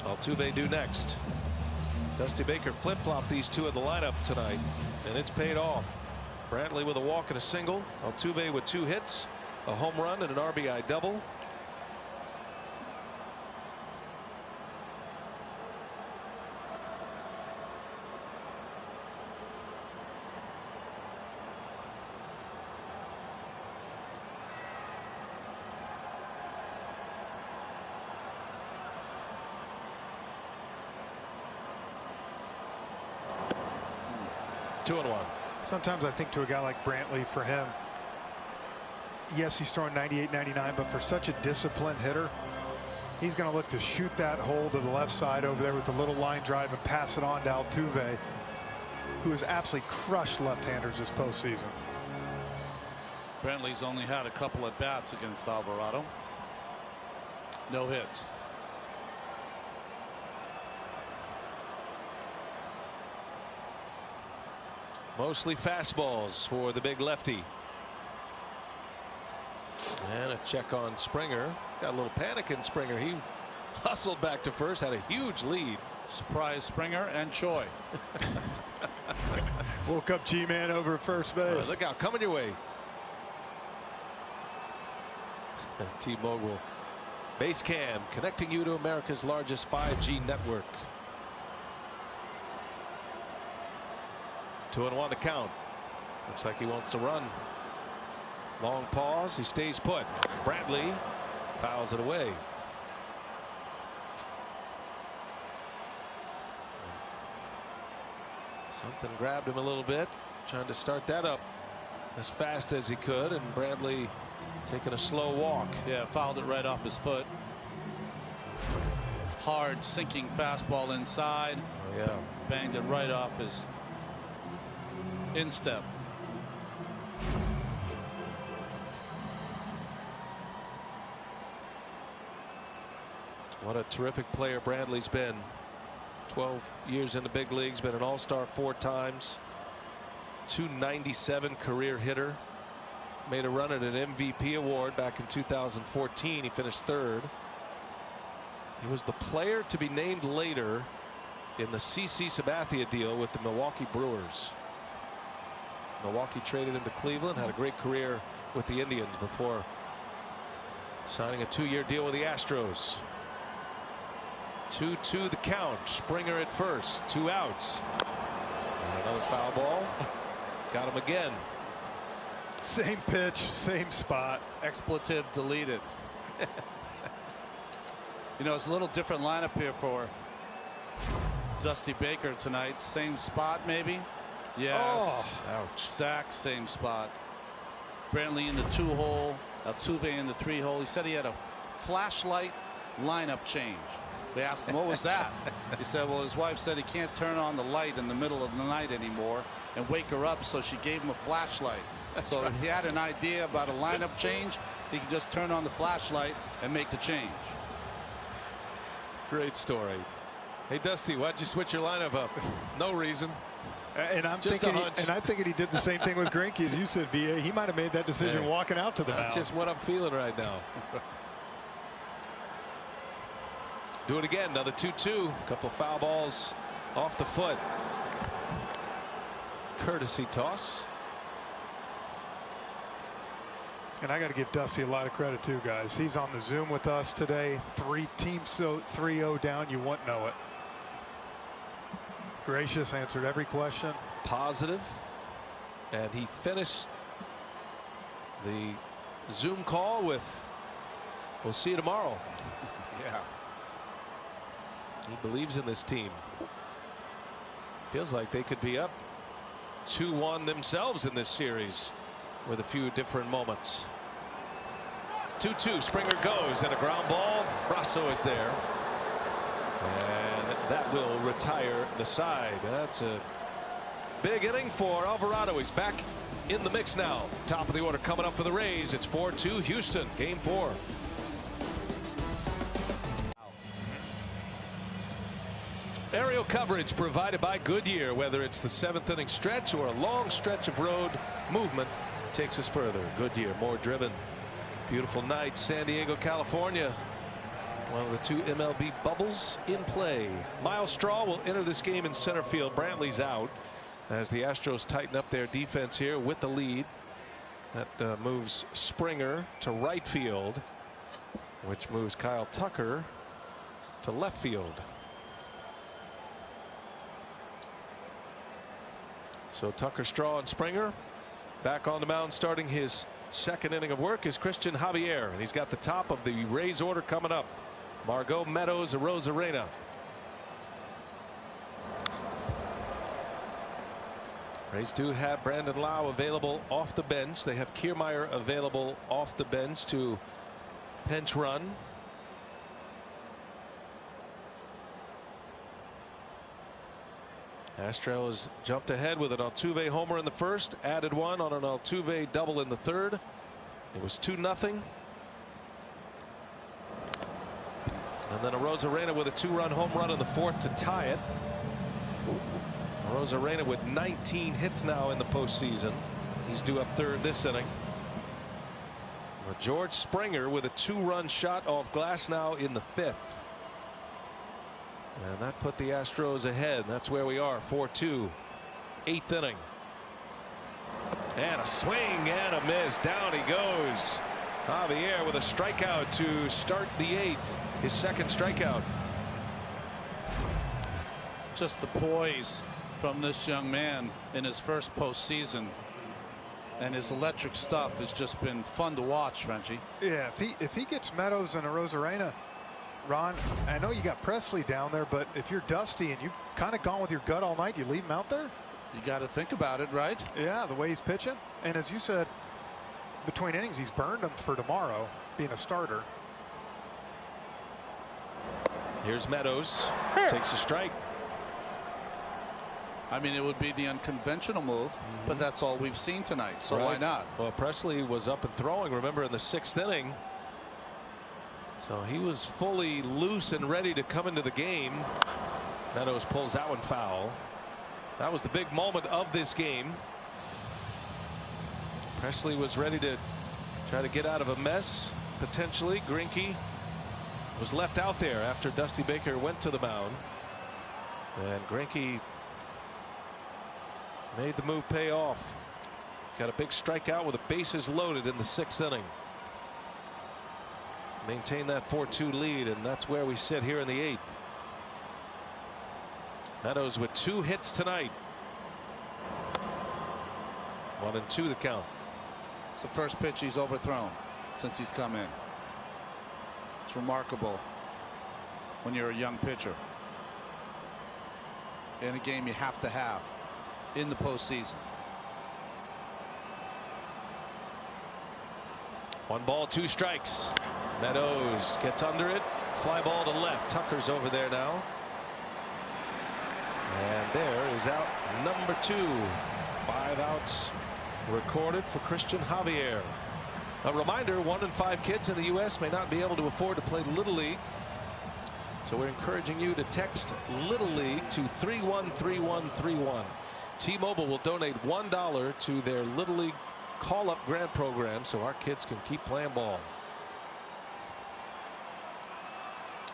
Altuve due next. Dusty Baker flip-flopped these two in the lineup tonight, and it's paid off. Brantley with a walk and a single. Altuve with 2 hits, a home run, and an RBI double. 2-1. Sometimes I think to a guy like Brantley, for him, yes, he's throwing 98, 99, but for such a disciplined hitter, he's going to look to shoot that hole to the left side over there with the little line drive and pass it on to Altuve, who has absolutely crushed left-handers this postseason. Brantley's only had a couple at bats against Alvarado. No hits. Mostly fastballs for the big lefty. And a check on Springer. Got a little panic in Springer. He hustled back to first, had a huge lead. Surprise Springer and Choi. Woke up G-Man over at first base. Look out, coming your way. T-Mobile Base Cam, connecting you to America's largest 5G network. 2-1 to count. Looks like he wants to run. Long pause. He stays put. Bradley fouls it away. Something grabbed him a little bit, trying to start that up as fast as he could, and Bradley taking a slow walk. Yeah, fouled it right off his foot. Hard sinking fastball inside. Oh, yeah. Banged it right off his instep. What a terrific player Bradley's been. 12 years in the big leagues, been an all-star 4 times. .297 career hitter. Made a run at an MVP award back in 2014. He finished 3rd. He was the player to be named later in the CC Sabathia deal with the Milwaukee Brewers. Milwaukee traded him to Cleveland, had a great career with the Indians before signing a 2-year deal with the Astros. 2-2 the count. Springer at first. 2 outs. And another foul ball. Got him again. Same pitch, same spot. Expletive deleted. You know, it's a little different lineup here for Dusty Baker tonight. Same spot, maybe. Yes. Oh. Ouch. Exact same spot. Brantley in the 2-hole. Altuve in the 3-hole. He said he had a flashlight lineup change. They asked him, what was that? He said, well, his wife said he can't turn on the light in the middle of the night anymore and wake her up, so she gave him a flashlight. So if he had an idea about a lineup change, he could just turn on the flashlight and make the change. It's a great story. Hey, Dusty, why'd you switch your lineup up? No reason. And I'm just thinking, I'm thinking he did the same thing with Greinke, as you said, VA. He might have made that decision walking out to the mound. Just what I'm feeling right now. Do it again. Another 2-2. A couple foul balls off the foot. Courtesy toss. And I got to give Dusty a lot of credit too, guys. He's on the Zoom with us today. 3-0 down. You won't know it. Gracious, answered every question. Positive. And he finished the Zoom call with, we'll see you tomorrow. Yeah. He believes in this team. Feels like they could be up 2-1 themselves in this series with a few different moments. 2-2. Springer goes and a ground ball. Brasso is there. And that will retire the side. That's a big inning for Alvarado. He's back in the mix now. Top of the order coming up for the Rays. It's 4-2 Houston. Game 4. Aerial coverage provided by Goodyear. Whether it's the 7th inning stretch or a long stretch of road movement, takes us further. Goodyear, more driven. Beautiful night, San Diego, California. One of the 2 MLB bubbles in play. Miles Straw will enter this game in center field. Brantley's out as the Astros tighten up their defense here with the lead. That moves Springer to right field, which moves Kyle Tucker to left field. So Tucker, Straw, and Springer back on the mound. Starting his 2nd inning of work is Christian Javier, and he's got the top of the Rays order coming up. Margot, Meadows, Arozarena. Rays do have Brandon Lau available off the bench. They have Kiermaier available off the bench to pinch run. Astros jumped ahead with an Altuve homer in the first, added one on an Altuve double in the third. It was 2-0. And then Arozarena with a 2-run home run in the fourth to tie it. Arozarena with 19 hits now in the postseason. He's due up third this inning. George Springer with a 2-run shot off glass now in the fifth. And that put the Astros ahead. That's where we are, 4-2, eighth inning. And a swing and a miss. Down he goes. Javier with a strikeout to start the eighth. His second strikeout. Just the poise from this young man in his first postseason. And his electric stuff has just been fun to watch, Frenchie. Yeah, if he gets Meadows and Arozarena, Ron, I know you got Presley down there, but if you're Dusty and you've kind of gone with your gut all night, you leave him out there? You got to think about it, right? Yeah, the way he's pitching. And as you said, between innings, he's burned him for tomorrow, being a starter. Here's Meadows. Takes a strike. I mean, it would be the unconventional move, but that's all we've seen tonight. So Right. why not? Well, Presley was up and throwing, remember, in the sixth inning. So he was fully loose and ready to come into the game. Meadows pulls that one foul. That was the big moment of this game. Presley was ready to try to get out of a mess, potentially. Greinke was left out there after Dusty Baker went to the mound. And Greinke made the move pay off. Got a big strikeout with the bases loaded in the sixth inning. Maintain that 4-2 lead, and that's where we sit here in the eighth. Meadows with 2 hits tonight. 1-2 the count. It's the first pitch he's overthrown since he's come in. It's remarkable when you're a young pitcher in a game you have to have in the postseason. 1 ball, 2 strikes. Meadows gets under it. Fly ball to left. Tucker's over there now. And there is out number 2. 5 outs recorded for Christian Javier. A reminder, 1 in 5 kids in the U.S. may not be able to afford to play Little League. So we're encouraging you to text Little League to 313131. T-Mobile will donate $1 to their Little League call-up grant program so our kids can keep playing ball.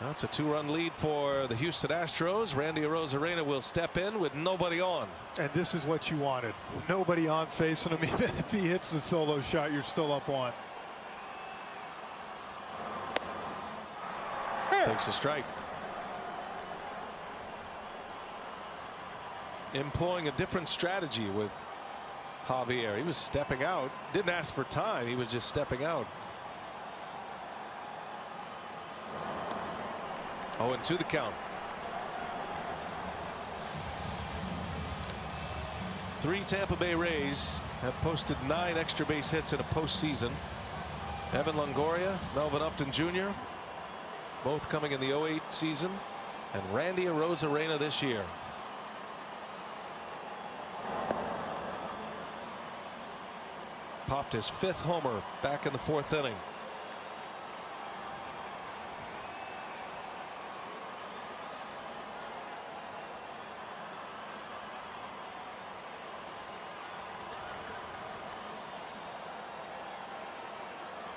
That's a 2-run lead for the Houston Astros. Randy Arozarena will step in with nobody on. And this is what you wanted. Nobody on facing him. Even if he hits the solo shot, you're still up 1. Takes a strike. Employing a different strategy with Javier. He was stepping out. Didn't ask for time. He was just stepping out. 0-2 the count. 3 Tampa Bay Rays have posted 9 extra base hits in a postseason. Evan Longoria, Melvin Upton Jr., both coming in the 08 season, and Randy Arozarena this year. Popped his 5th homer back in the 4th inning.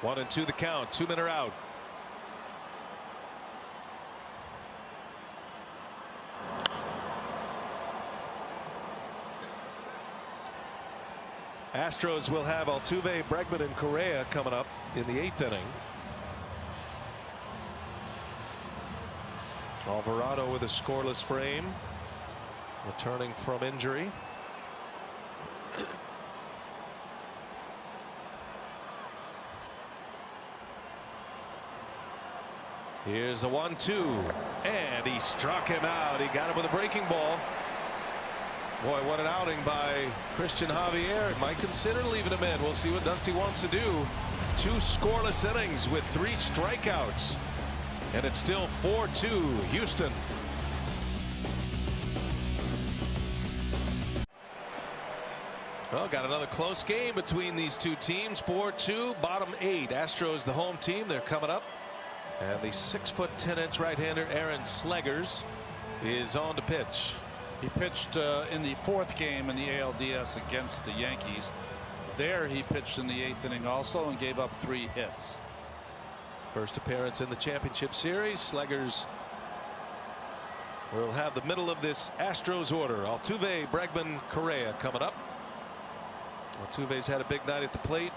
One and 2 the count. 2 men are out. Astros will have Altuve, Bregman, and Correa coming up in the 8th inning. Alvarado with a scoreless frame, returning from injury. Here's a 1-2, and he struck him out. He got him with a breaking ball. Boy, what an outing by Christian Javier. Might consider leaving him in. We'll see what Dusty wants to do. 2 scoreless innings with 3 strikeouts. And it's still 4-2 Houston. Well, got another close game between these two teams. 4-2, bottom 8. Astros, the home team, they're coming up. And the 6'10" right-hander Aaron Slegers is on to pitch. He pitched in the 4th game in the ALDS against the Yankees. There he pitched in the 8th inning also and gave up 3 hits. First appearance in the championship series. Slegers will have the middle of this Astros order. Altuve, Bregman, Correa coming up. Altuve's had a big night at the plate.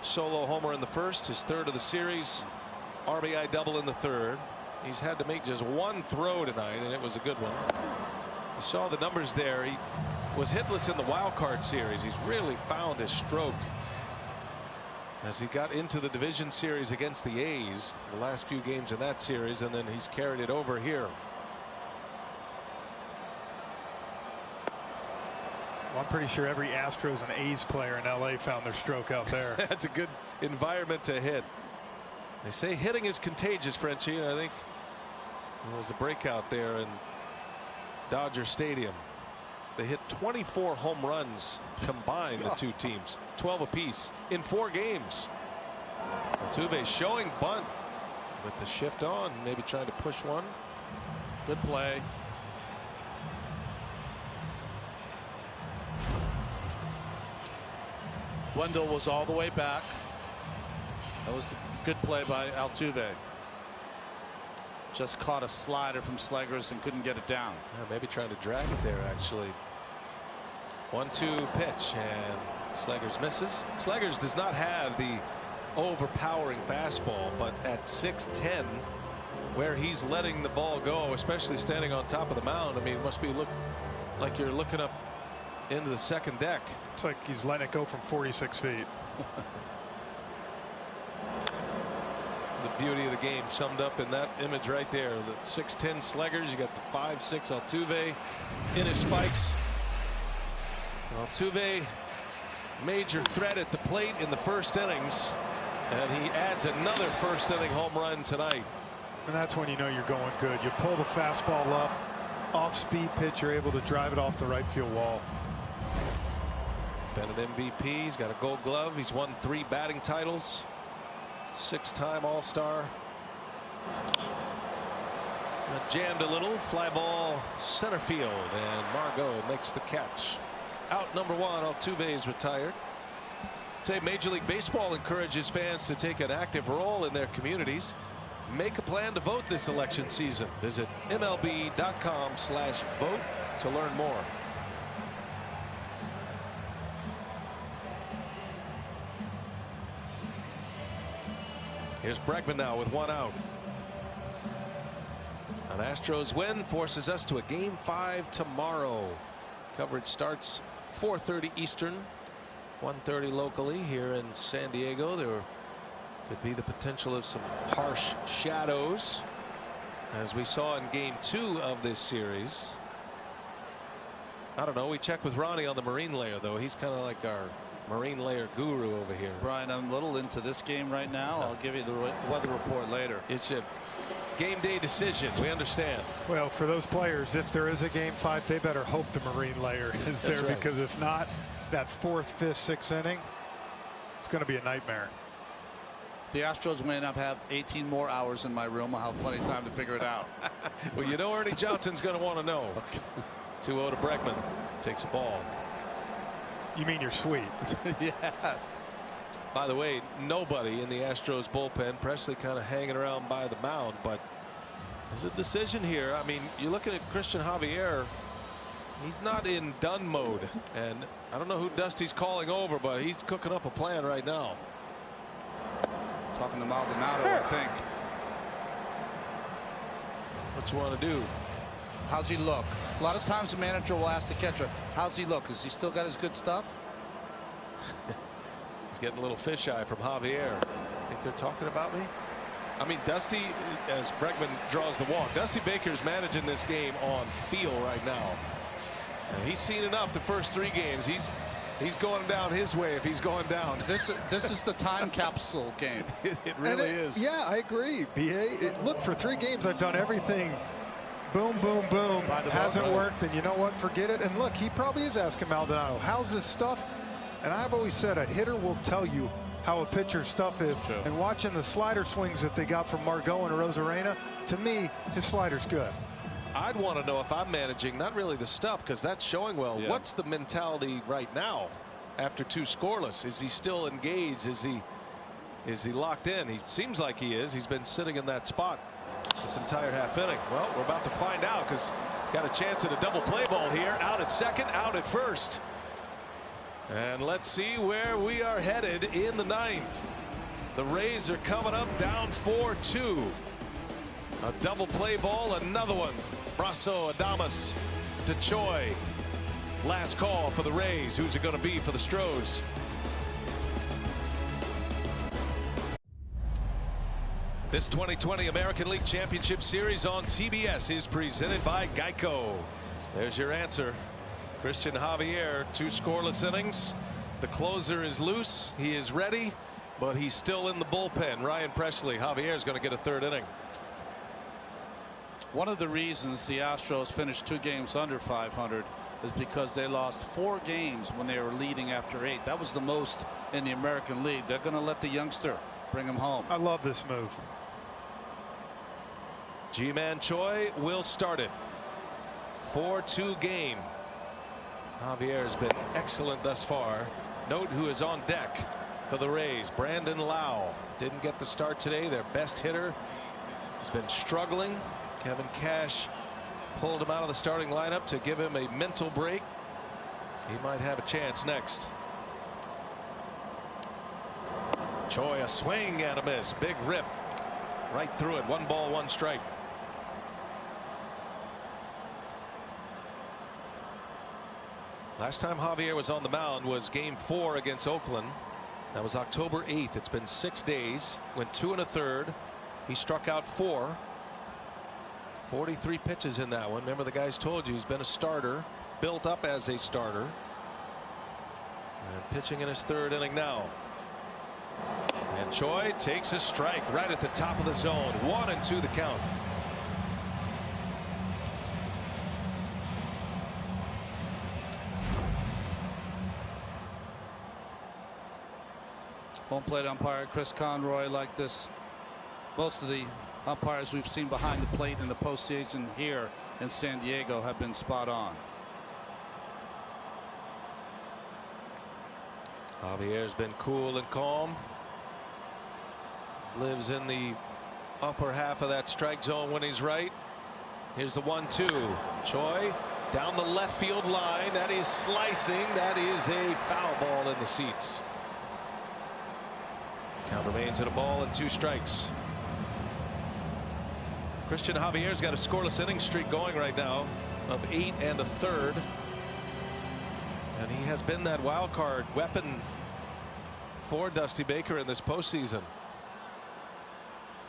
Solo homer in the first, his 3rd of the series. RBI double in the 3rd. He's had to make just 1 throw tonight, and it was a good one. You saw the numbers there. He was hitless in the wild card series. He's really found his stroke as he got into the division series against the A's, the last few games in that series, and then he's carried it over here. Well, I'm pretty sure every Astros and A's player in LA found their stroke out there. That's a good environment to hit. They say hitting is contagious, Frenchie, and I think there was a breakout there in Dodger Stadium. They hit 24 home runs combined, the two teams, 12 apiece in 4 games. Altuve showing bunt with the shift on, maybe trying to push one. Good play. Wendell was all the way back. That was a good play by Altuve. Just caught a slider from Slegers and couldn't get it down. Yeah, maybe trying to drag it there, actually. 1-2 pitch, and Slegers misses. Slegers does not have the overpowering fastball, but at 6'10", where he's letting the ball go, especially standing on top of the mound, I mean, it must be like you're looking up into the second deck. It's like he's letting it go from 46 feet. The beauty of the game summed up in that image right there. The 6'10" Slegers, you got the 5'6" Altuve in his spikes. Altuve, major threat at the plate in the first innings, and he adds another first inning home run tonight. And that's when you know you're going good. You pull the fastball up, off speed pitch, you're able to drive it off the right field wall. Been an MVP. He's got a Gold Glove. He's won 3 batting titles. 6-time All-Star. Jammed a little. Fly ball center field, and Margot makes the catch. Out number 1. Altuve is retired. Say Major League Baseball encourages fans to take an active role in their communities. Make a plan to vote this election season. Visit MLB.com/vote to learn more. Here's Bregman now with 1 out. An Astros win forces us to a Game 5 tomorrow. Coverage starts 4:30 Eastern, 1:30 locally here in San Diego. There could be the potential of some harsh shadows, as we saw in Game 2 of this series. I don't know. We checked with Ronnie on the marine layer, though. He's kind of like our marine layer guru over here. Brian, I'm a little into this game right now. I'll give you the weather report later. It's a game day decision. We understand. Well, for those players, if there is a Game 5, they better hope the marine layer is there, right. because if not, that 4th, 5th, 6th inning, it's going to be a nightmare. The Astros may not have 18 more hours in my room. I'll have plenty of time to figure it out. Well, you know Ernie Johnson's going to want to know. 2-0 to Bregman. Takes a ball. You mean you're sweet? Yes. By the way, nobody in the Astros bullpen. Presley kind of hanging around by the mound, but there's a decision here. I mean, you're looking at Christian Javier. He's not in done mode, and I don't know who Dusty's calling over, but he's cooking up a plan right now. Talking to Maldonado, I think. What you want to do? How's he look? A lot of times the manager will ask the catcher, how's he look? Has he still got his good stuff? He's getting a little fisheye from Javier. Think they're talking about me? I mean, Dusty, as Bregman draws the walk, Dusty Baker's managing this game on feel right now. And he's seen enough the first 3 games. He's going down his way if he's going down. This is the time capsule game. It really is. Yeah, I agree. BA, look, for 3 games I've done everything. Boom, boom, boom. Hasn't worked, and you know what? Forget it. And look, he probably is asking Maldonado, how's this stuff? And I've always said a hitter will tell you how a pitcher's stuff is. And watching the slider swings that they got from Margot and Rosarena, to me, his slider's good. I'd want to know if I'm managing, not really the stuff, because that's showing well. Yeah. What's the mentality right now after 2 scoreless? Is he still engaged? Is he locked in? He seems like he is. He's been sitting in that spot this entire half inning. Well, we're about to find out, because got a chance at a double play ball here. Out at second, out at first. And let's see where we are headed in the 9th. The Rays are coming up down 4-2. A double play ball, another one. Brasso, Adames to Choi. Last call for the Rays. Who's it going to be for the Astros? This 2020 American League Championship Series on TBS is presented by Geico. There's your answer. Christian Javier, 2 scoreless innings. The closer is loose. He is ready, but he's still in the bullpen. Ryan Presley, Javier is going to get a 3rd inning. One of the reasons the Astros finished 2 games under 500 is because they lost 4 games when they were leading after 8. That was the most in the American League. They're going to let the youngster bring him home. I love this move. Ji-Man Choi will start it. 4-2 game. Javier has been excellent thus far. Note who is on deck for the Rays. Brandon Lau didn't get the start today. Their best hitter has been struggling. Kevin Cash pulled him out of the starting lineup to give him a mental break. He might have a chance next. Choi, a swing and a miss. Big rip right through it. 1 ball, 1 strike. Last time Javier was on the mound was game 4 against Oakland. That was October 8th. It's been 6 days. Went 2 1/3. He struck out 4. 43 pitches in that one. Remember, the guys told you he's been a starter, built up as a starter, and pitching in his 3rd inning now. And Choi takes a strike right at the top of the zone. 1-2 the count. Home plate umpire Chris Conroy like this. Most of the umpires we've seen behind the plate in the postseason here in San Diego have been spot on. Javier's been cool and calm. Lives in the upper half of that strike zone when he's right. Here's the 1-2. Choi down the left field line. That is slicing. That is a foul ball in the seats. Count remains at a ball and 2 strikes. Christian Javier's got a scoreless inning streak going right now of 8 1/3. And he has been that wild card weapon for Dusty Baker in this postseason.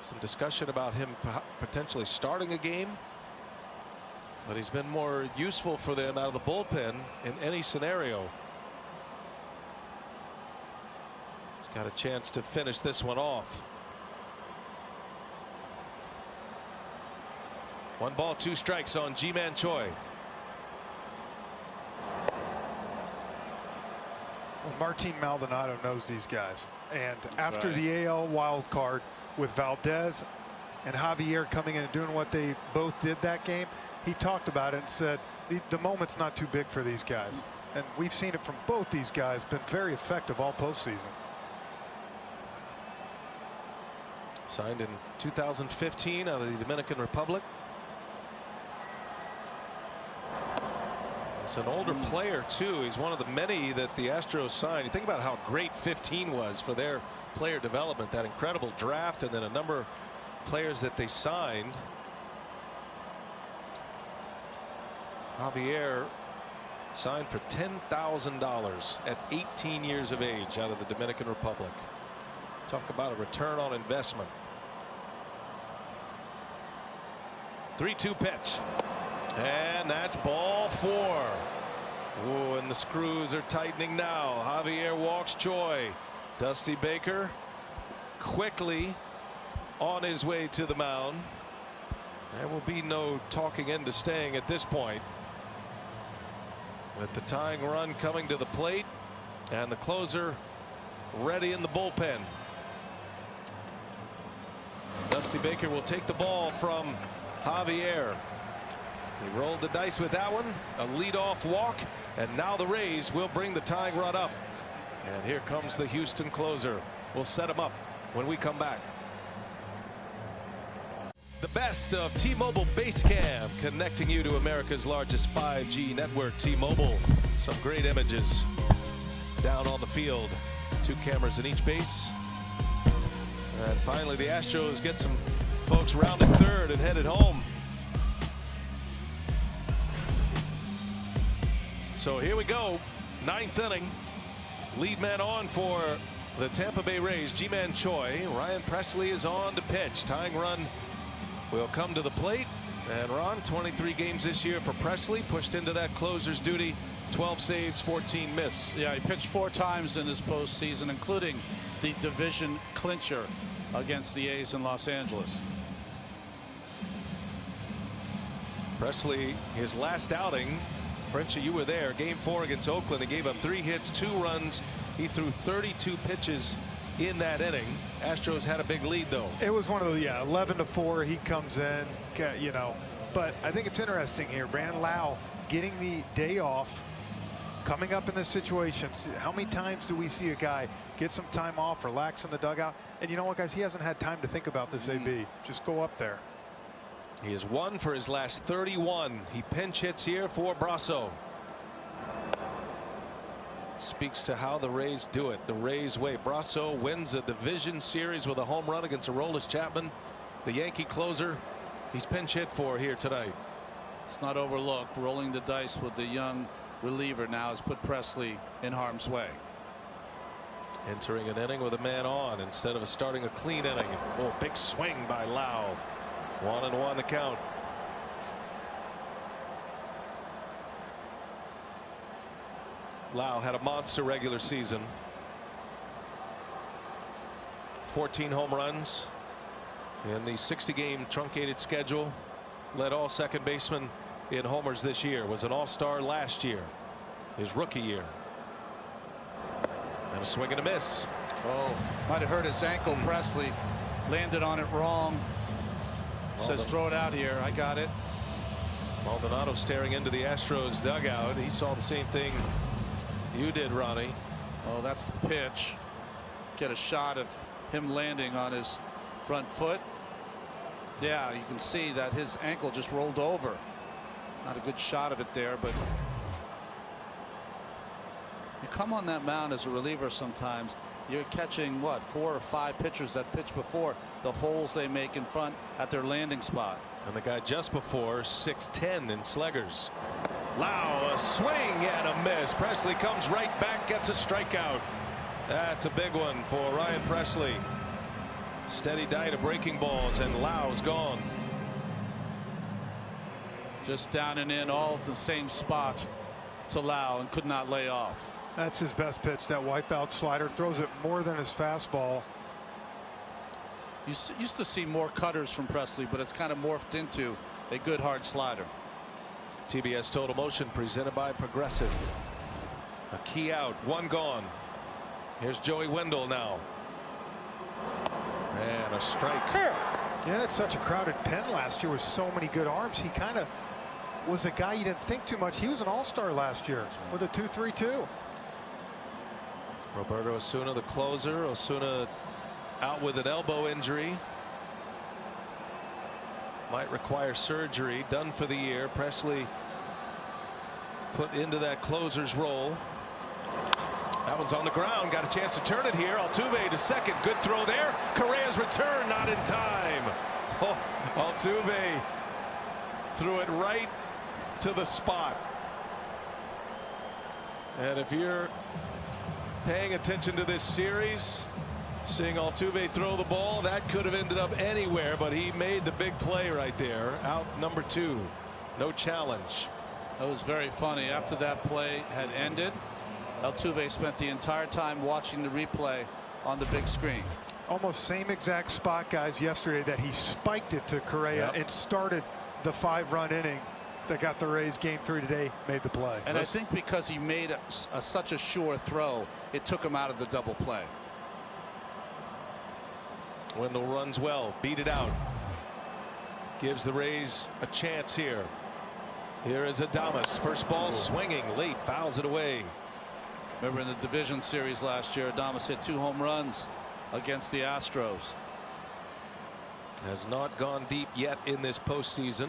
Some discussion about him potentially starting a game, but he's been more useful for them out of the bullpen in any scenario. He's got a chance to finish this one off. 1 ball, 2 strikes on Ji-Man Choi. Well, Martin Maldonado knows these guys, and after right. the AL wild card with Valdez and Javier coming in and doing what they both did that game, he talked about it and said the moment's not too big for these guys, and we've seen it from both these guys. Been very effective all postseason. Signed in 2015 out of the Dominican Republic. He's an older player too. He's one of the many that the Astros signed. You think about how great 15 was for their player development, that incredible draft, and then a number of players that they signed. Javier signed for $10,000 at 18 years of age out of the Dominican Republic. Talk about a return on investment. 3-2 pitch. And that's ball 4. Oh, and the screws are tightening now. Javier walks Choi. Dusty Baker quickly on his way to the mound. There will be no talking into staying at this point. With the tying run coming to the plate and the closer ready in the bullpen. Dusty Baker will take the ball from Javier. He rolled the dice with that one. A leadoff walk, and now the Rays will bring the tying run up. And here comes the Houston closer. We'll set him up when we come back. The best of T-Mobile Base Cam, connecting you to America's largest 5G network, T-Mobile. Some great images down on the field. 2 cameras in each base. And finally, the Astros get some folks rounding third and headed home. So here we go. 9th inning. Lead man on for the Tampa Bay Rays, Ji-Man Choi. Ryan Presley is on to pitch. Tying run will come to the plate. And Ron, 23 games this year for Presley, pushed into that closer's duty. 12 saves, 14 miss. Yeah, he pitched 4 times in this postseason, including the division clincher against the A's in Los Angeles. Presley, his last outing, Frenchie, you were there, game 4 against Oakland. He gave up 3 hits, 2 runs. He threw 32 pitches in that inning. Astros had a big lead, though. It was one of the 11-4. He comes in, you know. But I think it's interesting here. Brandon Lau getting the day off, coming up in this situation. How many times do we see a guy get some time off, relax in the dugout? And you know what, guys? He hasn't had time to think about this. AB, just go up there. He has 1 for his last 31. He pinch hits here for Brasso. Speaks to how the Rays do it the Rays way. Brasso wins a division series with a home run against Aroldis Chapman, the Yankee closer. He's pinch hit for here tonight. It's not overlooked. Rolling the dice with the young reliever now has put Presley in harm's way. Entering an inning with a man on instead of starting a clean inning. Oh, big swing by Lau. 1-1 the count. Lau had a monster regular season. 14 home runs in the 60-game truncated schedule. Led all second basemen in homers this year. Was an all-star last year, his rookie year. And a swing and a miss. Oh, might have hurt his ankle. Presley landed on it wrong. Says throw it out here. I got it. Maldonado staring into the Astros dugout. He saw the same thing you did, Ronnie. Oh, that's the pitch. Get a shot of him landing on his front foot. Yeah, you can see that his ankle just rolled over. Not a good shot of it there, but you come on that mound as a reliever sometimes. You're catching what, 4 or 5 pitchers that pitch before the holes they make in front at their landing spot. And the guy just before, 6'10" in Sleggers. Lau, a swing and a miss. Presley comes right back, gets a strikeout. That's a big one for Ryan Presley. Steady diet of breaking balls, and Lau's gone. Just down and in, all the same spot to Lau, and could not lay off. That's his best pitch, that wipeout slider. Throws it more than his fastball. You used to see more cutters from Presley, but it's kind of morphed into a good hard slider. TBS Total Motion presented by Progressive. A key out, 1 gone. Here's Joey Wendell now. And a strike. Yeah, it's such a crowded pen last year with so many good arms. He kind of was a guy you didn't think too much. He was an all-star last year with a 2.32. Roberto Osuna, the closer. Osuna out with an elbow injury. Might require surgery. Done for the year. Presley put into that closer's role. That one's on the ground. Got a chance to turn it here. Altuve to second. Good throw there. Correa's return not in time. Oh, Altuve threw it right to the spot. And if you're paying attention to this series, seeing Altuve throw the ball, that could have ended up anywhere, but he made the big play right there. Out number 2. No challenge. It was very funny. After that play had ended, Altuve spent the entire time watching the replay on the big screen. Almost same exact spot, guys, yesterday that he spiked it to Correa and started the 5-run inning that got the Rays game 3 today, made the play. And I think because he made such a sure throw, it took him out of the double play. Wendell runs well, beat it out. Gives the Rays a chance here. Here is Adames. First ball swinging late, fouls it away. Remember in the division series last year, Adames hit 2 home runs against the Astros. Has not gone deep yet in this postseason.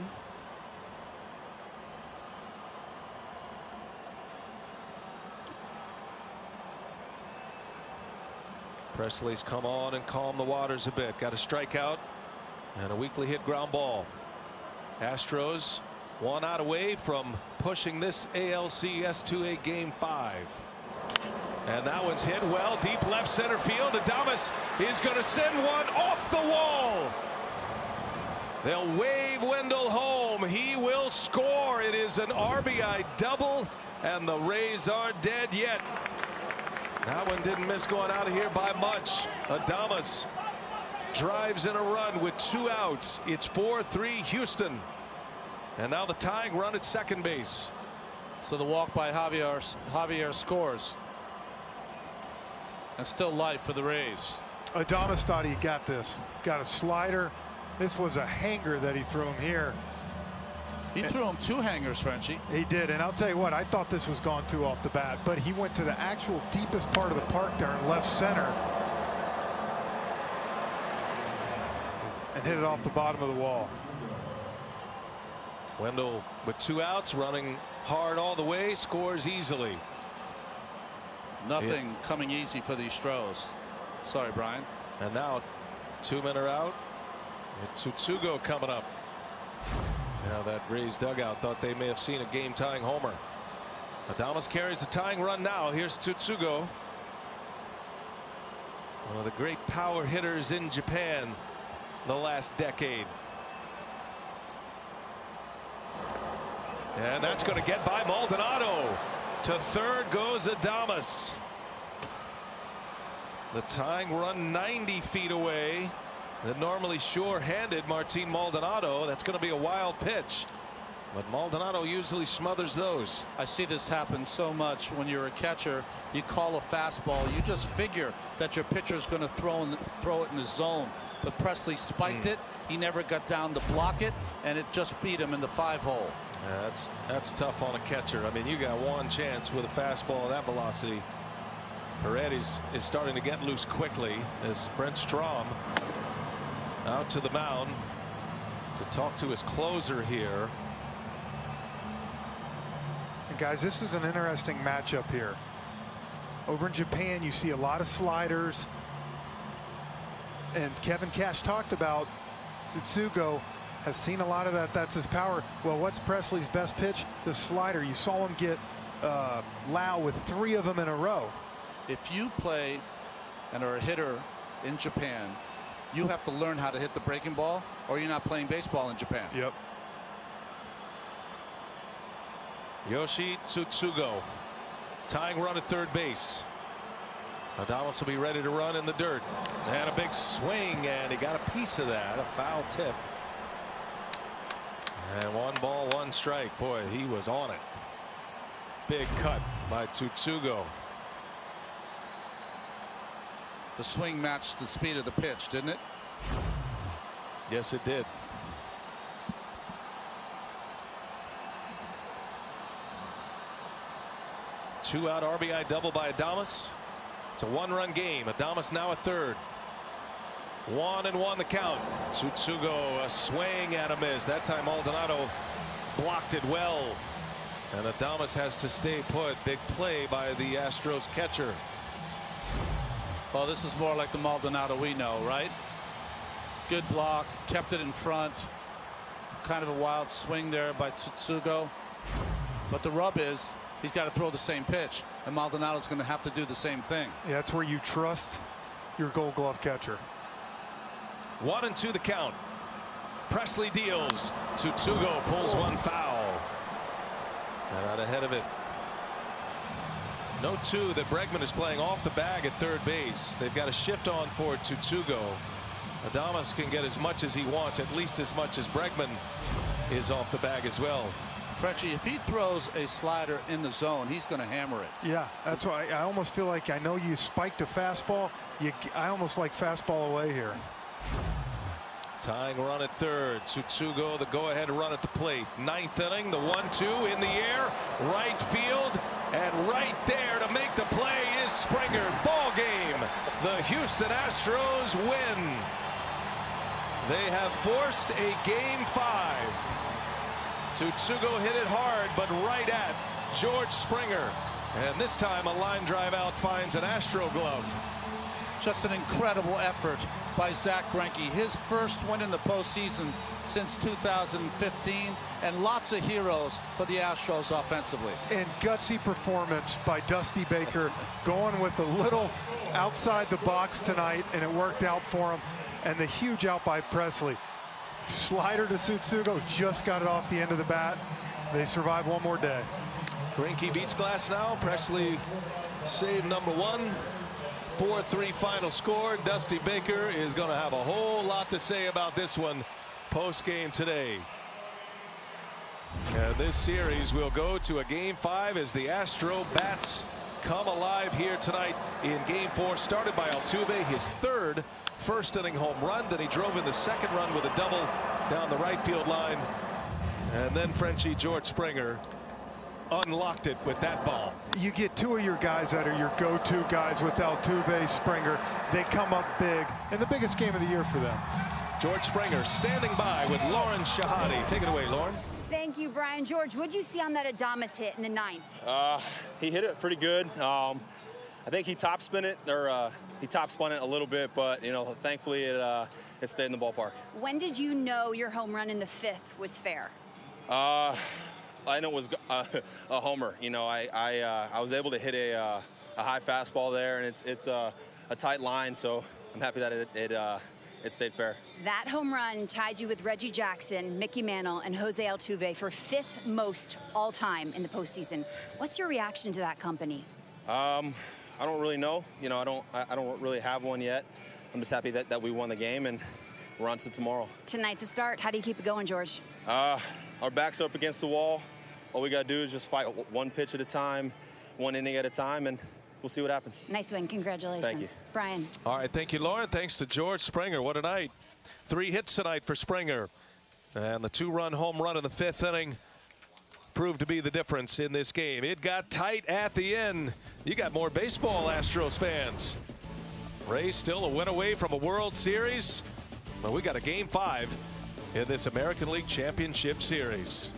Presley's come on and calmed the waters a bit. Got a strikeout and a weakly hit ground ball. Astros 1 out away from pushing this ALCS to a game 5. And that one's hit well deep left center field. Adames is going to send one off the wall. They'll wave Wendell home. He will score. It is an RBI double, and the Rays aren't dead yet. That one didn't miss going out of here by much. Adames drives in a run with 2 outs. It's 4-3 Houston. And now the tying run at second base. So the walk by Javier scores. And still life for the Rays. Adames thought he got this. Got a slider. This was a hanger that he threw him here. He threw him 2 hangers, Frenchie. He did, and I'll tell you what, I thought this was gone 2 off the bat, but he went to the actual deepest part of the park there in left center and hit it off the bottom of the wall. Wendell with 2 outs, running hard all the way, scores easily. Nothing coming easy for these Astros. Sorry, Brian. And now 2 men are out. It's Tsutsugo coming up. Now that Rays dugout thought they may have seen a game-tying homer. Adames carries the tying run now. Here's Tsutsugo. One of the great power hitters in Japan the last decade. And that's going to get by Maldonado. To third goes Adames. The tying run 90 feet away. The normally sure-handed Martin Maldonado. That's going to be a wild pitch. But Maldonado usually smothers those. I see this happen so much when you're a catcher. You call a fastball. You just figure that your pitcher is going to throw it in the zone. But Presley spiked it. He never got down to block it, and it just beat him in the 5-hole. Yeah, that's tough on a catcher. I mean, you got one chance with a fastball at that velocity. Paredes is starting to get loose quickly as Brent Strom out to the mound to talk to his closer here. And guys, this is an interesting matchup here. Over in Japan, you see a lot of sliders. And Kevin Cash talked about Tsutsugo has seen a lot of that. That's his power. Well, what's Presley's best pitch? The slider. You saw him get Lau with 3 of them in a row. If you play and are a hitter in Japan, you have to learn how to hit the breaking ball, or you're not playing baseball in Japan. Yep. Yoshi Tsutsugo tying run at third base. Adames will be ready to run in the dirt. And a big swing, and he got a piece of that. A foul tip. And 1 ball, 1 strike. Boy, he was on it. Big cut by Tsutsugo. The swing matched the speed of the pitch, didn't it? Yes, it did. Two-out RBI double by Adames. It's a 1-run game. Adames now at third. 1-1 the count. Tsutsugo a swing and a miss. That time Maldonado blocked it well. And Adames has to stay put. Big play by the Astros catcher. Well, this is more like the Maldonado we know, right? Good block, kept it in front. Kind of a wild swing there by Tsutsugo. But the rub is he's got to throw the same pitch, and Maldonado's going to have to do the same thing. Yeah, that's where you trust your Gold Glove catcher. 1-2 the count. Presley deals. Tsutsugo pulls one foul. And out ahead of it. Note too that Bregman is playing off the bag at third base. They've got a shift on for Tsutsugo. Adames can get as much as he wants, at least as much as Bregman is off the bag as well. Frenchie, if he throws a slider in the zone, he's going to hammer it. Yeah, that's why I almost feel like, I know you spiked a fastball. I almost like fastball away here. Tying run at third. Tsutsugo, the go-ahead run at the plate. Ninth inning, the 1-2 in the air, right field, and right there to make the play is Springer. Ball game. The Houston Astros win. They have forced a Game 5. Tsutsugo hit it hard, but right at George Springer. And this time a line drive out finds an Astro glove. Just an incredible effort by Zach Greinke. His first win in the postseason since 2015, and lots of heroes for the Astros offensively. And gutsy performance by Dusty Baker, going with a little outside the box tonight, and it worked out for him. And the huge out by Presley. Slider to Tsutsugo, just got it off the end of the bat. They survive one more day. Greinke beats Glasnow. Presley save number 1. 4-3 final score. Dusty Baker is going to have a whole lot to say about this one post game today. And this series will go to a Game 5 as the Astro bats come alive here tonight in Game 4. Started by Altuve, his third first inning home run. Then he drove in the second run with a double down the right field line. And then Frenchie George Springer unlocked it with that ball. You get two of your guys that are your go-to guys with Altuve, Springer. They come up big, and the biggest game of the year for them. George Springer standing by with Lauren Shahadi. Take it away, Lauren. Thank you, Brian. George, what did you see on that Adames hit in the 9th? He hit it pretty good. I think he topspun it, or he topspun it a little bit, but you know, thankfully it stayed in the ballpark. When did you know your home run in the 5th was fair? I know it was a homer. You know, I was able to hit a high fastball there, and it's a tight line, so I'm happy that it stayed fair. That home run tied you with Reggie Jackson, Mickey Mantle, and Jose Altuve for 5th most all time in the postseason. What's your reaction to that company? I don't really know. You know, I don't really have one yet. I'm just happy that we won the game, and we're on to tomorrow. Tonight's a start. How do you keep it going, George? Our backs are up against the wall. All we got to do is just fight one pitch at a time, one inning at a time, and we'll see what happens. Nice win. Congratulations. Thank you. Brian. All right. Thank you, Lauren. Thanks to George Springer. What a night. 3 hits tonight for Springer. And the 2-run home run in the 5th inning proved to be the difference in this game. It got tight at the end. You got more baseball, Astros fans. Rays still a win away from a World Series. Well, we got a Game 5 in this American League Championship Series.